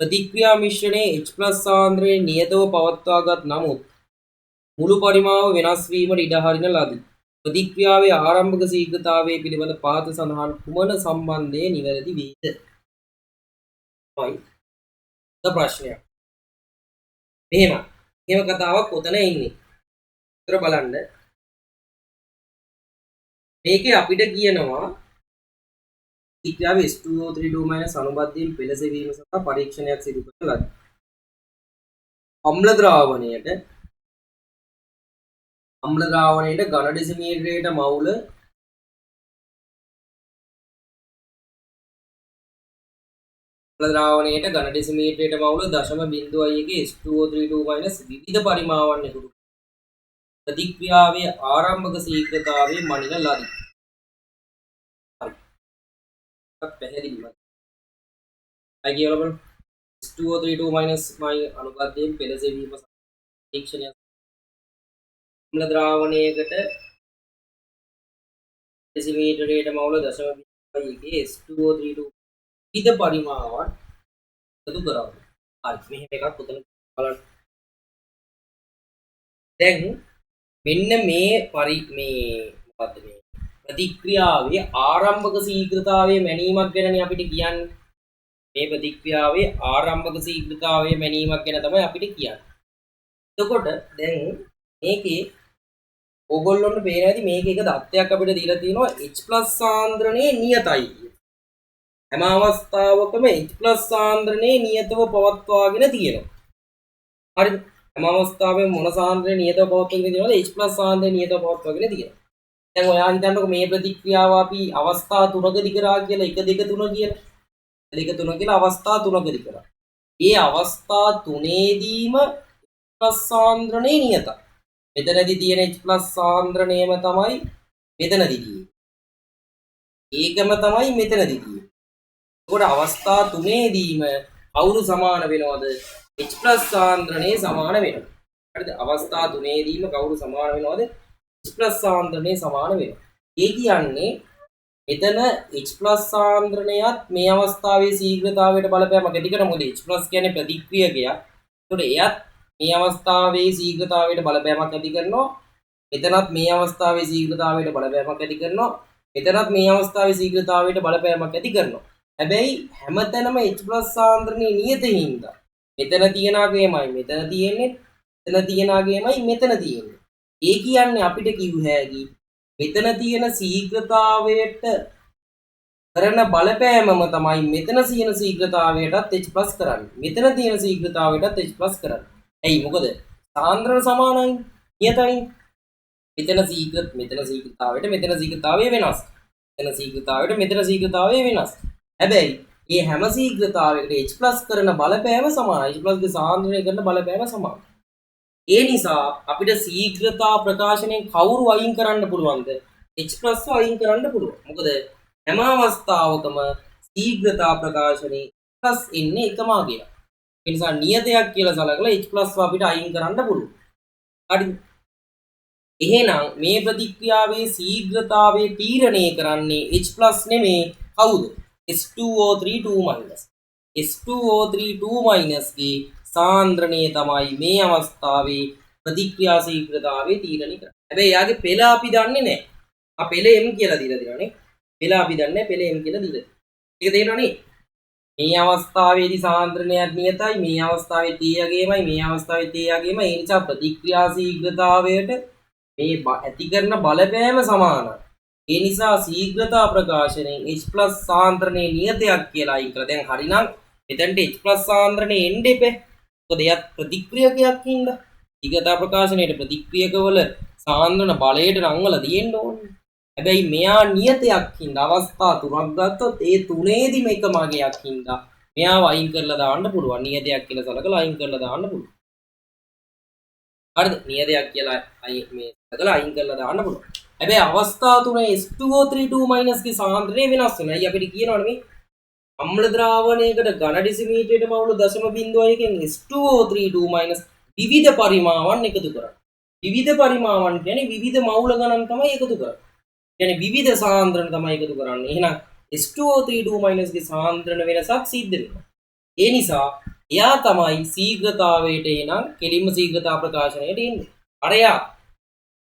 ප්‍රතික්‍රියා මිශ්‍රණයේ H+ සාන්ද්‍රණය නියතව පවත්වාගත් නමුත් මුළු පරිමාව වෙනස් වීමට ඉඩ හරින ලදී. ප්‍රතික්‍රියාවේ ආරම්භක ශීඝ්‍රතාවය පිළිබඳ පහත සඳහන් කුමන සම්බන්ධය නිවැරදි වේද? ප්‍රශ්නයක්. මෙහෙම කතාවක් ඔතන ඉන්නේ. උතර බලන්න. මේකේ අපිට කියනවා ප්‍රතික්‍රියාවේ S2O3 2 අනුබද්ධයෙන් පෙළ සෙවීම සඳහා පරීක්ෂණයක් සිදු කරන ලදී. අම්ල ද්‍රාවණයට ඝන ඩෙසිමීටරයට මවුල ද්‍රාවණයට ඝන ඩෙසිමීටරයට මවුල 0.1 S2O3 2 විවිධ පරිමාවන් එකතු ප්‍රතික්‍රියාවේ ආරම්භක ශීඝ්‍රතාවය මනින ලදී. හරි. පැහැදිලිවද? අය කියලා බලන්න. S2O3 2 අනුබද්ධයෙන් පෙළ සෙවීම පරීක්ෂණය අම්ල ද්‍රාවණයකට डेसिमीटरයට මවුල 0.5 S2O32 විවිධ පරිමාණවත් එකතු කරනවා. හරි මෙහෙම එකක් උතන බලන්න. දැන් මෙන්න මේ මොකද්ද මේ ප්‍රතික්‍රියාවේ ආරම්භක ශීඝ්‍රතාවයේ මැනීමක් ගැනනේ අපිට කියන්නේ. මේ ප්‍රතික්‍රියාවේ ආරම්භක ශීඝ්‍රතාවයේ මැනීමක් ගැන තමයි අපිට කියන්නේ. එතකොට දැන් මේකේ ඕගොල්ලොන්ට පේන ඇති මේක එක දත්තයක් අපිට දීලා තියෙනවා H+ සාන්ද්‍රණයේ නියතයි කියලා. හැම අවස්ථාවකම H+ සාන්ද්‍රණයේ නියතව පවත්වාගෙන තියෙනවා. හරිද? හැම අවස්ථාවෙම මොන සාන්ද්‍රණයේ නියතව පවත්වාගෙන තියෙනවද? H+ සාන්ද්‍රණයේ නියතව පවත්වාගෙන තියෙනවා. දැන් ඔයා හිතන්නකො මේ ප්‍රතික්‍රියාව අපි අවස්ථා තුනකදී කරා කියලා 1 2 3 කියලා. 1 2 3 කියලා අවස්ථා තුනකදී කරා. ඒ අවස්ථා තුනේදීම H+ සාන්ද්‍රණයේ නියතයි. මෙතනදී තියෙන H+ සාන්ද්‍රණයම තමයි මෙතනදී තියෙන්නේ. ඒකම තමයි මෙතනදී තියෙන්නේ. ඒකට අවස්ථා තුනේදීම කවුරු සමාන වෙනවද? H+ සාන්ද්‍රණයේ සමාන වෙනවා. හරිද? අවස්ථා තුනේදීම කවුරු සමාන වෙනවද? H+ සාන්ද්‍රණයේ සමාන වෙනවා. ඒ කියන්නේ මෙතන H+ සාන්ද්‍රණයත් මේ අවස්ථාවේ ශීඝ්‍රතාවයට බලපෑමක් ඇති කරන මොකද H+ කියන්නේ ප්‍රතික්‍රියකයක්. ඒකට එයත් මේ අවස්ථාවේ ශීඝ්‍රතාවයට බලපෑමක් ඇති කරනවා. මෙතනත් මේ අවස්ථාවේ ශීඝ්‍රතාවයට බලපෑමක් ඇති කරනවා. මෙතනත් මේ අවස්ථාවේ ශීඝ්‍රතාවයට බලපෑමක් ඇති කරනවා. හැබැයි හැමතැනම H+ සාන්ද්‍රණයේ නියතින්ද මෙතන තියනාගේමයි මෙතන තියෙන්නේ. මෙතන තියනාගේමයි මෙතන තියෙන්නේ. ඒ කියන්නේ අපිට කිව්ව හැකි මෙතන තියෙන ශීඝ්‍රතාවයට කරන බලපෑමම තමයි මෙතන තියෙන ශීඝ්‍රතාවයටත් H+ කරන්නේ. මෙතන තියෙන ශීඝ්‍රතාවයටත් H+ කරන්නේ. ඇයි මොකද සාන්ද්‍රණ සමානයි නියතයි. මෙතන ශීඝ්‍රතාවයට මෙතන ශීඝ්‍රතාවය වෙනස්. මෙතන ශීඝ්‍රතාවයට මෙතන ශීඝ්‍රතාවය වෙනස්. හැබැයි මේ හැම ශීඝ්‍රතාවයකට H+ කරන බලපෑම සමානයි. H+ ගේ සාන්ද්‍රණය කරන බලපෑම සමානයි. ඒ නිසා අපිට ශීඝ්‍රතා ප්‍රකාශනයෙන් කවුරු අයින් කරන්න පුළුවන්ද? H+ අයින් කරන්න පුළුවන්. මොකද හැම අවස්ථාවකම ශීඝ්‍රතා ප්‍රකාශනයේ H+ එන්නේ එකම අගයක්. ඒ නිසා නියතයක් කියලා සලකලා H+ අපිට අයින් කරන්න පුළුවන්. හරිද? එහෙනම් මේ ප්‍රතික්‍රියාවේ ශීඝ්‍රතාවය තීරණය කරන්නේ H+ නෙමේ කවුද? S2O32-. S2O32- ගේ සාන්ද්‍රණය තමයි මේ අවස්ථාවේ ප්‍රතික්‍රියා ශීඝ්‍රතාවය තීරණය කරන්නේ. හැබැයි යාගේ පෙළ අපි දන්නේ නැහැ. පෙළ M කියලා දීලා තියෙනවානේ. පෙළ අපි දන්නේ නැහැ. පෙළ M කියලා දීලා. ඒක තේරෙනවනේ. මේ අවස්ථාවේදී සාන්ද්‍රණයක් නියතයි. මේ අවස්ථාවේ T යගේමයි. මේ අවස්ථාවේ T යගේමයි. ඒ නිසා ප්‍රතික්‍රියා ශීඝ්‍රතාවයට මේ ඇති කරන බලපෑම සමානයි. ඒ නිසා ශීඝ්‍රතා ප්‍රකාශනයෙන් H+ සාන්ද්‍රණයේ නියතයක් කියලා අයින් කරලා දැන් හරිනම් මෙතනට H+ සාන්ද්‍රණය එන්න එපේ. මොකද එයත් ප්‍රතික්‍රියකයක් හින්දා. ශීඝ්‍රතා ප්‍රකාශනයේ ප්‍රතික්‍රියකවල සාන්ද්‍රණ බලයට රංගවල තියෙන්න ඕනේ. හැබැයි මෙයා නියතයක් හින්දා අවස්ථා තුනක් ගත්තොත් ඒ තුනේදිම එකම අගයක් හින්දා මෙයාව අයින් කරලා දාන්න පුළුවන්. නියතයක් කියලා සලකලා අයින් කරලා දාන්න පුළුවන්. හරිද? නියතයක් කියලා මේ සලකලා අයින් කරලා දාන්න පුළුවන්. හැබැයි අවස්ථා තුනේ S2O32- ගේ සාන්ද්‍රණය වෙනස් වෙනවා. අයිය අපිට කියනවනේ මේ අම්ල ද්‍රාවණයකට ඝන ඩෙසිමීටරයට මවුල 0.1කින් S2O32- විවිධ පරිමාවන් එකතු කරනවා. විවිධ පරිමාවන් කියන්නේ විවිධ මවුල ගණන් තමයි එකතු කරන්නේ. කියන්නේ විවිධ සාන්ද්‍රණ තමයි එකතු කරන්නේ. එහෙනම් S2O32- ගේ සාන්ද්‍රණ වෙනසක් සිද්ධ වෙනවා. ඒ නිසා එයා තමයි ශීඝ්‍රතාවයට එනම් කෙලින්ම ශීඝ්‍රතා ප්‍රකාශනයට එන්නේ. අර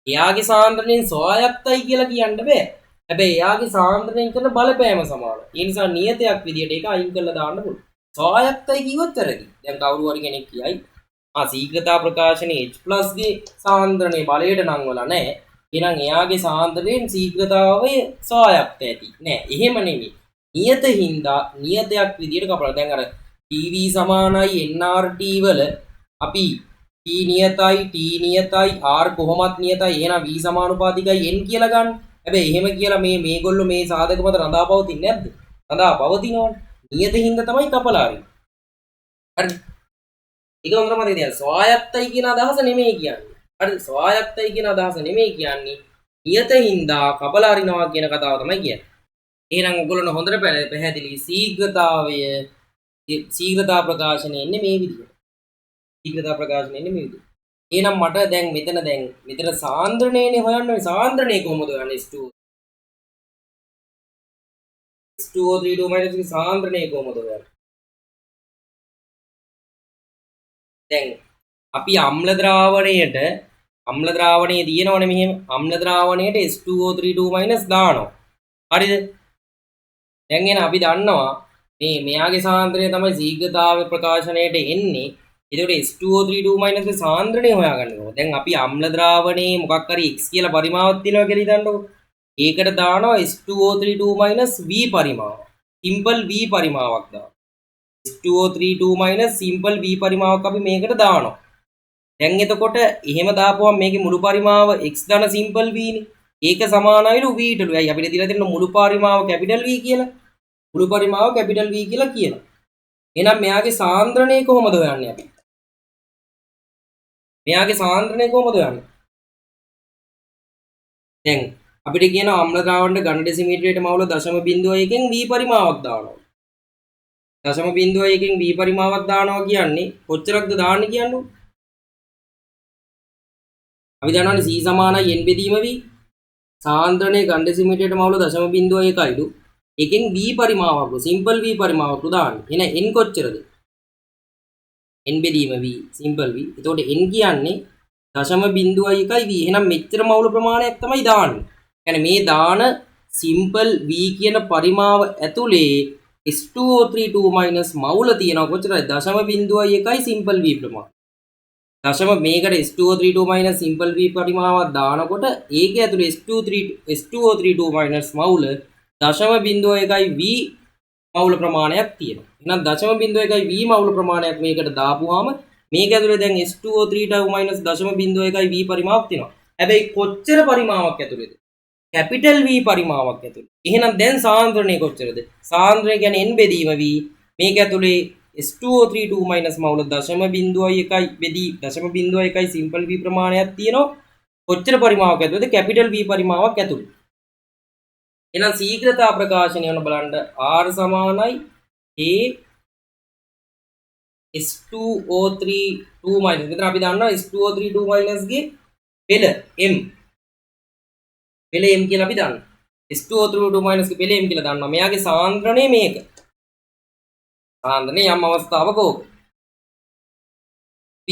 එයාගේ සාන්ද්‍රණයෙන් ස්වායත්තයි කියලා කියන්න බෑ. හැබැයි එයාගේ සාන්ද්‍රණයෙන් කරන බලපෑම සමානයි. ඒ නිසා නියතයක් විදියට ඒක අයින් කරලා දාන්න පුළුවන්. ස්වායත්තයි කිව්වොත් වැරදි. දැන් කවුරු හරි කෙනෙක් කියයි ශීඝ්‍රතා ප්‍රකාශනයේ H+ ගේ සාන්ද්‍රණය බලයට නංවලා නැහැ. එහෙනම් එයාගේ සාන්ද්‍රණයෙන් ශීඝ්‍රතාවය ස්වායත්ත ඇති. නෑ එහෙම නෙමෙයි. නියත හින්දා නියතයක් විදියට කපලා දැන් අර TV සමානයි nRT වල අපි T නියතයි T නියතයි R කොහොමත් නියතයි එහෙනම් V සමානුපාතිකයි n කියලා ගන්න. හැබැයි එහෙම කියලා මේගොල්ලෝ මේ සාධක මත රඳා පවතින්නේ නැද්ද? රඳා පවතිනවනේ. නියත හින්දා තමයි කපලා හරින්නේ. හරිද? ඒක හොඳට මතක තියාගන්න. ස්වායත්තයි කියන අදහස නෙමෙයි කියන්නේ. හරිද? ස්වායත්තයි කියන අදහස නෙමෙයි කියන්නේ. නියත හින්දා කපලා හරිනවා කියන කතාව තමයි කියන්නේ. එහෙනම් ඔයගොල්ලෝ හොඳට පැහැදිලි ශීඝ්‍රතා ප්‍රකාශනය එන්නේ මේ විදිහට. ශීඝ්‍රතා ප්‍රකාශනය එන්නේ මේ විදිහට. එහෙනම් මට දැන් මෙතන සාන්ද්‍රණයනේ හොයන්න සාන්ද්‍රණය කොහොමද හොයන්නේ H2O32 minus ගේ සාන්ද්‍රණය කොහොමද හොයන්නේ දැන් අපි අම්ල ද්‍රාවණයේ තියෙනවනේ මෙහෙම අම්ල ද්‍රාවණයට H2O32 minus දානවා හරිද දැන් එන අපි දන්නවා මේ මෙයාගේ සාන්ද්‍රණය තමයි ශීඝ්‍රතාවය ප්‍රකාශනයට එන්නේ එතකොට H2O32 minus ගේ සාන්ද්‍රණය හොයාගන්න ඕනේ දැන් අපි අම්ල ද්‍රාවණයේ මොකක් හරි x කියලා පරිමාවක් තියෙනවා කියලා හිතන්නකෝ ඒකට දානවා H2O32 minus v පරිමාව සිම්පල් v පරිමාවක් දානවා H2O32 minus සිම්පල් v පරිමාවක් අපි මේකට දානවා දැන් එතකොට එහෙම දාපුවම මේකේ මුළු පරිමාව x ධන සිම්පල් v නේ ඒක සමානයිලු v ටලු. ඇයි අපිට දීලා තියෙන මුළු පරිමාව කැපිටල් v කියලා. මුළු පරිමාව කැපිටල් v කියලා කියනවා. එහෙනම් මෙයාගේ සාන්ද්‍රණය කොහොමද හොයන්නේ අපි? මෙයාගේ සාන්ද්‍රණය කොහොමද හොයන්නේ? දැන් අපිට කියනවා අම්ල ද්‍රාවණයට ඝන ඩෙසිමීටරයට මවුල 0.1කින් v පරිමාවක් දානවා. 0.1කින් v පරිමාවක් දානවා කියන්නේ කොච්චරක්ද දාන්නේ කියන්නේ? අපි දන්නවනේ c සමානයි n බෙදීම v. සාන්ද්‍රණයේ ඝන ඩෙසිමීටරයට මවුල 0.1යිලු. එකෙන් v පරිමාවක්ලු සිම්පල් v පරිමාවක්ලු දාන්නේ. එහෙනම් n කොච්චරද? n බෙදීම v සිම්පල් v. එතකොට n කියන්නේ 0.1යි v. එහෙනම් මෙච්චර මවුල ප්‍රමාණයක් තමයි දාන්නේ. يعني මේ දාන සිම්පල් v කියන පරිමාව ඇතුලේ H2O32 මවුල තියෙනවා කොච්චරද? 0.1යි සිම්පල් v ප්‍රමාණය. මේකට H2O32 සිම්පල් v පරිමාවක් දානකොට ඒකේ ඇතුලේ H2O32 මවුල 0.1යි v මවුල ප්‍රමාණයක් තියෙනවා. එහෙනම් 0.1යි v මවුල ප්‍රමාණයක් මේකට දාපුවාම මේක ඇතුලේ දැන් H2O32 0.1යි v පරිමාවක් තියෙනවා. හැබැයි කොච්චර පරිමාවක් ඇතුලේද? කැපිටල් v පරිමාවක් ඇතුලේ. එහෙනම් දැන් සාන්ද්‍රණය කොච්චරද? සාන්ද්‍රණය කියන්නේ n බෙදීම v. මේක ඇතුලේ H2O32 මවුල 0.1යි බෙදී 0.1යි සිම්පල් v ප්‍රමාණයක් තියෙනවා. කොච්චර පරිමාවක් ඇතුලේද? කැපිටල් v පරිමාවක් ඇතුලේ. එහෙනම් ශීඝ්‍රතා ප්‍රකාශනය වෙන බලන්න R සමානයි A H2O32 මෙතන අපි දන්නවා H2O32 ගේ පෙළ M පෙළ M කියලා අපි දන්නවා H2O32 ගේ පෙළ M කියලා දන්නවා මෙයාගේ සාන්ද්‍රණය මේක සාන්ද්‍රණය යම් අවස්ථාවක ඕක P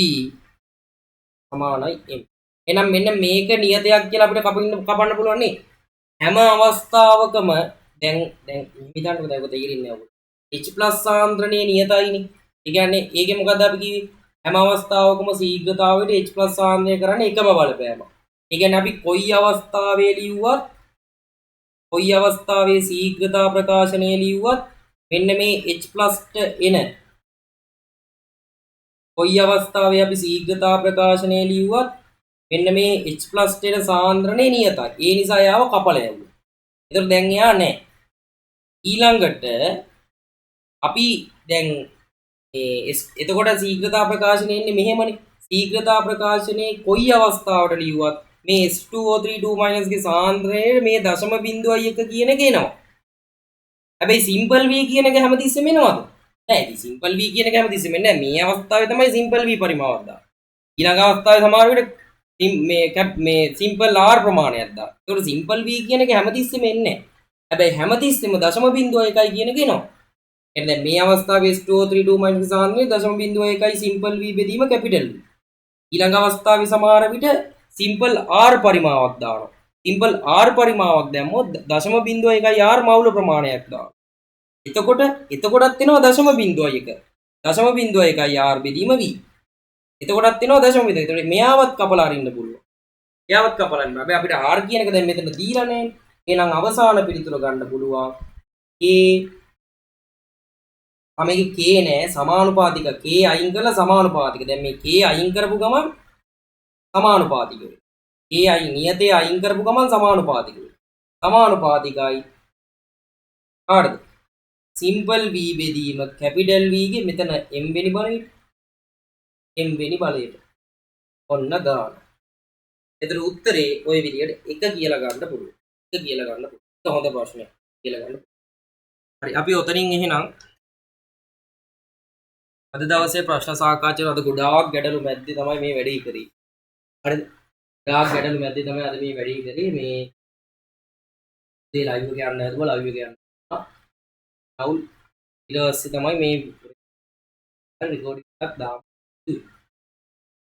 සමානයි M එහෙනම් මෙන්න මේක නියතයක් කියලා අපිට කපන්න පුළුවන් නේ හැම අවස්ථාවකම දැන් හිතන්නකෝ දැන් ඔක තේරෙන්නේ නැහැ ඔයගොල්ලෝ H+ සාන්ද්‍රණය නියතයිනේ. ඒ කියන්නේ ඒකේ මොකද්ද අපි කිව්වේ? හැම අවස්ථාවකම ශීඝ්‍රතාවයට H+ සාන්ද්‍රණය කරන්නේ එකම බලපෑම. ඒ කියන්නේ අපි කොයි අවස්ථාවේ ලියුවත් කොයි අවස්ථාවේ ශීඝ්‍රතා ප්‍රකාශනය ලියුවත් මෙන්න මේ H+ එන කොයි අවස්ථාවේ අපි ශීඝ්‍රතා ප්‍රකාශනය ලියුවත් මෙන්න මේ H+ එන සාන්ද්‍රණය නියතයි. ඒ නිසා යාව කපලා යවුවා. ඒතර දැන් එයා නැහැ. ඊළඟට අපි දැන් එතකොට ශීඝ්‍රතා ප්‍රකාශනය එන්නේ මෙහෙමනේ. ශීඝ්‍රතා ප්‍රකාශනයේ කොයි අවස්ථාවට ලියුවත් මේ H2O32 ගේ සාන්ද්‍රණය මේ 0.1 කියන එක එනවා. හැබැයි සිම්පල් v කියන එක හැමතිස්සෙම එනවද? නැහැ. ඉතින් සිම්පල් v කියන එක හැමතිස්සෙම එන්නේ නැහැ. මේ අවස්ථාවේ තමයි සිම්පල් v පරිමාවක් දාන්නේ. ඊළඟ අවස්ථාවේ සමහර විට මේ සිම්පල් r ප්‍රමාණයක් දාන්න. ඒකට සිම්පල් v කියන එක හැමතිස්සෙම එන්නේ නැහැ. හැබැයි හැමතිස්සෙම 0.1යි කියන එක එනවා. එහෙනම් දැන් මේ අවස්ථාවේ H2O32 සාන්ද්‍රණය 0.1යි සිම්පල් v බෙදීම කැපිටල් v. ඊළඟ අවස්ථාවේ සමහර විට සිම්පල් r පරිමාවක් දානවා. සිම්පල් r පරිමාවක් දැම්මොත් 0.1යි r මවුල ප්‍රමාණයක් දානවා. එතකොටත් එනවා 0.1. 0.1යි r බෙදීම v. එතකොටත් එනවා 0.1. ඒතකොට මෙයාවත් කපලා අරින්න පුළුවන්. එයාවත් කපලා අරින්න. හැබැයි අපිට r කියන එක දැන් මෙතන දීලා නැහැ. එහෙනම් අවසාන පිළිතුර ගන්න පුළුවන්. මේක k නෑ සමානුපාතික k අයින් කරලා සමානුපාතික. දැන් මේ k අයින් කරපු ගමන් සමානුපාතික වෙනවා. k අයින් නියතේ අයින් කරපු ගමන් සමානුපාතික වෙනවා. සමානුපාතිකයි. හරිද? සිම්පල් v බෙදීම කැපිටල් v ගේ මෙතන m වෙනි බලයට m වෙනි බලයට ඔන්න දාන්න. එතන උත්තරේ ওই විදියට 1 කියලා ගන්න පුළුවන්. 1 කියලා ගන්න පුළුවන්. හොඳ ප්‍රශ්නයක් කියලා ගන්න. හරි අපි ඔතනින් එහෙනම් අද දවසේ ප්‍රශ්න සාකච්ඡාව අද ගොඩාක් ගැටලු මැද්දේ තමයි මේ වැඩේ කරේ. හරිද? ගාක් ගැටලු මැද්දේ තමයි අද මේ වැඩේ කරේ මේ දේ ලයිව් එක යන්න හදුවා ලයිව් එක යන්න. අවුල් ඊට පස්සේ තමයි මේ රෙකෝඩින් එකක් දාමු.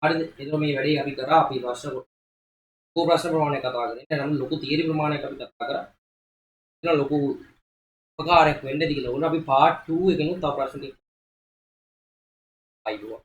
හරිද? එතකොට මේ වැඩේ අපි කරා අපි ප්‍රශ්න ප්‍රමාණයක් කතා කරේ. නම් ලොකු තියරි ප්‍රමාණයක් අපි කතා කරා. ඒක ලොකු උපකාරයක් වෙන්න ඇති කියලා. ඕන අපි part 2 එකෙනුත් තව ප්‍රශ්න ටික අයියෝ.